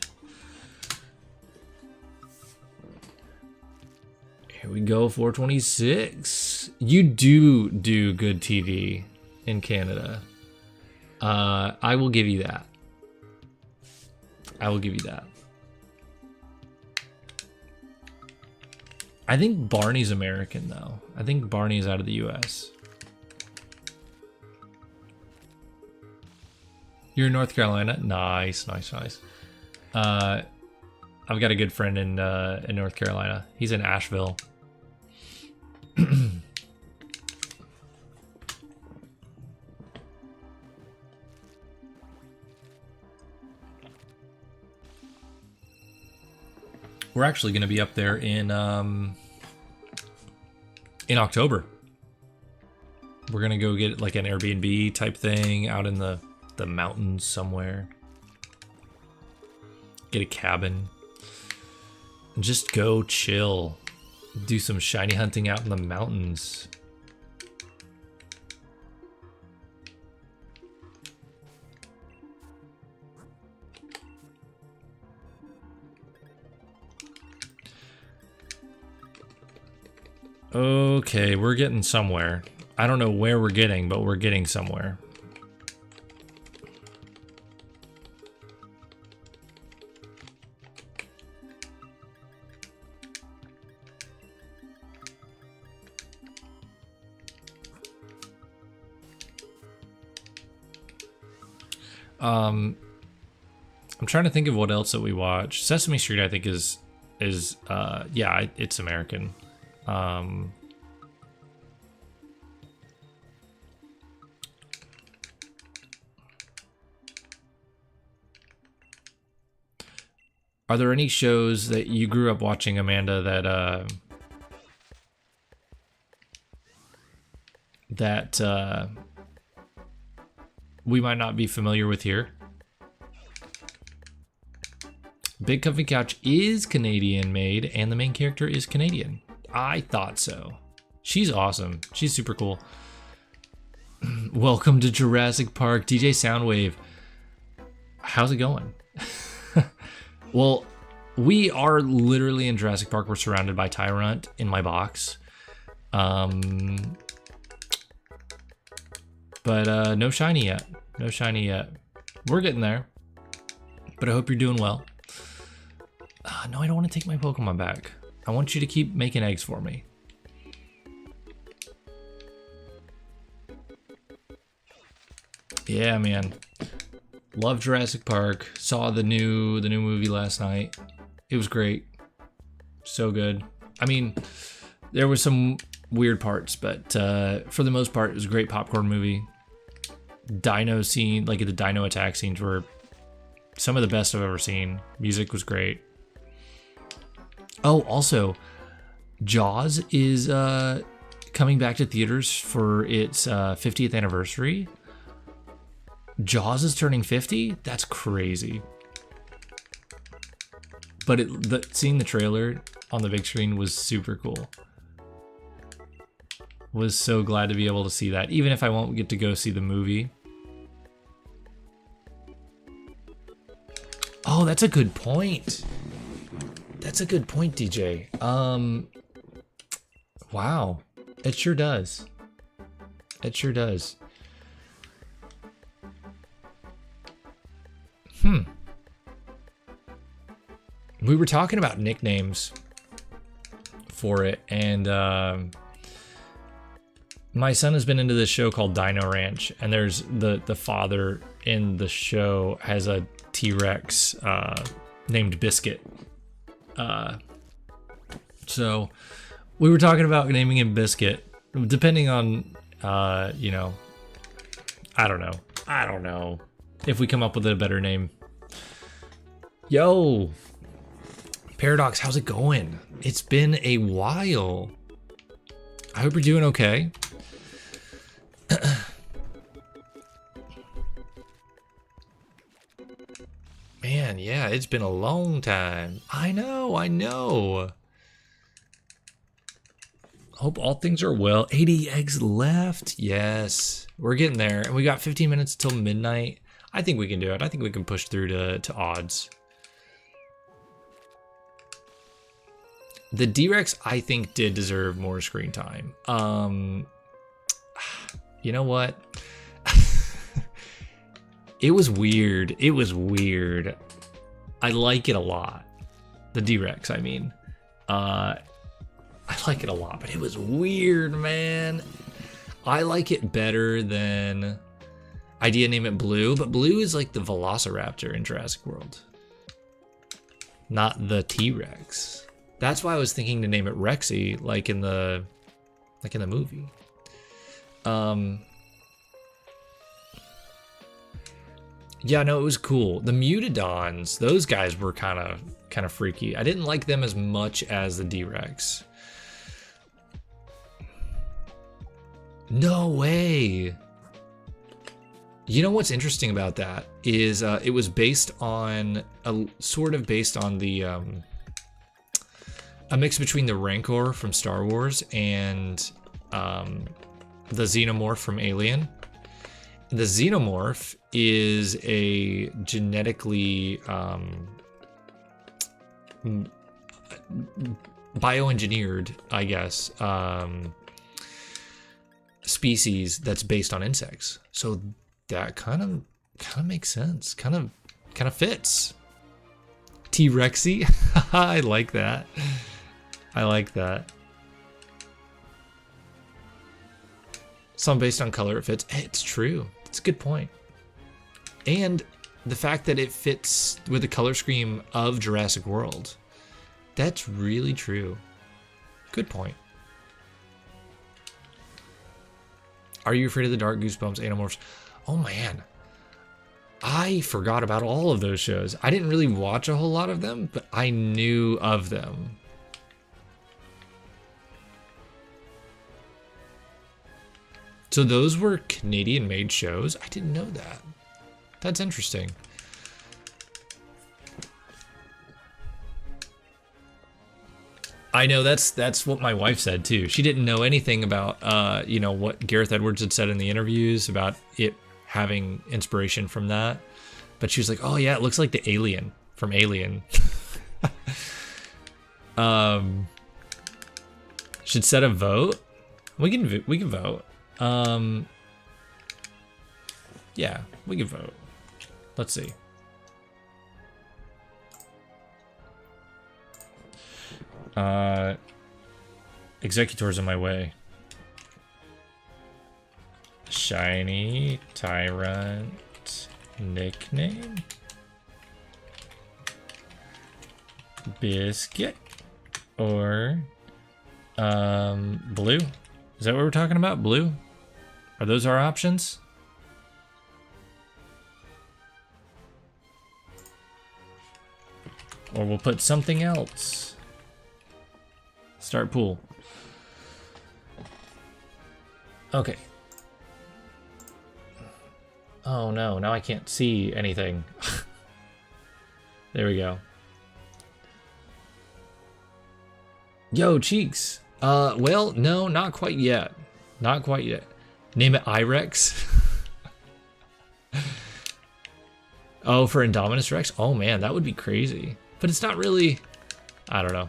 Here we go, 426. You do good TV in Canada. I will give you that. I will give you that. I think Barney's American, though. I think Barney's out of the US. You're in North Carolina? Nice, nice, nice. I've got a good friend in North Carolina. He's in Asheville. We're actually going to be up there in October. We're going to go get like an Airbnb type thing out in the mountains somewhere. Get a cabin. And just go chill. Do some shiny hunting out in the mountains. Okay, we're getting somewhere. I don't know where we're getting, but we're getting somewhere. I'm trying to think of what else that we watch. Sesame Street, I think, is yeah, it's American. Are there any shows that you grew up watching, Amanda, that we might not be familiar with here? Big Comfy Couch is Canadian made, and the main character is Canadian. I thought so. She's awesome. She's super cool. Welcome to Jurassic Park, DJ Soundwave. How's it going? Well, we are literally in Jurassic Park. We're surrounded by Tyrant in my box. But no shiny yet. No shiny yet. We're getting there. But I hope you're doing well. No, I don't want to take my Pokemon back. I want you to keep making eggs for me. Yeah, man. Love Jurassic Park. Saw the new movie last night. It was great. So good. I mean, there was some weird parts, but for the most part, it was a great popcorn movie. Dino scene, like the dino attack scenes, were some of the best I've ever seen. Music was great. Oh, also, Jaws is coming back to theaters for its 50th anniversary. Jaws is turning 50? That's crazy. But seeing the trailer on the big screen was super cool. Was so glad to be able to see that, even if I won't get to go see the movie. Oh, that's a good point. That's a good point, DJ. Wow. It sure does. It sure does. We were talking about nicknames for it, and my son has been into this show called Dino Ranch, and there's the father in the show has a T-Rex named Biscuit. So we were talking about naming him Biscuit, depending on you know, I don't know if we come up with a better name. Yo, Paradox, how's it going? It's been a while. I hope you're doing okay. Man, yeah, it's been a long time. I know. Hope all things are well. 80 eggs left. Yes, we're getting there. And we got 15 minutes till midnight. I think we can do it. I think we can push through to odds. The D-Rex, I think, did deserve more screen time. You know what? It was weird. It was weird. I like it a lot. The D-Rex, I mean. I like it a lot, but it was weird, man. I like it better than idea name it Blue, but Blue is like the Velociraptor in Jurassic World. Not the T-Rex. That's why I was thinking to name it Rexy, like in the movie. Yeah, no, it was cool. The Mutadons, those guys were kind of freaky. I didn't like them as much as the D-Rex. No way. You know what's interesting about that is it was based on the a mix between the Rancor from Star Wars and the Xenomorph from Alien. The Xenomorph is a genetically bioengineered, I guess, species that's based on insects. So that kind of makes sense. Kind of fits. T-Rexy. I like that. I like that. Some based on color, it fits. It's true. It's a good point. And the fact that it fits with the color scheme of Jurassic World. That's really true. Good point. Are you afraid of the dark? Goosebumps, Animorphs? Oh man. I forgot about all of those shows. I didn't really watch a whole lot of them, but I knew of them. So those were Canadian-made shows? I didn't know that. That's interesting. I know that's what my wife said too. She didn't know anything about you know, what Gareth Edwards had said in the interviews about it having inspiration from that. But she was like, "Oh yeah, it looks like the alien from Alien." Should set a vote. We can vote. Yeah, we can vote. Let's see. Executor's in my way. Shiny Tyrant nickname? Biscuit? Or blue? Is that what we're talking about? Blue? Are those our options? Or we'll put something else. Start pool. Okay. Oh no, now I can't see anything. There we go. Yo, Cheeks. Well, no, not quite yet. Not quite yet. Name it Irex. Oh, for Indominus Rex? Oh man, that would be crazy. But it's not really, I don't know.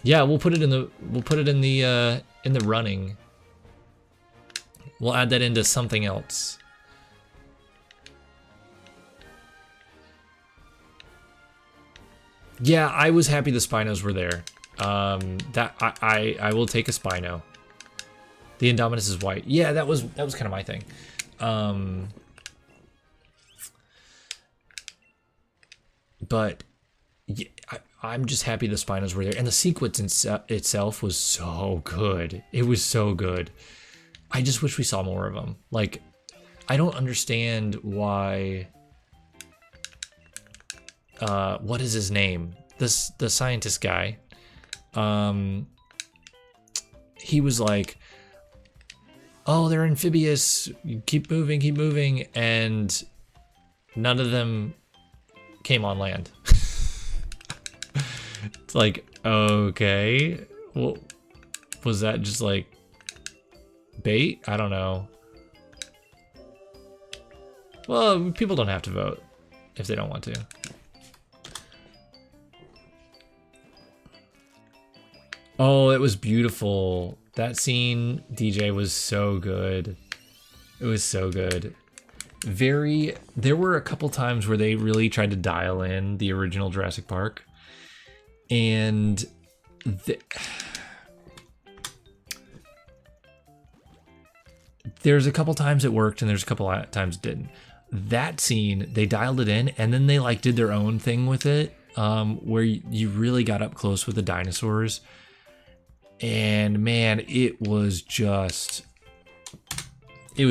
Yeah, we'll put it in the running. We'll add that into something else. Yeah, I was happy the Spinos were there. That I will take a Spino. The Indominus is white. Yeah, that was kind of my thing. But yeah, I'm just happy the Spinos were there, and the sequence itself was so good. It was so good. I just wish we saw more of them. Like, I don't understand why. What is his name? The scientist guy. He was like, "Oh, they're amphibious. Keep moving," and none of them came on land. It's like, okay, well, was that just like bait? I don't know. Well, people don't have to vote if they don't want to. Oh, it was beautiful. That scene, DJ, was so good. It was so good. There were a couple times where they really tried to dial in the original Jurassic Park. And there's a couple times it worked and there's a couple times it didn't. That scene, they dialed it in and then they like did their own thing with it, where you really got up close with the dinosaurs. And man, it was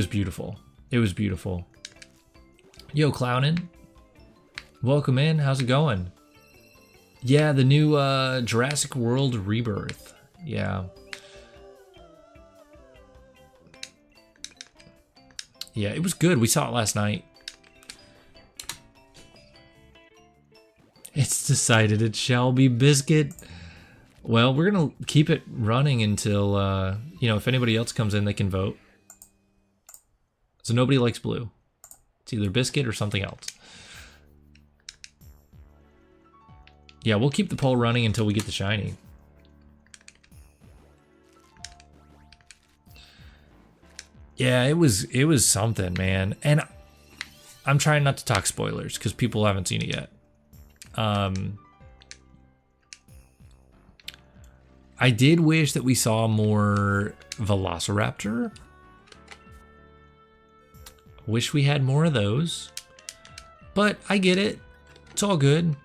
beautiful. It was beautiful. Yo, Clownin'. Welcome in. How's it going? Yeah, the new Jurassic World Rebirth. Yeah. Yeah, it was good. We saw it last night. It's decided it shall be Biscuit. Well, we're going to keep it running until, if anybody else comes in, they can vote. So nobody likes blue. It's either Biscuit or something else. Yeah, we'll keep the poll running until we get the shiny. Yeah, it was something, man. And I'm trying not to talk spoilers because people haven't seen it yet. I did wish that we saw more Velociraptor. Wish we had more of those. But I get it. It's all good.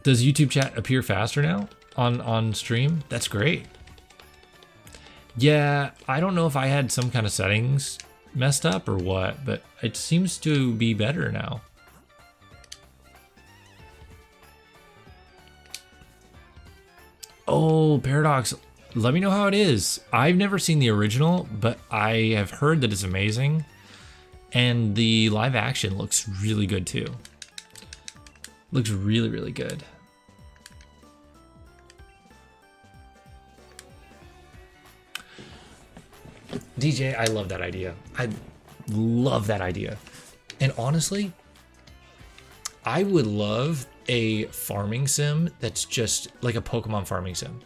Does YouTube chat appear faster now on stream? That's great. Yeah, I don't know if I had some kind of settings messed up or what, but it seems to be better now. Oh, Paradox, let me know how it is. I've never seen the original, but I have heard that it's amazing. And the live action looks really good too. Looks really, really good. DJ, I love that idea. I love that idea. And honestly, I would love a farming sim that's just like a Pokemon farming sim,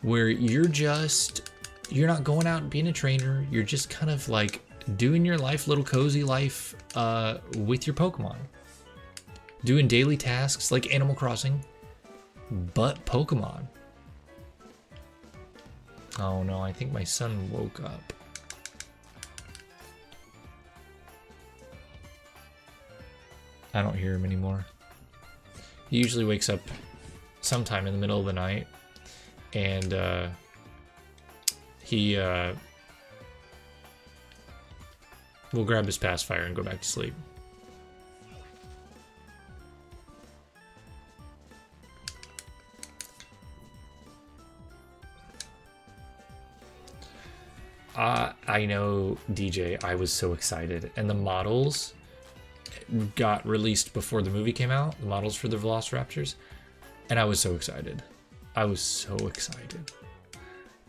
where you're not going out and being a trainer. You're just kind of like doing your life, little cozy life, with your Pokemon. Doing daily tasks like Animal Crossing, but Pokemon. Oh no, I think my son woke up. I don't hear him anymore. He usually wakes up sometime in the middle of the night, and he will grab his pacifier and go back to sleep. I know, DJ, I was so excited. And the models got released before the movie came out, the models for the Velociraptors. And I was so excited. I was so excited.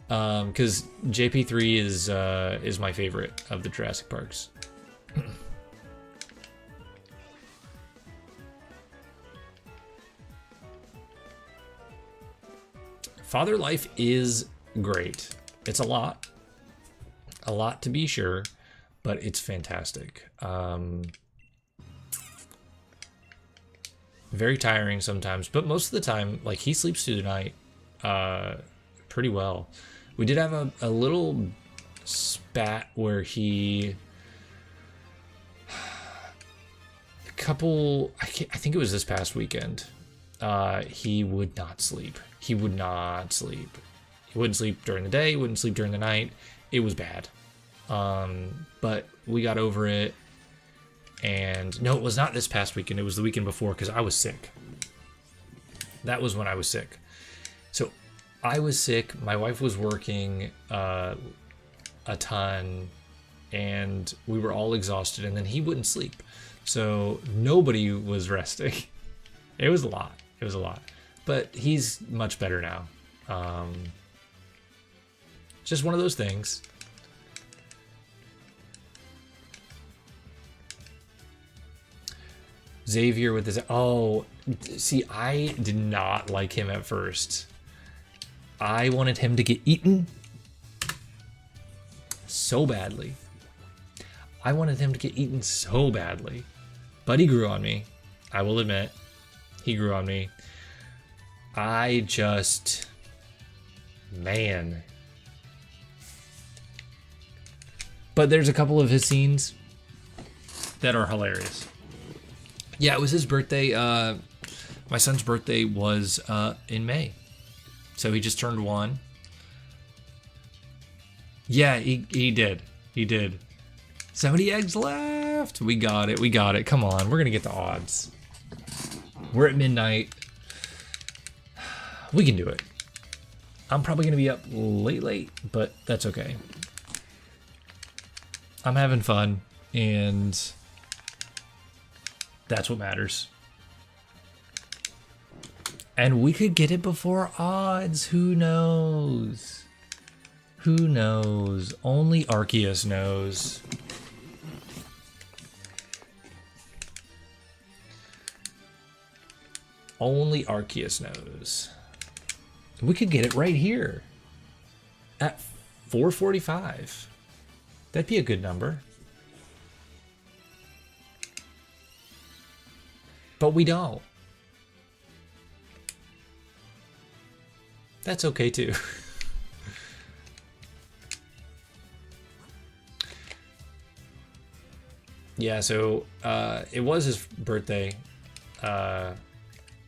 Because JP3 is my favorite of the Jurassic Parks. Father Life is great. It's a lot to be sure, but it's fantastic. Very tiring sometimes, but most of the time, like, he sleeps through the night pretty well. We did have a little spat where I think it was this past weekend, he would not sleep. He wouldn't sleep during the day, wouldn't sleep during the night. It was bad. But we got over it. And no, it was not this past weekend. It was the weekend before, because I was sick. That was when I was sick. So I was sick. My wife was working a ton, and we were all exhausted. And then he wouldn't sleep. So nobody was resting. It was a lot. But he's much better now. Just one of those things. Xavier with his... Oh, see, I did not like him at first. I wanted him to get eaten so badly. But he grew on me. I will admit. He grew on me. Man. But there's a couple of his scenes that are hilarious. Yeah, it was his birthday. My son's birthday was in May. So he just turned 1. Yeah, he did. 70 eggs left. We got it. Come on, we're going to get the odds. We're at midnight. We can do it. I'm probably going to be up late, but that's okay. I'm having fun, and that's what matters. And we could get it before odds. Who knows? Only Arceus knows. Only Arceus knows. We could get it right here at 445. That'd be a good number. But we don't. That's okay too. Yeah, so it was his birthday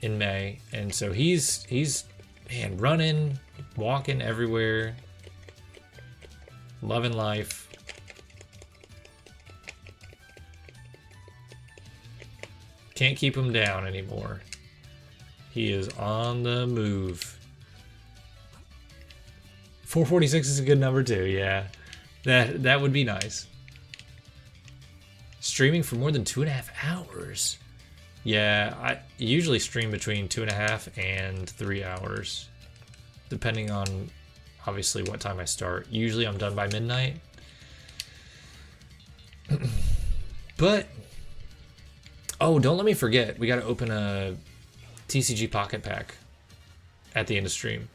in May, and so he's man, running, walking everywhere, loving life. Can't keep him down anymore. He is on the move. 446 is a good number too, yeah. That would be nice. Streaming for more than 2.5 hours. Yeah, I usually stream between 2.5 and 3 hours, depending on obviously what time I start. Usually I'm done by midnight. But Oh, don't let me forget. We got to open a TCG Pocket Pack at the end of stream.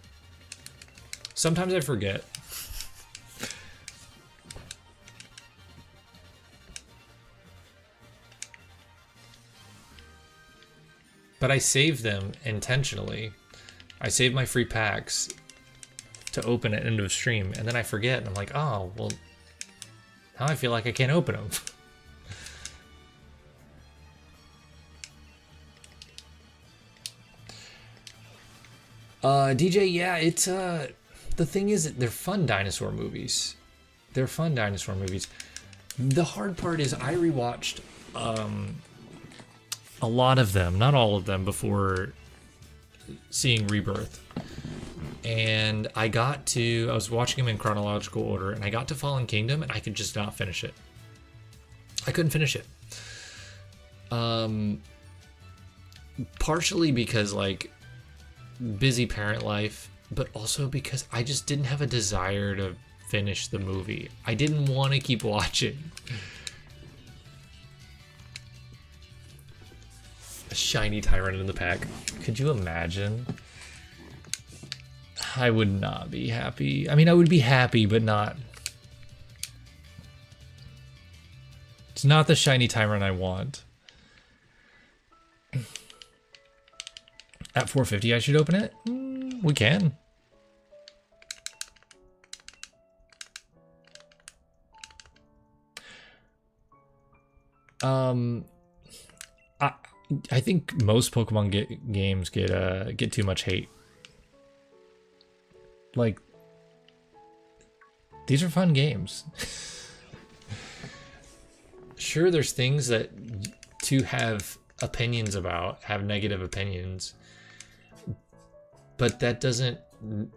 Sometimes I forget. But I save them intentionally. I save my free packs to open at end of stream, and then I forget, and I'm like, oh, well, now I feel like I can't open them. DJ, yeah, it's, the thing is that they're fun dinosaur movies. They're fun dinosaur movies. The hard part is I rewatched, a lot of them, not all of them, before seeing Rebirth. And I was watching them in chronological order, and I got to Fallen Kingdom, and I could just not finish it. I couldn't finish it. Partially because, like, busy parent life, but also because I just didn't have a desire to finish the movie. I didn't want to keep watching. A shiny Tyrant in the pack. Could you imagine? I would not be happy. I mean, I would be happy, but not. It's not the shiny Tyrant I want. At 450, I should open it? We can. I think most Pokemon games get too much hate. Like, these are fun games. Sure, there's things that to have opinions about, have negative opinions, but that doesn't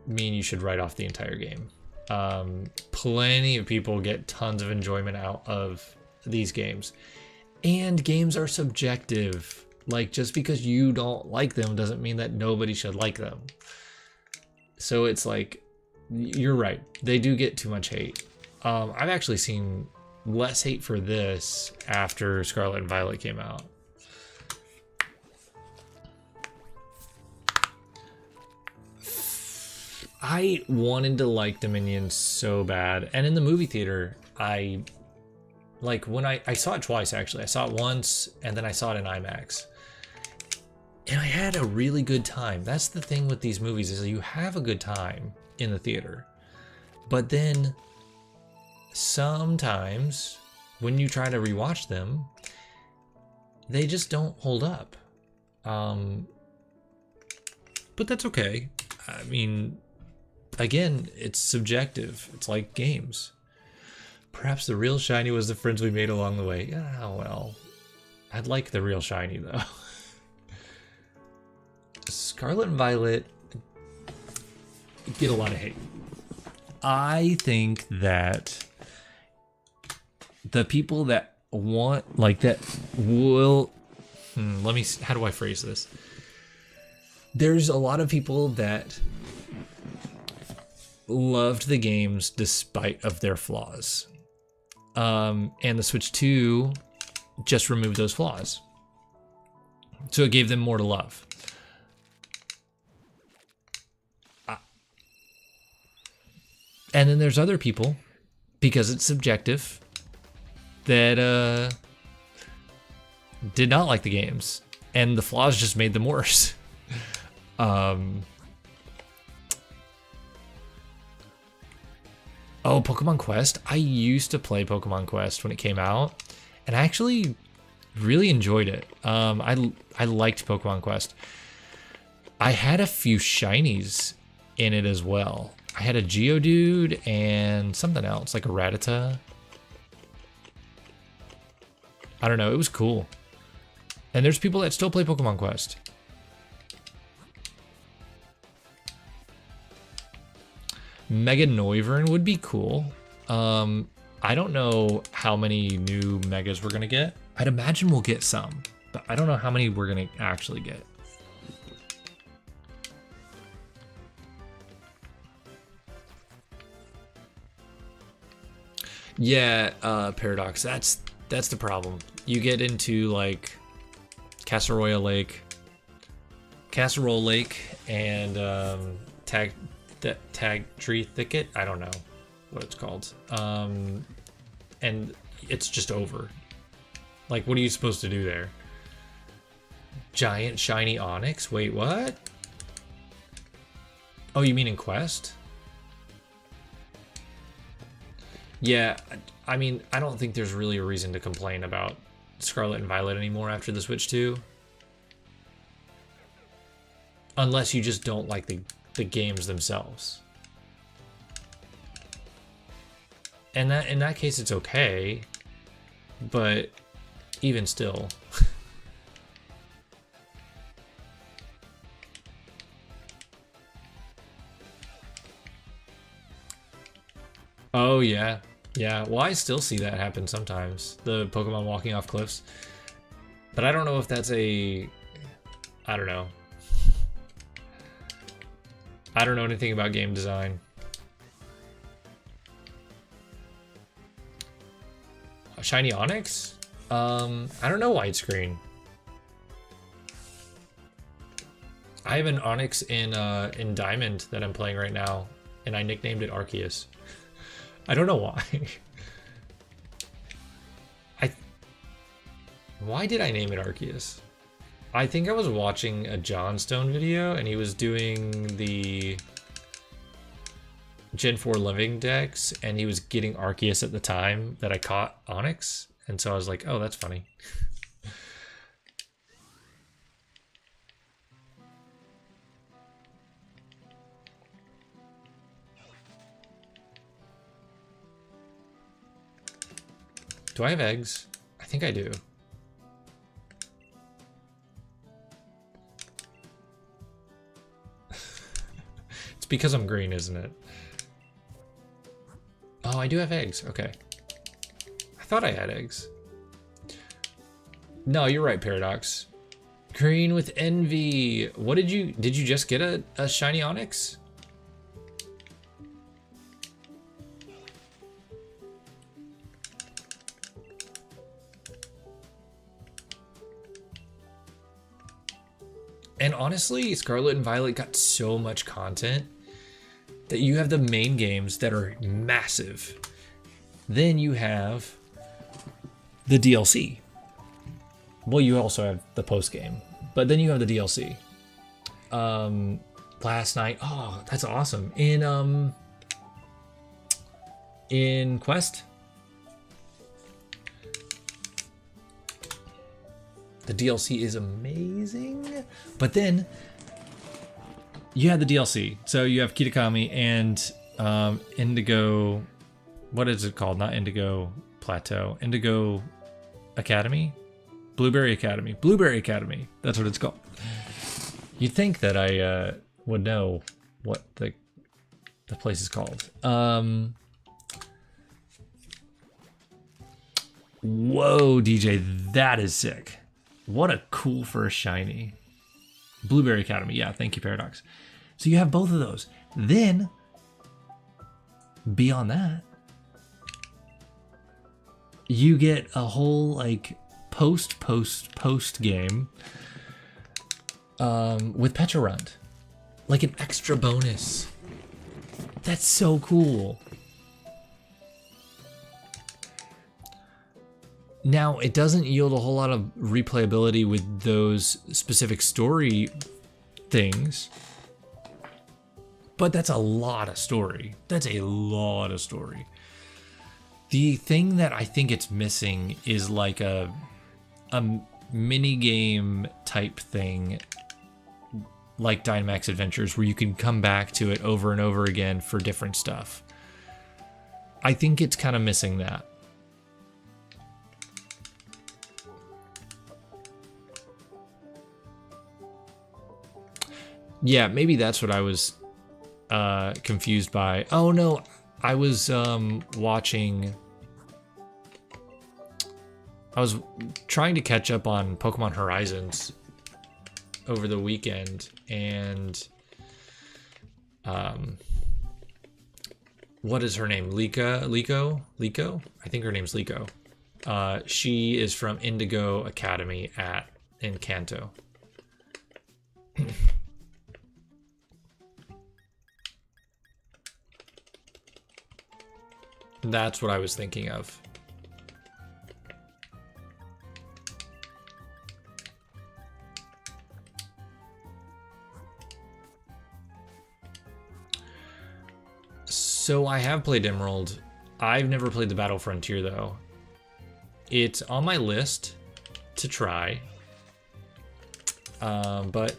mean you should write off the entire game. Plenty of people get tons of enjoyment out of these games. And games are subjective. Like, just because you don't like them doesn't mean that nobody should like them. So it's like, you're right. They do get too much hate. I've actually seen less hate for this after Scarlet and Violet came out. I wanted to like Dominion so bad. And in the movie theater, when I saw it twice, actually. I saw it once, and then I saw it in IMAX. And I had a really good time. That's the thing with these movies, is you have a good time in the theater. But then, sometimes, when you try to rewatch them, they just don't hold up. But that's okay. I mean, again, it's subjective. It's like games. Perhaps the real shiny was the friends we made along the way. Yeah, well, I'd like the real shiny, though. Scarlet and Violet get a lot of hate. I think that the people that want, like, that will... how do I phrase this? There's a lot of people that loved the games despite of their flaws. And the Switch 2 just removed those flaws. So it gave them more to love. And then there's other people, because it's subjective, that did not like the games. And the flaws just made them worse. Oh, Pokemon Quest. I used to play Pokemon Quest when it came out, and I actually really enjoyed it. I liked Pokemon Quest. I had a few shinies in it as well. I had a Geodude and something else, like a Rattata. I don't know, it was cool. And there's people that still play Pokemon Quest. Mega Noivern would be cool. I don't know how many new Megas we're gonna get. I'd imagine we'll get some, but I don't know how many we're gonna actually get. Yeah, Paradox, that's the problem. You get into, like, Casseroya Lake, Casserole Lake, and Tag Tree Thicket. I don't know what it's called. And it's just over. Like, what are you supposed to do there? Giant shiny onyx? Wait, what? Oh, you mean in Quest? Yeah, I mean, I don't think there's really a reason to complain about Scarlet and Violet anymore after the Switch 2. Unless you just don't like the games themselves. And that in that case it's okay, but even still. Oh yeah. Yeah, well, I still see that happen sometimes. The Pokemon walking off cliffs. But I don't know if that's I don't know. I don't know anything about game design. A shiny Onyx? I don't know widescreen. I have an Onyx in Diamond that I'm playing right now, and I nicknamed it Arceus. I don't know why. Why did I name it Arceus? I think I was watching a John Stone video, and he was doing the Gen 4 Living Dex, and he was getting Arceus at the time that I caught Onyx, and so I was like, oh, that's funny. Do I have eggs? I think I do. It's because I'm green, isn't it? Oh, I do have eggs. Okay. I thought I had eggs. No, you're right, Paradox. Green with envy. What did you just get a shiny Onyx? And honestly, Scarlet and Violet got so much content that you have the main games that are massive. Then you have the DLC. Well, you also have the post game, but then you have the DLC. Last night, oh, that's awesome. In Quest, the DLC is amazing, but then you have the DLC. So you have Kitakami and Indigo. What is it called? Not Indigo Plateau. Indigo Academy? Blueberry Academy. Blueberry Academy. That's what it's called. You'd think that I would know what the place is called. Whoa, DJ, that is sick. What a cool first shiny. Blueberry Academy. Yeah, thank you, Paradox. So you have both of those. Then, beyond that, you get a whole like post game with Pecharunt. Like an extra bonus. That's so cool. Now, it doesn't yield a whole lot of replayability with those specific story things, but that's a lot of story. That's a lot of story. The thing that I think it's missing is like a mini game type thing, like Dynamax Adventures, where you can come back to it over and over again for different stuff. I think it's kind of missing that. Yeah, maybe that's what I was confused by. Oh no, I was watching... I was trying to catch up on Pokemon Horizons over the weekend, and what is her name? Liko? I think her name's Liko. She is from Indigo Academy at in Kanto. That's what I was thinking of. So I have played Emerald. I've never played the Battle Frontier though. It's on my list to try. But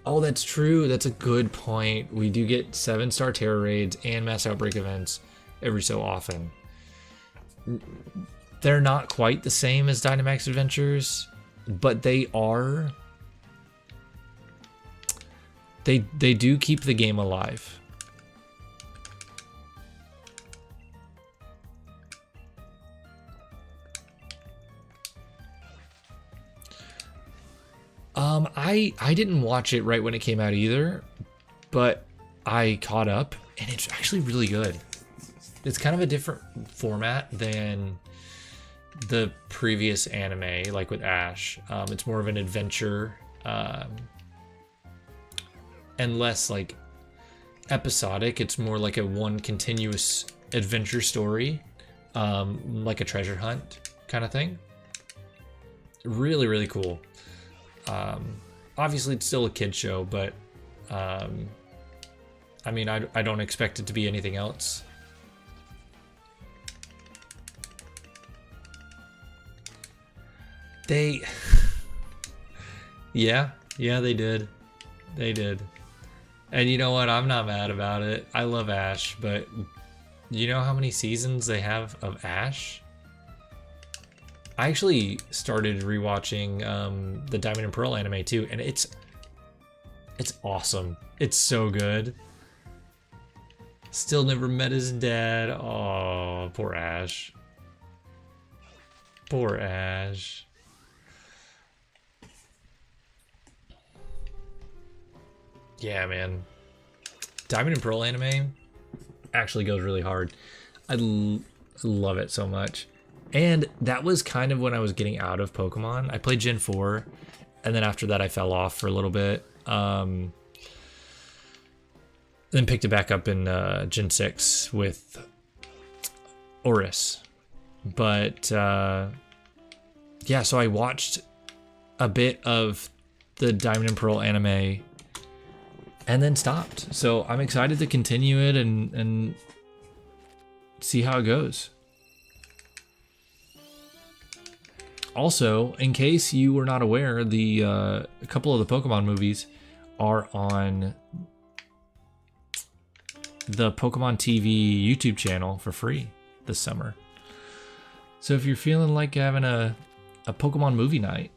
oh, that's true. That's a good point. We do get 7-star terror raids and mass outbreak events every so often. They're not quite the same as Dynamax Adventures, but they are. They do keep the game alive. I didn't watch it right when it came out either, but I caught up and it's actually really good. It's kind of a different format than the previous anime, like with Ash. It's more of an adventure, and less like episodic. It's more like a one continuous adventure story, like a treasure hunt kind of thing. Really, really cool. Obviously it's still a kid show, but I mean, I don't expect it to be anything else. They yeah, they did. They did. And you know what? I'm not mad about it. I love Ash, but you know how many seasons they have of Ash? I actually started rewatching the Diamond and Pearl anime too, and it's awesome. It's so good. Still never met his dad. Oh, poor Ash. Poor Ash. Yeah, man. Diamond and Pearl anime actually goes really hard. I love it so much. And that was kind of when I was getting out of Pokemon. I played Gen 4, and then after that I fell off for a little bit. Then picked it back up in Gen 6 with Oris. But yeah, so I watched a bit of the Diamond and Pearl anime and then stopped. So I'm excited to continue it and see how it goes. Also, in case you were not aware, a couple of the Pokemon movies are on the Pokemon TV YouTube channel for free this summer. So if you're feeling like having a Pokemon movie night,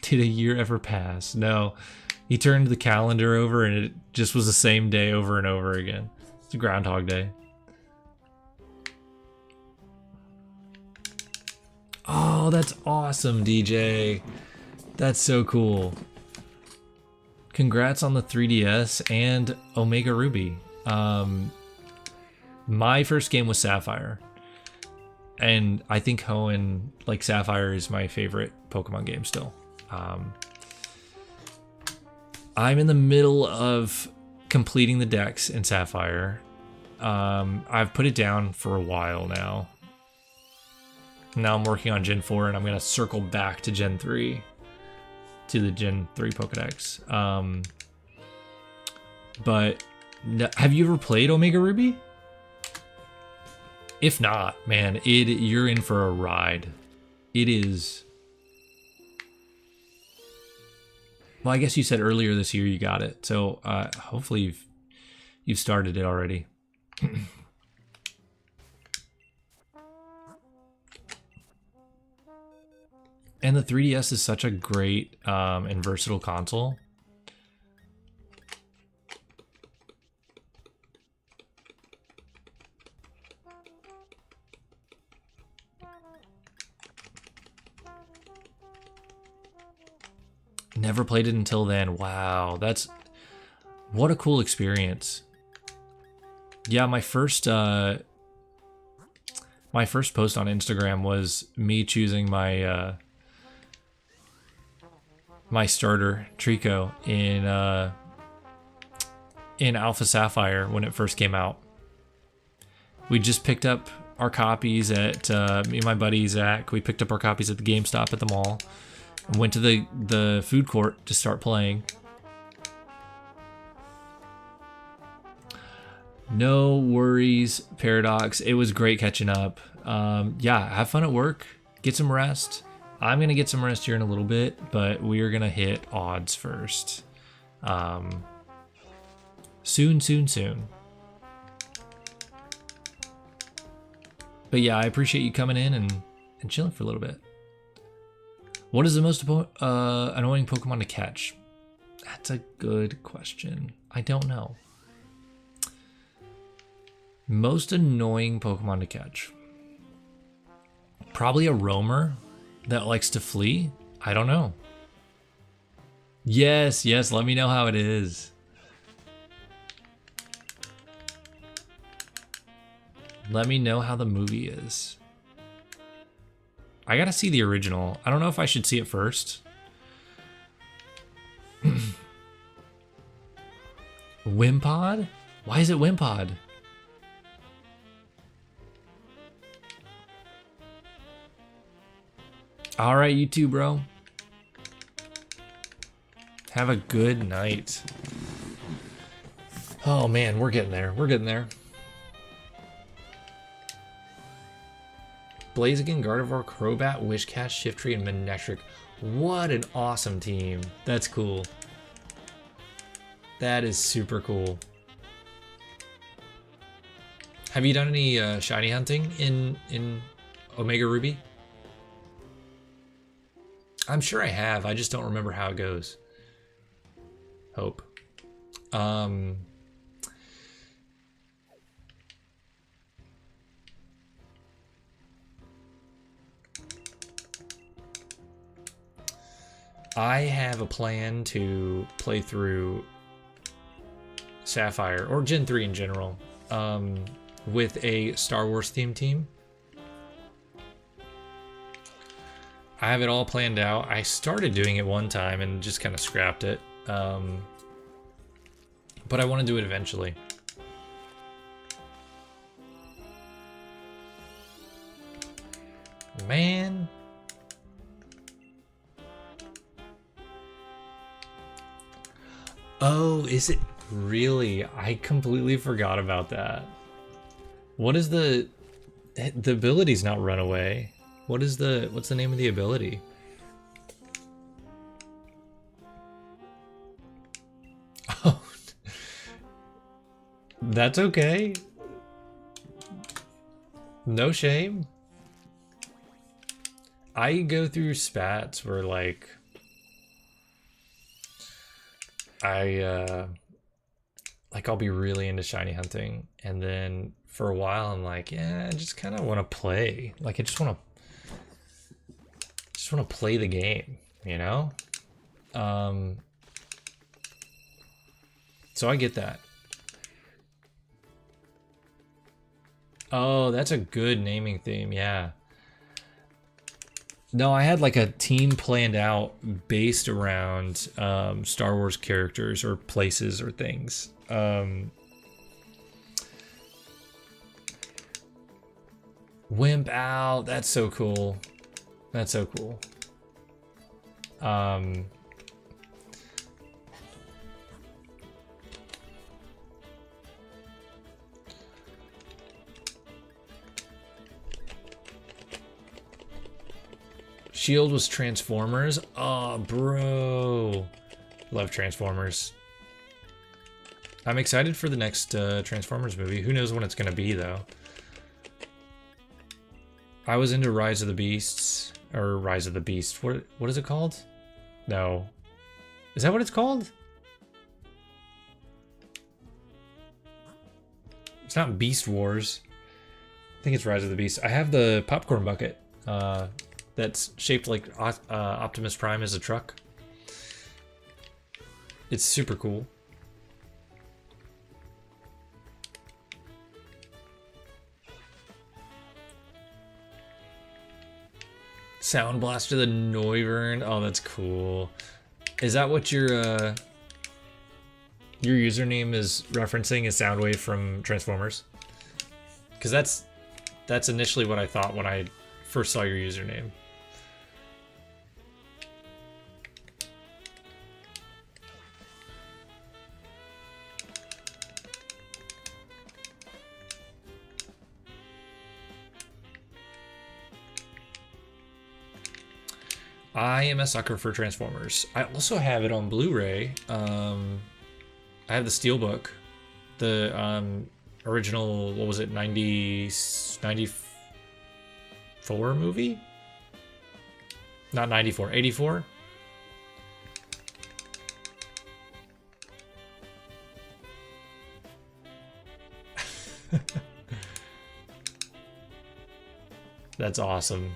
did a year ever pass? No, he turned the calendar over and it just was the same day over and over again. It's a Groundhog Day. Oh, that's awesome, DJ. That's so cool. Congrats on the 3DS and Omega Ruby. My first game was Sapphire. And I think Hoenn, like Sapphire, is my favorite Pokemon game still. I'm in the middle of completing the decks in Sapphire. I've put it down for a while now. Now I'm working on Gen 4 and I'm going to circle back to Gen 3. To the Gen 3 Pokedex. But have you ever played Omega Ruby? If not, man, you're in for a ride. It is. Well, I guess you said earlier this year you got it. So hopefully you've started it already. And the 3DS is such a great and versatile console. Never played it until then. Wow, what a cool experience. Yeah, my first My first post on Instagram was me choosing my my starter Trico in Alpha Sapphire when it first came out. We just picked up our copies at me and my buddy Zach. We picked up our copies at the GameStop at the mall and went to the food court to start playing. No worries, Paradox. It was great catching up. Yeah, have fun at work. Get some rest. I'm gonna get some rest here in a little bit, but we are gonna hit odds first. Soon. But yeah, I appreciate you coming in and chilling for a little bit. What is the most annoying Pokemon to catch? That's a good question. I don't know. Most annoying Pokemon to catch. Probably a roamer that likes to flee. I don't know. Yes, let me know how it is. Let me know how the movie is. I gotta see the original. I don't know if I should see it first. Wimpod? Why is it Wimpod? All right, you too, bro. Have a good night. Oh man, we're getting there. Blaziken, Gardevoir, Crobat, Wishcast, Shiftry, and Manectric. What an awesome team. That's cool. That is super cool. Have you done any shiny hunting in Omega Ruby? I'm sure I have. I just don't remember how it goes. Hope. I have a plan to play through Sapphire, or Gen 3 in general, with a Star Wars themed team. I have it all planned out. I started doing it one time and just kind of scrapped it. But I want to do it eventually. Man. Oh, is it really? I completely forgot about that. What is the ability's not run away? What's the name of the ability? Oh, that's okay. No shame. I go through spats where like I'll be really into shiny hunting, and then for a while I'm like, yeah, I just kind of want to play. Like I just want to play the game, you know? So I get that. Oh, that's a good naming theme, yeah. No, I had like a team planned out based around Star Wars characters or places or things. Wimp out, that's so cool. That's so cool. Shield was Transformers. Oh, bro. Love Transformers. I'm excited for the next Transformers movie. Who knows when it's going to be, though. I was into Rise of the Beasts. Or Rise of the Beast. What is it called? No. Is that what it's called? It's not Beast Wars. I think it's Rise of the Beast. I have the popcorn bucket. That's shaped like Optimus Prime as a truck. It's super cool. Sound Blaster the Noivern. Oh, that's cool. Is that what your username is referencing? Is Soundwave from Transformers? Because that's initially what I thought when I first saw your username. I am a sucker for Transformers. I also have it on Blu-ray. I have the Steelbook, the original, what was it, 94 movie? Not 94, 84? That's awesome.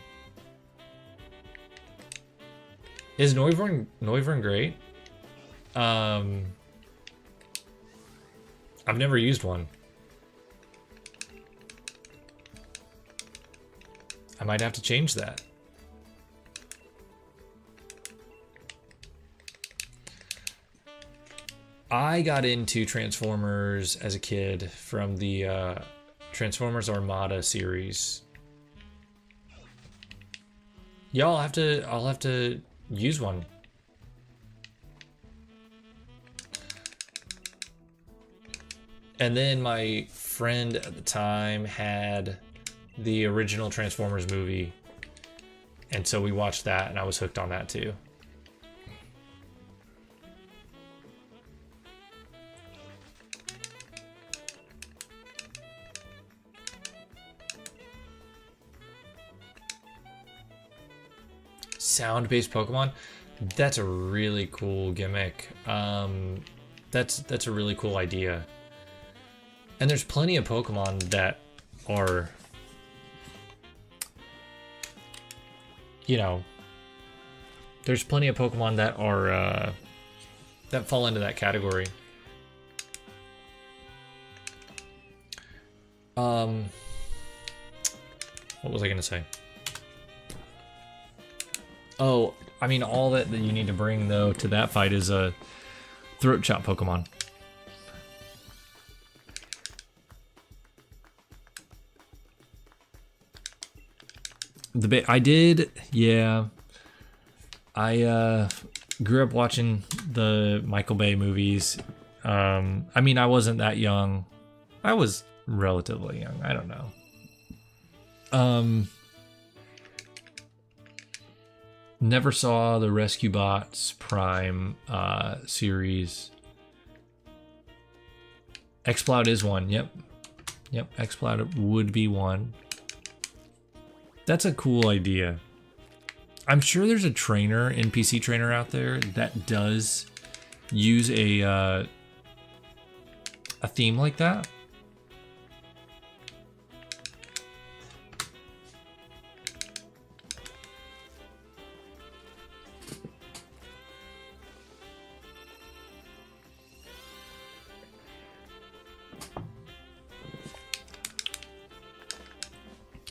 Is Noivern great? I've never used one. I might have to change that. I got into Transformers as a kid from the Transformers Armada series. Yeah, I'll have to use one. And then my friend at the time had the original Transformers movie, and so we watched that, and I was hooked on that too. Sound-based Pokemon? That's a really cool gimmick. That's a really cool idea. And there's plenty of Pokemon that are, you know, there's plenty of Pokemon that are that fall into that category. What was I gonna say? Oh, I mean, all that you need to bring though to that fight is a throat chop Pokemon. I did, yeah. I grew up watching the Michael Bay movies. I mean, I wasn't that young. I was relatively young. I don't know. Never saw the Rescue Bots Prime series. Exploud is one. Yep, Exploud would be one. That's a cool idea. I'm sure there's a trainer, NPC trainer out there that does use a theme like that.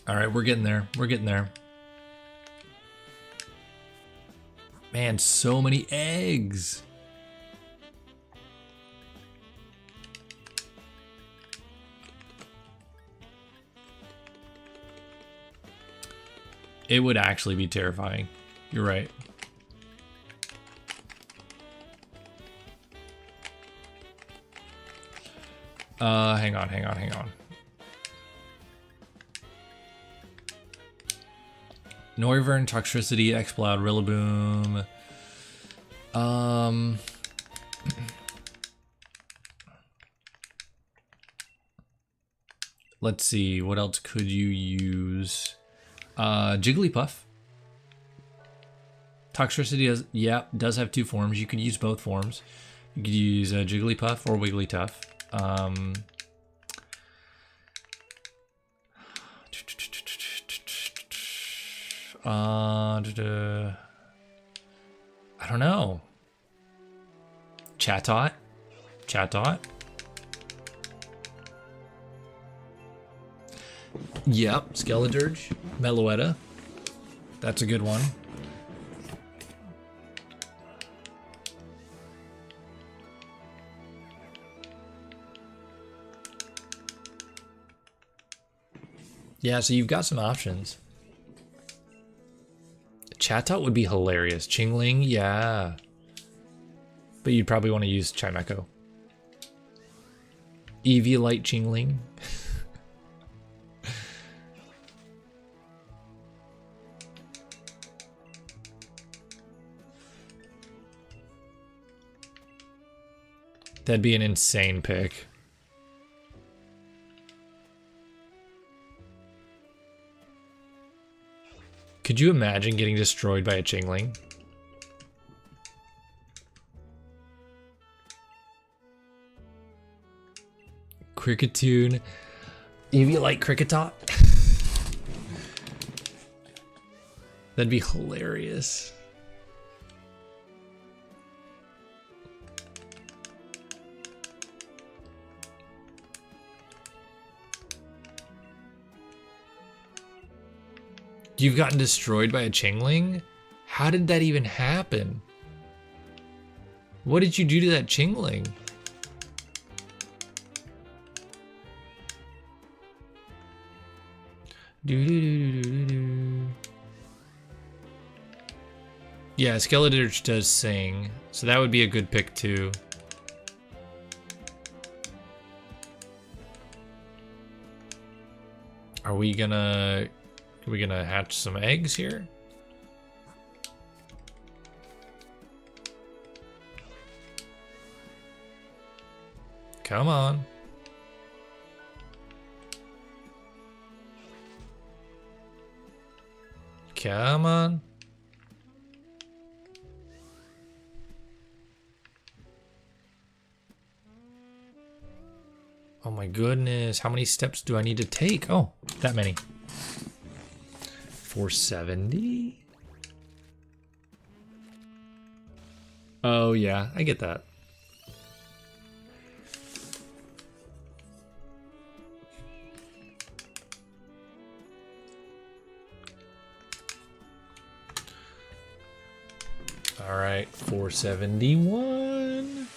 All right, we're getting there. We're getting there. Man, so many eggs. It would actually be terrifying. You're right. Hang on. Noivern, Toxtricity, Exploud, Rillaboom. Let's see, what else could you use? Jigglypuff. Toxtricity does have two forms. You could use both forms. You could use Jigglypuff or Wigglytuff. I don't know. Chatot. Yep, Skeledirge, Meloetta. That's a good one. Yeah, so you've got some options. Chatot would be hilarious. Chingling, yeah. But you'd probably want to use Chimecho. Eviolite Chingling. That'd be an insane pick. Could you imagine getting destroyed by a Chingling? Cricketune. Eviolite Cricketot? That'd be hilarious. You've gotten destroyed by a Chingling? How did that even happen? What did you do to that Chingling? Yeah, Skeledirge does sing, so that would be a good pick too. Are we gonna hatch some eggs here? Come on. Come on. Oh my goodness, how many steps do I need to take? Oh, that many. 470? Oh yeah, I get that. All right, 471.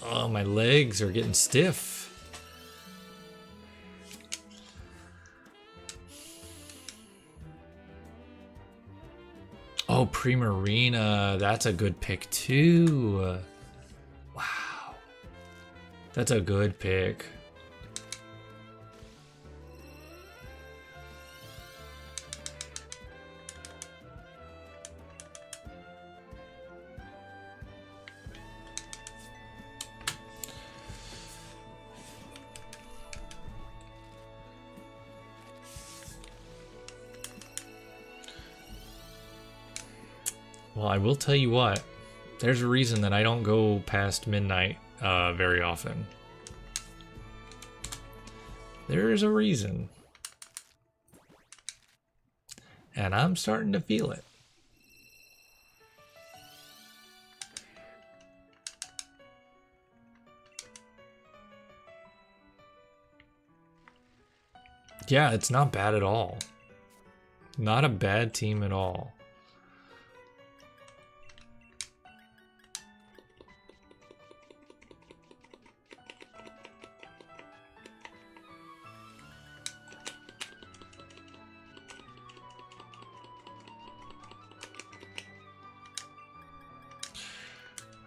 Oh, my legs are getting stiff. Oh, Primarina, that's a good pick too. Wow, that's a good pick. Well, I will tell you what, there's a reason that I don't go past midnight very often. There's a reason. And I'm starting to feel it. Yeah, it's not bad at all. Not a bad team at all.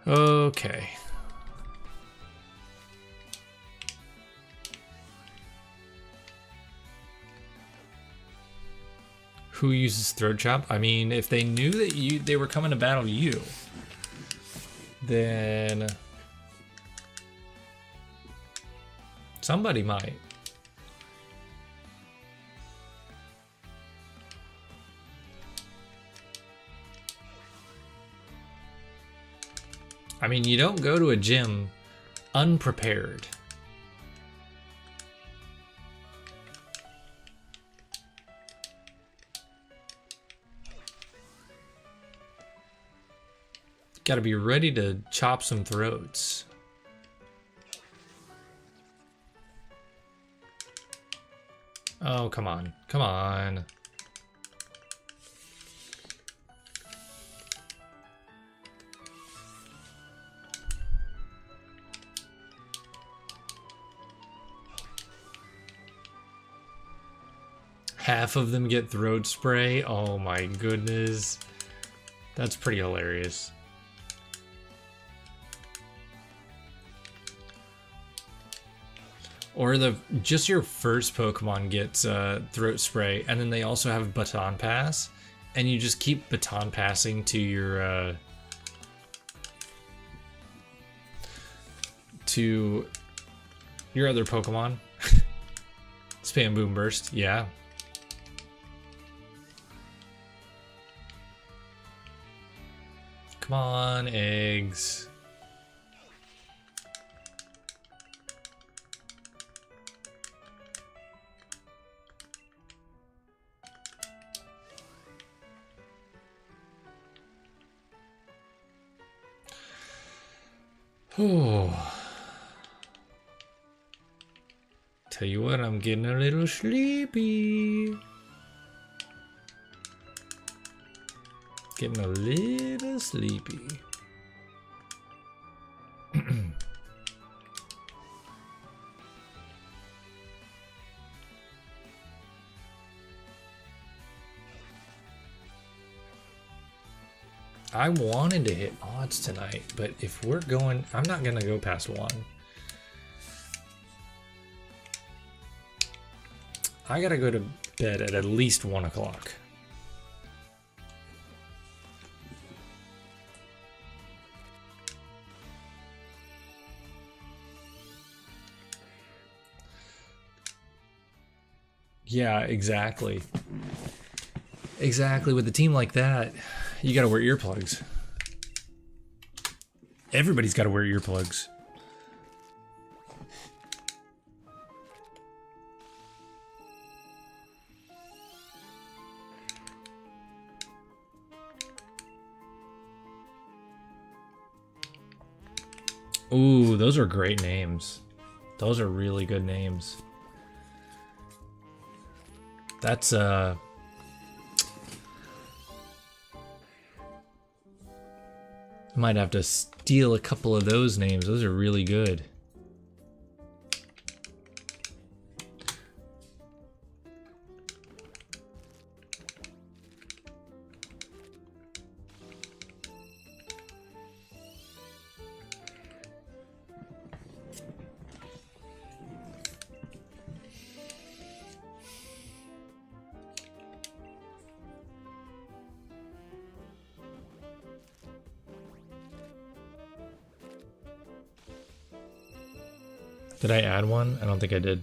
Okay. Who uses throat chop? I mean, if they knew that they were coming to battle you, then somebody might. I mean, you don't go to a gym unprepared. Gotta be ready to chop some throats. Oh, come on. Come on. half of them get throat spray. Oh my goodness. That's pretty hilarious. Or just your first Pokemon gets throat spray, and then they also have Baton Pass, and you just keep Baton Passing to your other Pokemon. Spam Boom Burst, yeah. Come on, eggs. Oh. Tell you what, I'm getting a little sleepy. Getting a little sleepy. I wanted to hit odds tonight, but if we're going, I'm not gonna go past 1. I gotta go to bed at least 1 o'clock. Yeah, exactly. Exactly. With a team like that, you gotta wear earplugs. Everybody's gotta wear earplugs. Ooh, those are great names. Those are really good names. That's might have to steal a couple of those names. Those are really good. Did I add one? I don't think I did.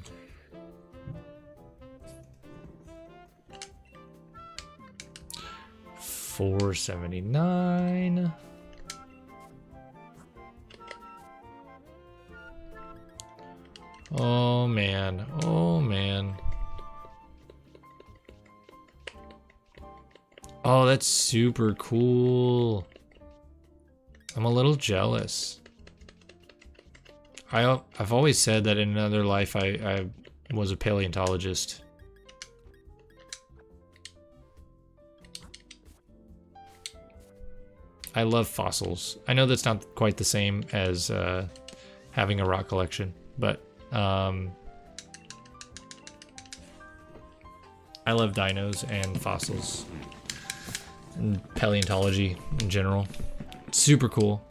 $4.79. Oh man, oh man. Oh, that's super cool. I'm a little jealous. I've always said that in another life I was a paleontologist. I love fossils. I know that's not quite the same as having a rock collection, but I love dinos and fossils and paleontology in general. It's super cool.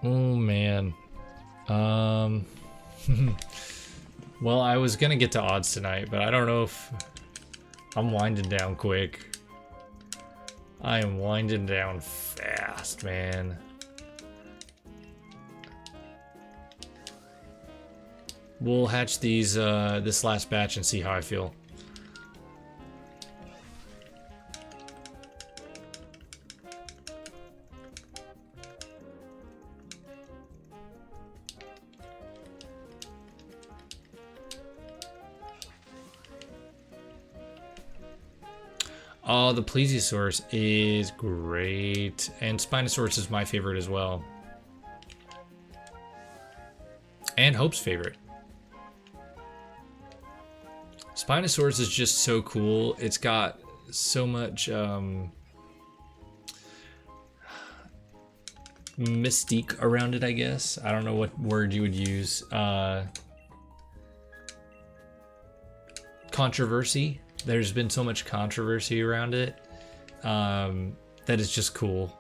Oh man. Well, I was gonna get to odds tonight, but I don't know if I'm winding down quick. I am winding down fast, man. We'll hatch these this last batch and see how I feel. Oh, the Plesiosaurus is great. And Spinosaurus is my favorite as well. And Hope's favorite. Spinosaurus is just so cool. It's got so much mystique around it, I guess. I don't know what word you would use. Controversy. There's been so much controversy around it that it's just cool.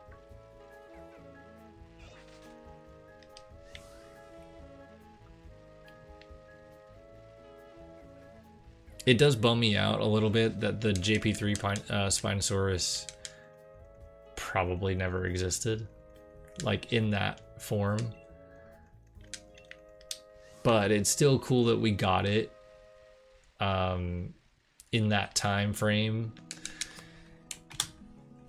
It does bum me out a little bit that the JP3 Spinosaurus probably never existed, like in that form. But it's still cool that we got it in that time frame,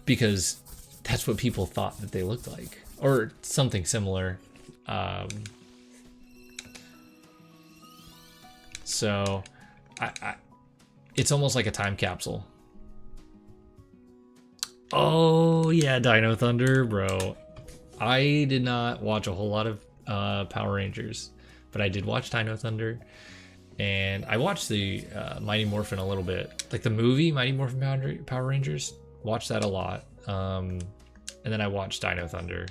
because that's what people thought that they looked like, or something similar. So it's almost like a time capsule. Oh yeah, Dino Thunder, bro. I did not watch a whole lot of Power Rangers, but I did watch Dino Thunder, and I watched the Mighty Morphin a little bit, like the movie Mighty Morphin Power Rangers. Watched that a lot, and then I watched Dino Thunder.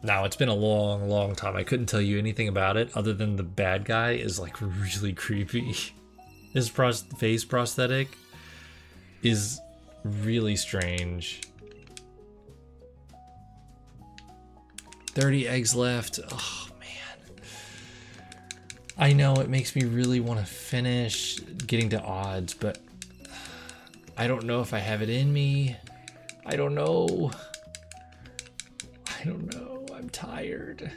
Now, it's been a long, long time. I couldn't tell you anything about it other than the bad guy is like really creepy. His face prosthetic is really strange. 30 eggs left. Oh, man. I know it makes me really want to finish getting to odds, but I don't know if I have it in me. I don't know. I'm tired.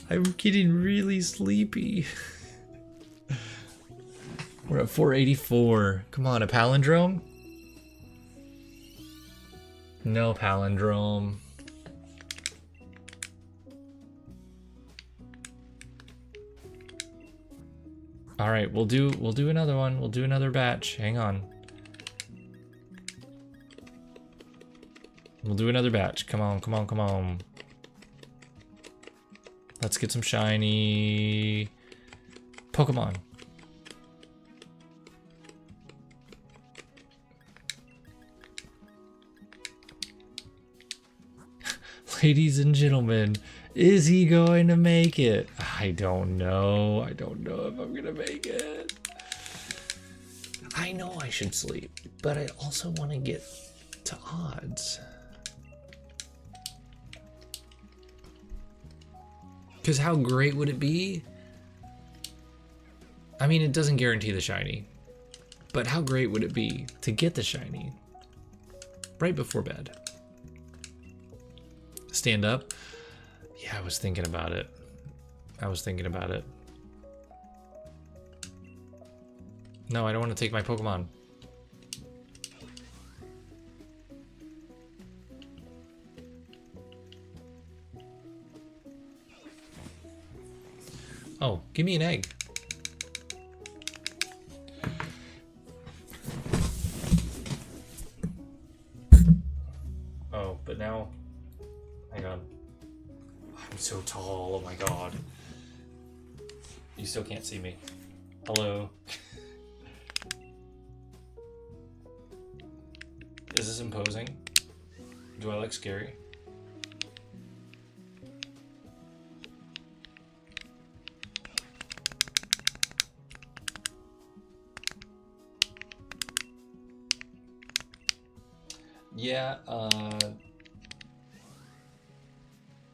I'm getting really sleepy. We're at 484. Come on, a palindrome? No palindrome. All right, we'll do another one. We'll do another batch. Hang on. We'll do another batch. Come on, come on, come on. Let's get some shiny Pokemon. Ladies and gentlemen, is he going to make it? I don't know. I don't know if I'm going to make it. I know I should sleep, but I also want to get to odds. Because how great would it be? I mean, it doesn't guarantee the shiny, but how great would it be to get the shiny right before bed? Stand up? Yeah, I was thinking about it. No, I don't want to take my Pokemon. Oh, give me an egg. Oh, but now, hang on. I'm so tall, oh my god. You still can't see me. Hello. Is this imposing? Do I look scary? Yeah,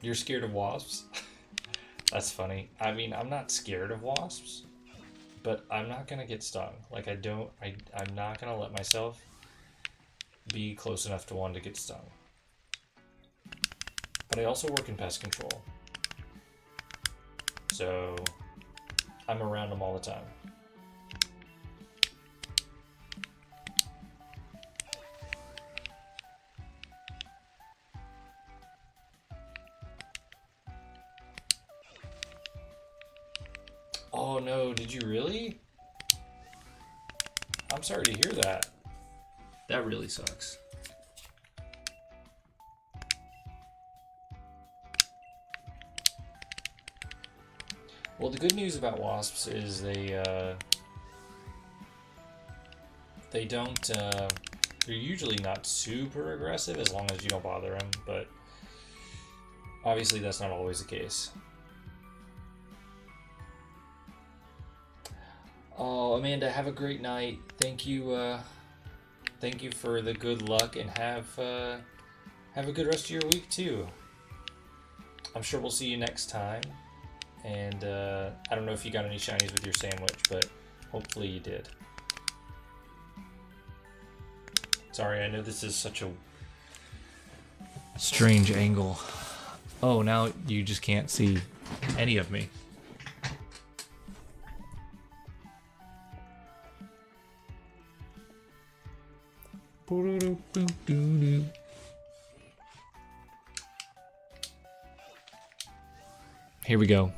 you're scared of wasps? That's funny. I mean, I'm not scared of wasps, but I'm not gonna get stung. Like, I'm not gonna let myself be close enough to one to get stung. But I also work in pest control, so I'm around them all the time. Oh no, did you really? I'm sorry to hear that. That really sucks. Well, the good news about wasps is they don't, they're usually not super aggressive as long as you don't bother them, but obviously that's not always the case. Oh, Amanda, have a great night. Thank you for the good luck, and have a good rest of your week too. I'm sure we'll see you next time. And I don't know if you got any shinies with your sandwich, but hopefully you did. Sorry, I know this is such a strange angle. Oh, now you just can't see any of me. Here we go.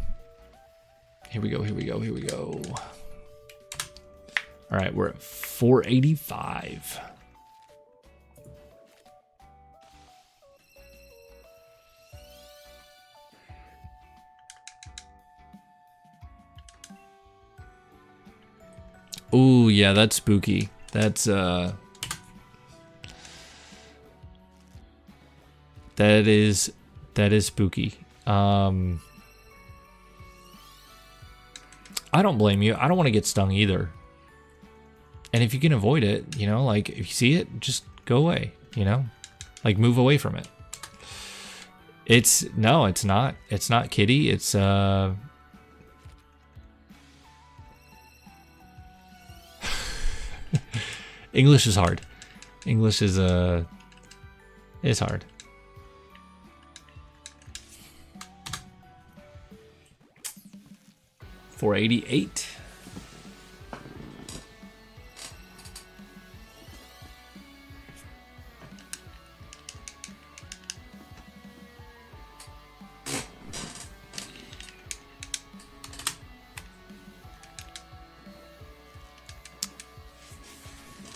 Here we go, here we go, here we go. All right, we're at 485. Ooh, yeah, that's spooky. That's that is spooky. I don't blame you. I don't want to get stung either. And if you can avoid it, you know, like if you see it, just go away, you know? Like move away from it. It's not. It's not kitty. It's English is hard. English is hard. $488.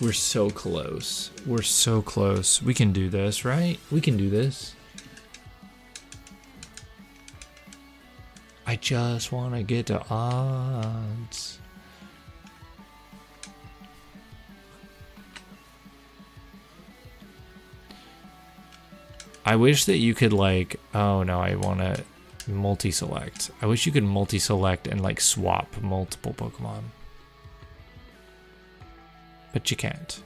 We're so close. We're so close. We can do this, right? We can do this. I just want to get to odds. I wish that you could like, oh no, I want to multi-select. I wish you could multi-select and like swap multiple Pokemon. But you can't.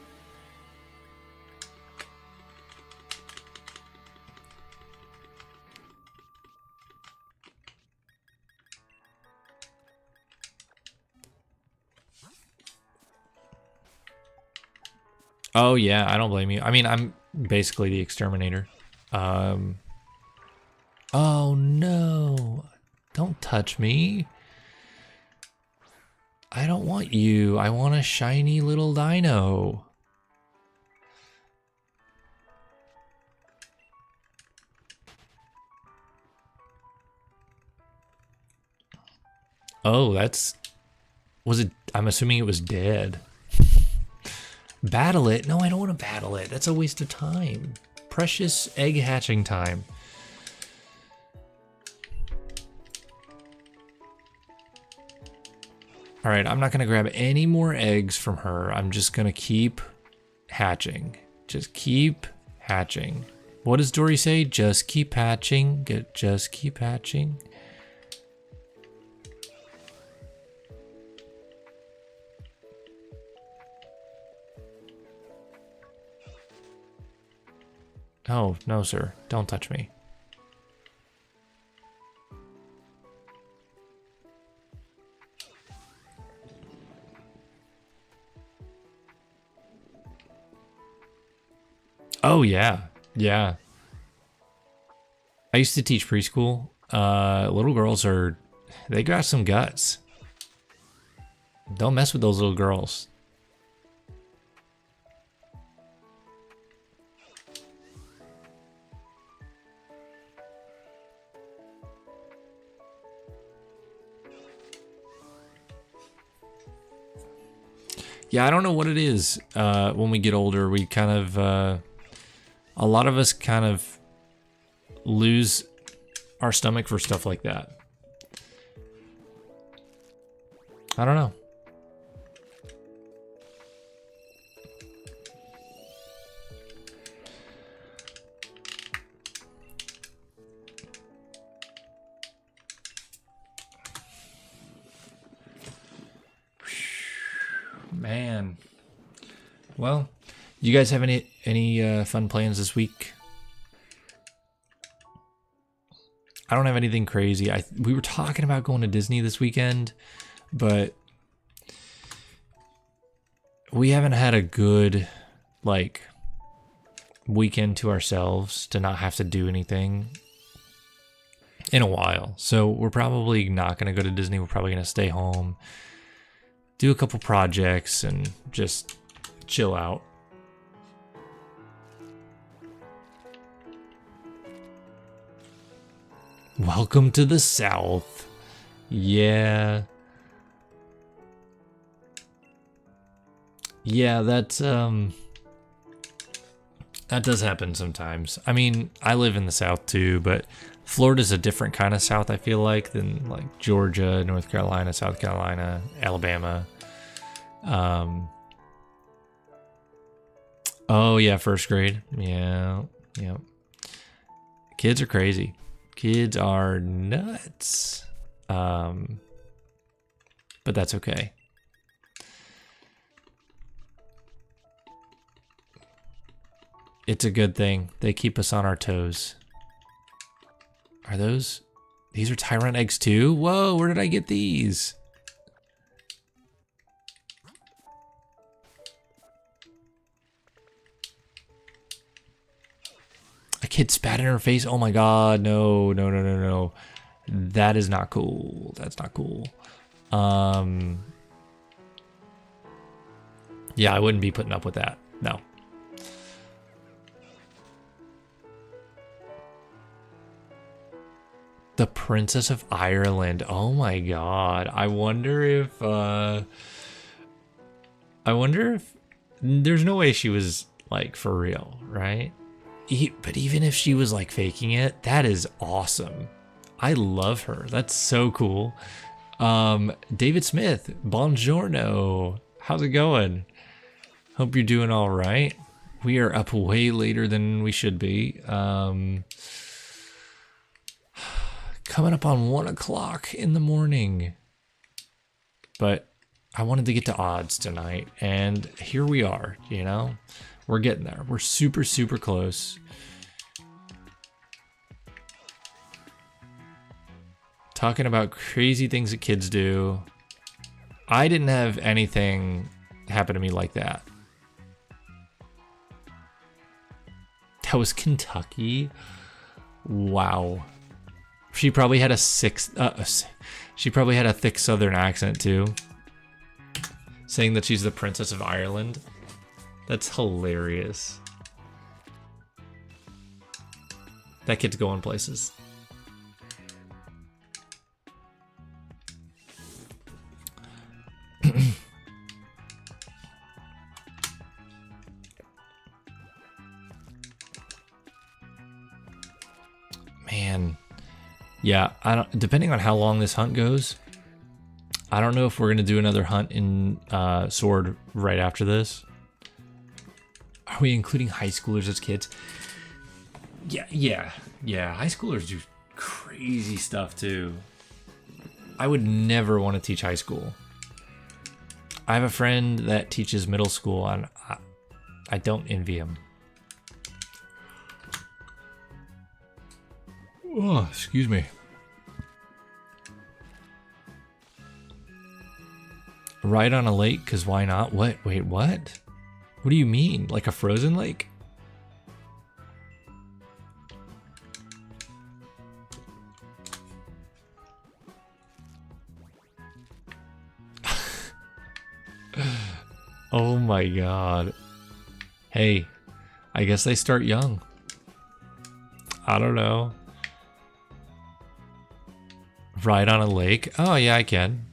Oh yeah, I don't blame you. I mean, I'm basically the exterminator. Oh no. Don't touch me. I don't want you. I want a shiny little dino. Oh, that's... Was it... I'm assuming it was dead. Battle it? No, I don't want to battle it. That's a waste of time. Precious egg hatching time. All right, I'm not going to grab any more eggs from her. I'm just going to keep hatching. Just keep hatching. What does Dory say? Just keep hatching. Just keep hatching. Oh, no, sir. Don't touch me. Oh, yeah. Yeah. I used to teach preschool. Little girls they got some guts. Don't mess with those little girls. Yeah, I don't know what it is. When we get older, we kind of, a lot of us kind of lose our stomach for stuff like that. I don't know. Man. Well, you guys have any fun plans this week? I don't have anything crazy. We were talking about going to Disney this weekend, but we haven't had a good like weekend to ourselves to not have to do anything in a while. So we're probably not going to go to Disney. We're probably going to stay home, do a couple projects, and just chill out. Welcome to the South. Yeah. Yeah, that does happen sometimes. I mean, I live in the South too, but Florida's a different kind of South, I feel like, than like Georgia, North Carolina, South Carolina, Alabama. Oh yeah, first grade. Yeah. Yeah. Kids are crazy. Kids are nuts. But that's okay. It's a good thing. They keep us on our toes. Are these are Tyrant eggs too? Whoa, where did I get these? A kid spat in her face. Oh my god, no, no, no, no, no. That is not cool. That's not cool. Yeah, I wouldn't be putting up with that. No. The Princess of Ireland. Oh my god. I wonder if there's no way she was like for real, right? But even if she was like faking it, that is awesome. I love her. That's so cool. David Smith, buongiorno. How's it going? Hope you're doing all right. We are up way later than we should be. Coming up on 1 o'clock in the morning. But I wanted to get to odds tonight, and here we are, you know? We're getting there. We're super, super close. Talking about crazy things that kids do. I didn't have anything happen to me like that. That was Kentucky. Wow. She probably had she probably had a thick Southern accent too. Saying that she's the Princess of Ireland. That's hilarious. That kid's going places. Man. Yeah, depending on how long this hunt goes, I don't know if we're going to do another hunt in Sword right after this. Are we including high schoolers as kids? Yeah. High schoolers do crazy stuff too. I would never want to teach high school. I have a friend that teaches middle school, and I don't envy him. Oh, excuse me. Ride on a lake, because why not? What? Wait, what? What do you mean? Like a frozen lake? Oh my god. Hey, I guess they start young. I don't know. Ride on a lake? Oh yeah, I can.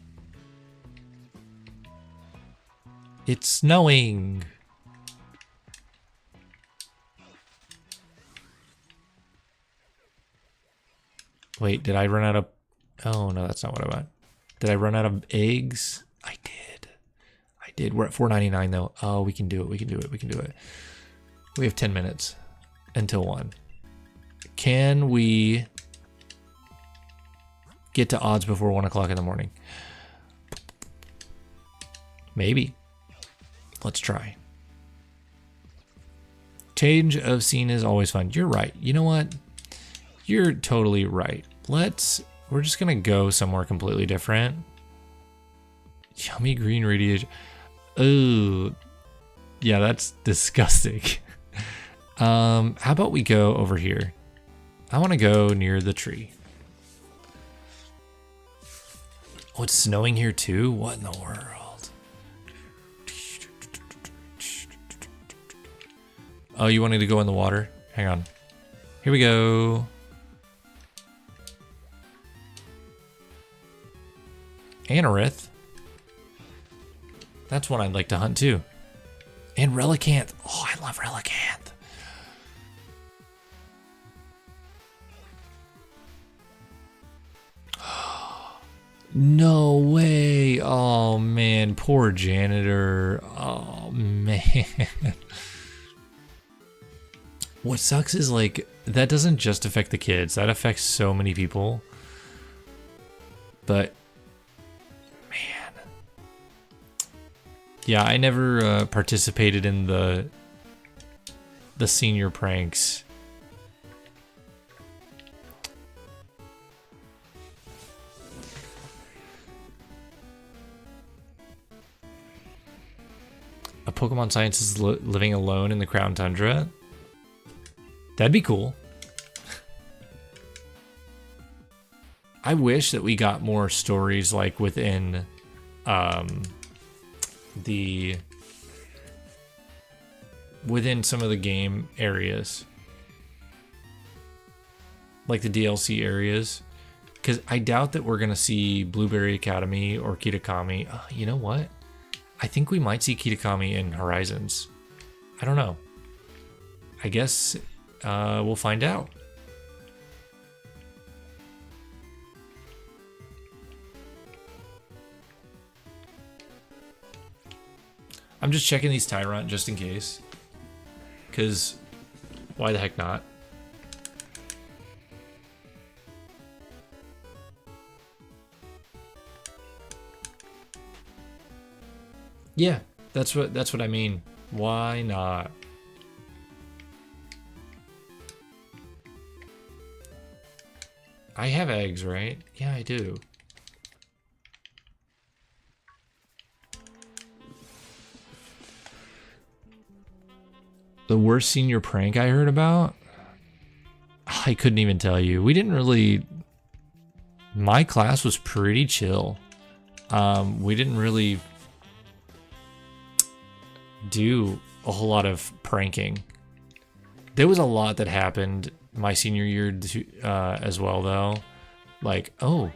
It's snowing. Wait, did I run out of... Oh no, that's not what I want. Did I run out of eggs? I did. I did. We're at $4.99 though. Oh, we can do it. We can do it. We can do it. We have 10 minutes until 1. Can we get to odds before 1 o'clock in the morning? Maybe. Let's try. Change of scene is always fun. You're right. You know what? You're totally right. We're just gonna go somewhere completely different. Yummy green radiation. Oh, yeah, that's disgusting. How about we go over here? I want to go near the tree. Oh, it's snowing here too? What in the world? Oh, you wanted to go in the water? Hang on. Here we go. Anorith. That's one I'd like to hunt too. And Relicanth. Oh, I love Relicanth. No way. Oh man, poor janitor. Oh man. What sucks is like that doesn't just affect the kids. That affects so many people. But man. Yeah, I never participated in the senior pranks. A Pokemon Science is living alone in the Crown Tundra. That'd be cool. I wish that we got more stories like within within some of the game areas. Like the DLC areas. Because I doubt that we're going to see Blueberry Academy or Kitakami. You know what? I think we might see Kitakami in Horizons. I don't know. I guess we'll find out. I'm just checking these Tyrant just in case. Because why the heck not? Yeah, that's what I mean. Why not? I have eggs, right? Yeah, I do. The worst senior prank I heard about? I couldn't even tell you. We didn't really... My class was pretty chill. We didn't really do a whole lot of pranking. There was a lot that happened my senior year as well, though. Like, oh.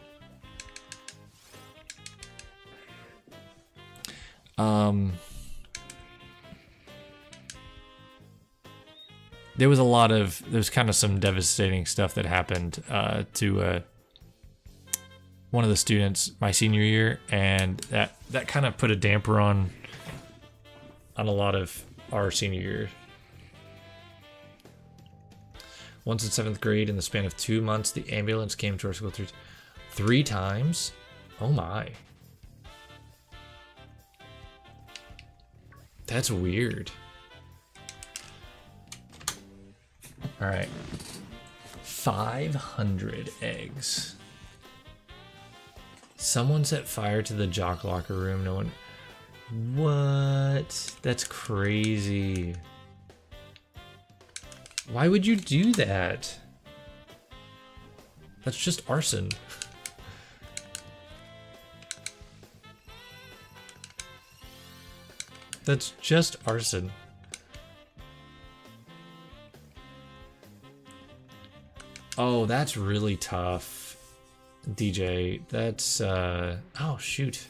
There was kind of some devastating stuff that happened to one of the students my senior year, and that kind of put a damper on a lot of our senior year. Once in 7th grade, in the span of 2 months, the ambulance came to our school three times. Oh my. That's weird. All right. 500 eggs. Someone set fire to the jock locker room. No one... What? That's crazy. Why would you do that? That's just arson. That's just arson. Oh, that's really tough, DJ. That's, oh, shoot.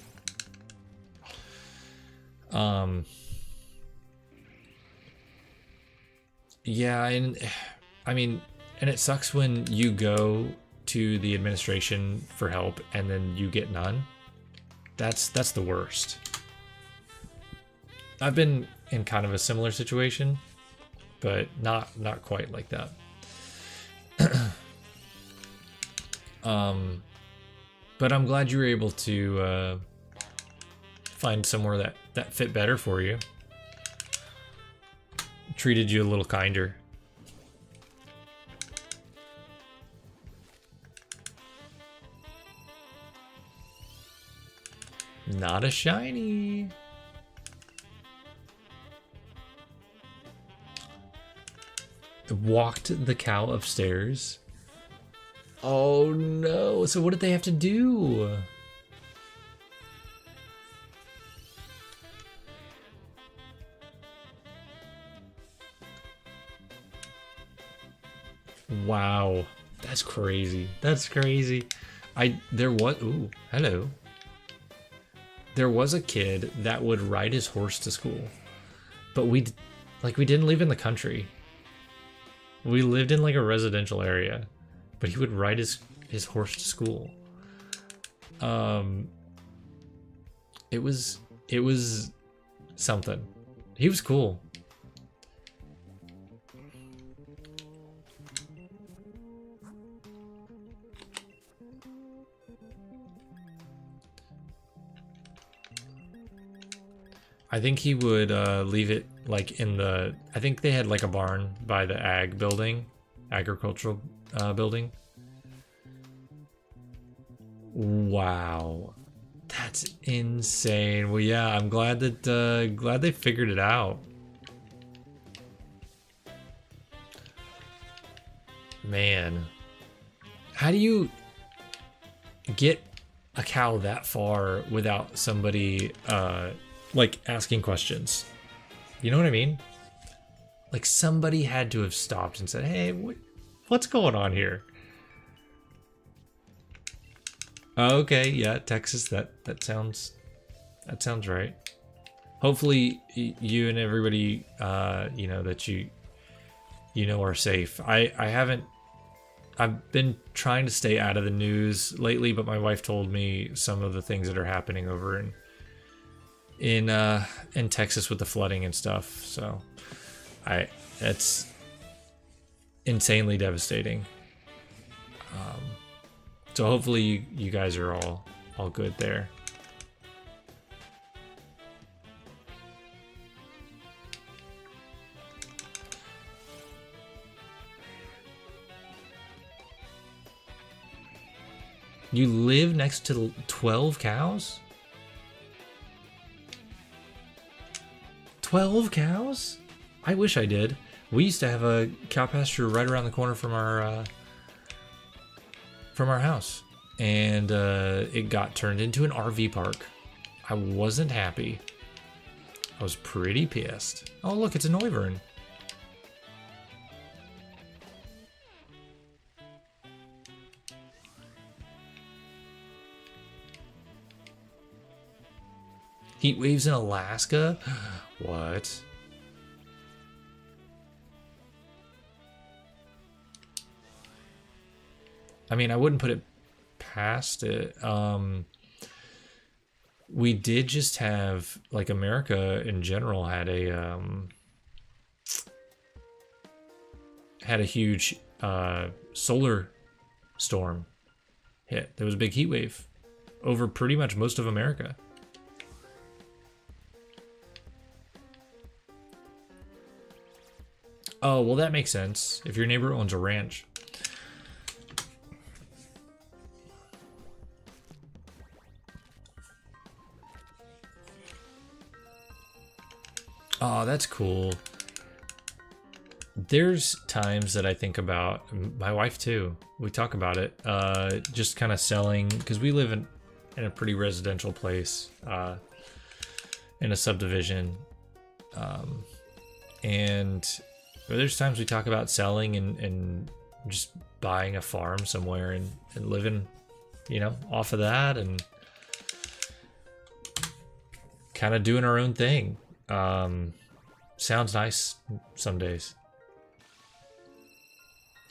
Yeah, and I mean, and it sucks when you go to the administration for help and then you get none. That's the worst. I've been in kind of a similar situation, but not quite like that. But I'm glad you were able to find somewhere that fit better for you. Treated you a little kinder. Not a shiny. Walked the cow upstairs. Oh no, so what did they have to do? Wow, that's crazy. That's crazy. Ooh, hello. There was a kid that would ride his horse to school, but we didn't live in the country. We lived in like a residential area, but he would ride his horse to school. It was something. He was cool. I think he would leave it like in the. I think they had like a barn by the agricultural building. Wow, that's insane. Well, yeah, I'm glad that glad they figured it out. Man, how do you get a cow that far without somebody like asking questions? You know what I mean? Like somebody had to have stopped and said, "Hey, what's going on here?" Okay, yeah, Texas. That sounds right. Hopefully, you and everybody, you know, that you know are safe. I've been trying to stay out of the news lately, but my wife told me some of the things that are happening over in Texas with the flooding and stuff. So it's insanely devastating. So hopefully you guys are all good there. You live next to 12 cows? 12 cows? I wish I did. We used to have a cow pasture right around the corner from our house, and it got turned into an RV park. I wasn't happy. I was pretty pissed. Oh look, it's a Noivern. Heat waves in Alaska? What? I mean, I wouldn't put it past it. We did just have, like, America in general had a huge solar storm hit. There was a big heat wave over pretty much most of America. Oh, well, that makes sense. If your neighbor owns a ranch. Oh, that's cool. There's times that I think about, my wife too, we talk about it, just kind of selling, because we live in a pretty residential place, in a subdivision, and there's times we talk about selling and just buying a farm somewhere and living, you know, off of that and kind of doing our own thing. Sounds nice some days.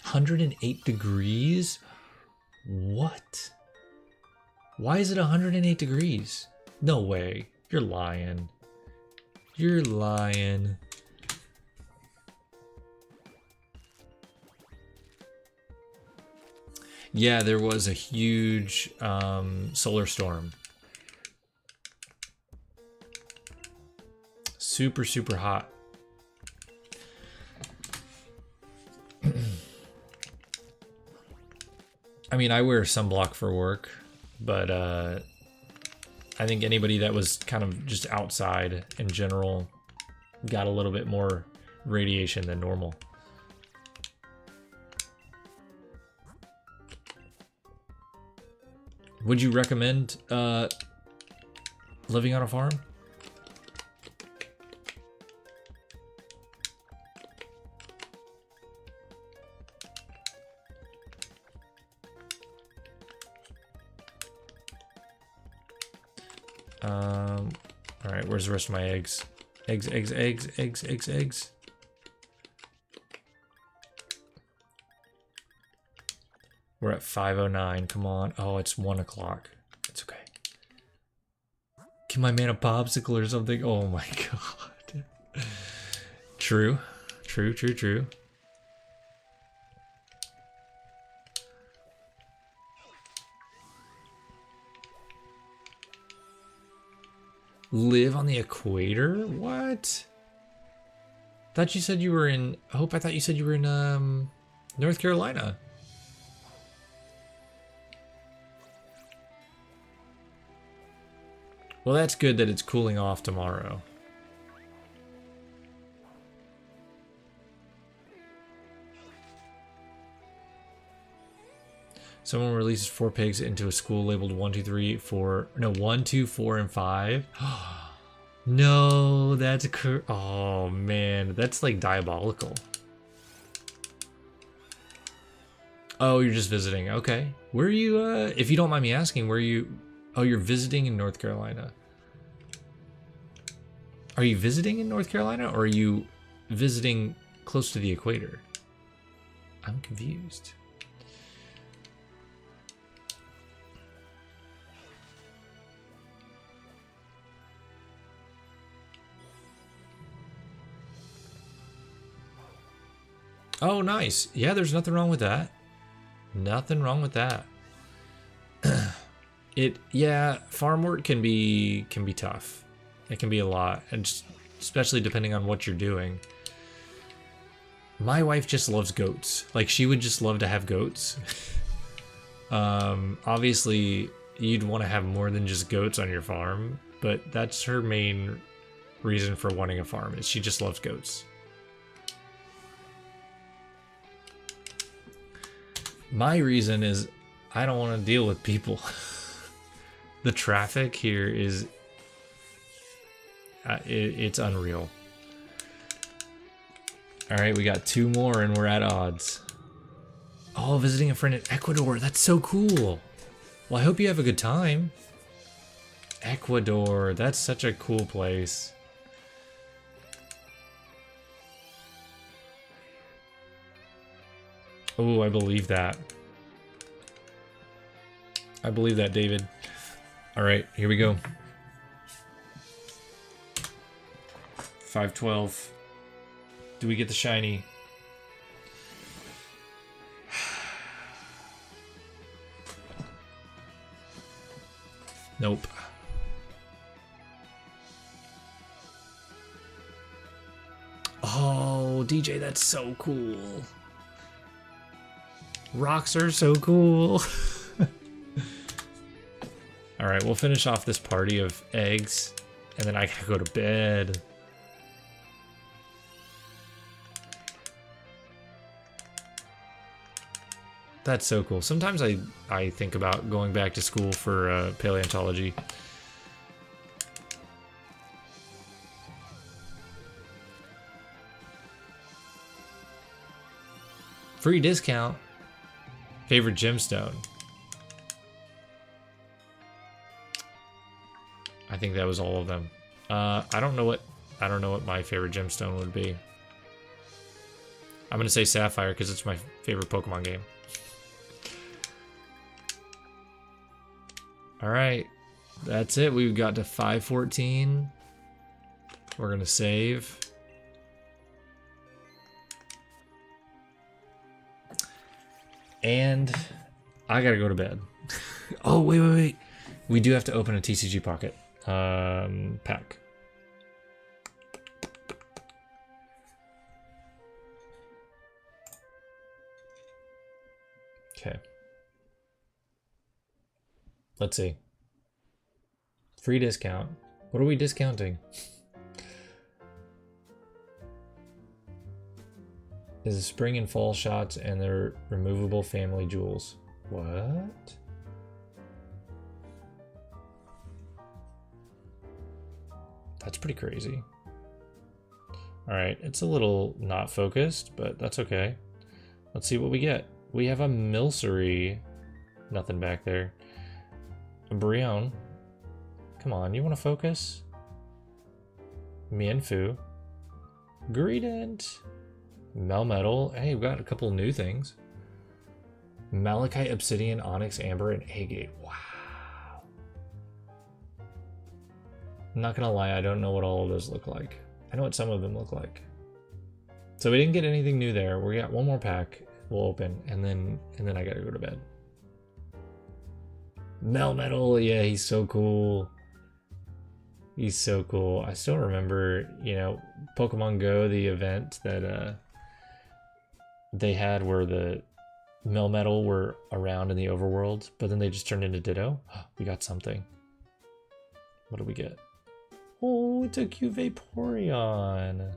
108 degrees? What? Why is it 108 degrees? No way. You're lying. You're lying. Yeah, there was a huge solar storm. Super, super hot. I mean, I wear sunblock for work, but I think anybody that was kind of just outside in general got a little bit more radiation than normal. Would you recommend living on a farm? All right, where's the rest of my eggs? Eggs, eggs, eggs, eggs, eggs, eggs. We're at 5:09. Come on. Oh, it's 1 o'clock. It's okay. Can my man a popsicle or something? Oh my god. True. True, true, true. Live on the equator? What? Thought you said you were in... I thought you said you were in North Carolina. Well, that's good that it's cooling off tomorrow. Someone releases 4 pigs into a school labeled 1, 2, 3, 4. No, 1, 2, 4, and 5. No, that's oh man, that's like diabolical. Oh, you're just visiting. Okay. Where are you, if you don't mind me asking, where are you? Oh, you're visiting in North Carolina. Are you visiting in North Carolina, or are you visiting close to the equator? I'm confused. Oh, nice. Yeah, there's nothing wrong with that. Nothing wrong with that. Yeah, farm work can be tough. It can be a lot, and just, especially depending on what you're doing. My wife just loves goats. Like, she would just love to have goats. Obviously, you'd want to have more than just goats on your farm, but that's her main reason for wanting a farm, is she just loves goats. My reason is I don't want to deal with people. The traffic here is it's unreal. All right, we got 2 more and we're at odds. Oh, visiting a friend in Ecuador. That's so cool. Well, I hope you have a good time. Ecuador, that's such a cool place. Oh, I believe that. I believe that, David. All right, here we go. 512. Do we get the shiny? Nope. Oh, DJ, that's so cool. Rocks are so cool. All right, we'll finish off this party of eggs, and then I gotta go to bed. That's so cool. Sometimes I think about going back to school for paleontology. Free discount. Favorite gemstone. I think that was all of them. I don't know what my favorite gemstone would be. I'm gonna say Sapphire because it's my favorite Pokemon game. All right, That's it. We've got to 514. We're going to save. And I got to go to bed. Oh, wait. We do have to open a TCG Pocket pack. Okay. Let's see. Free discount. What are we discounting? Is the spring and fall shots and their removable family jewels. What? That's pretty crazy. Alright, it's a little not focused, but that's okay. Let's see what we get. We have a Milcery. Nothing back there. A Brion. Come on, you want to focus? Mienfoo. Greedent. Melmetal. Hey, we've got a couple new things. Malachite, Obsidian, Onyx, Amber, and Agate. Wow. I'm not gonna lie, I don't know what all of those look like. I know what some of them look like. So we didn't get anything new there. We got one more pack we'll open, and then I gotta go to bed. Melmetal, yeah, he's so cool. He's so cool. I still remember, you know, Pokemon Go, the event that they had where the Melmetal were around in the overworld, but then they just turned into Ditto. We got something. What do we get? Oh, it's a cute Vaporeon.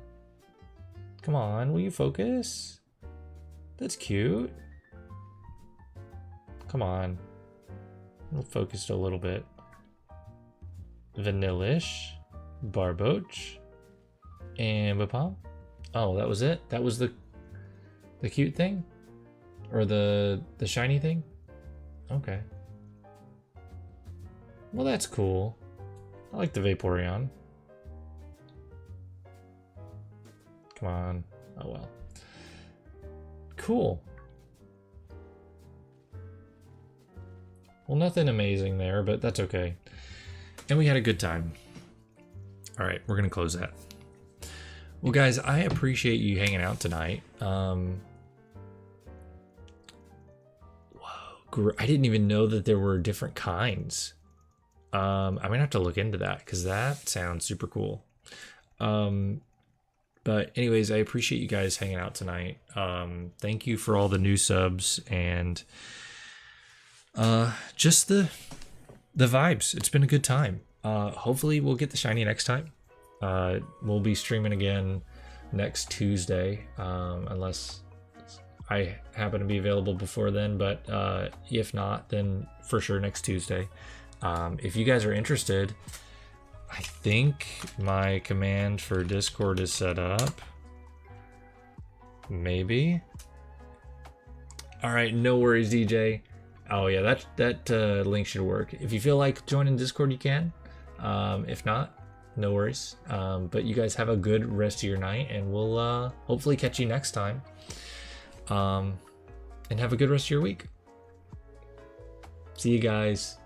Come on, will you focus? That's cute. Come on. We'll focus a little bit. Vanillish, Barboach, and Bapom. Oh, that was it? That was the cute thing? Or the shiny thing? Okay. Well, that's cool. I like the Vaporeon. Come on. Oh well. Cool. Well, nothing amazing there, but that's okay. And we had a good time. All right, we're gonna close that. Well, guys, I appreciate you hanging out tonight. Whoa, I didn't even know that there were different kinds. I'm gonna have to look into that because that sounds super cool. But anyways, I appreciate you guys hanging out tonight. Thank you for all the new subs and just the vibes. It's been a good time. Hopefully we'll get the shiny next time. We'll be streaming again next Tuesday, unless I happen to be available before then, but if not, then for sure next Tuesday. If you guys are interested, I think my command for Discord is set up. Maybe. All right, no worries, DJ. Oh yeah, that link should work. If you feel like joining Discord, you can. If not, no worries. But you guys have a good rest of your night, and we'll hopefully catch you next time. And have a good rest of your week. See you guys.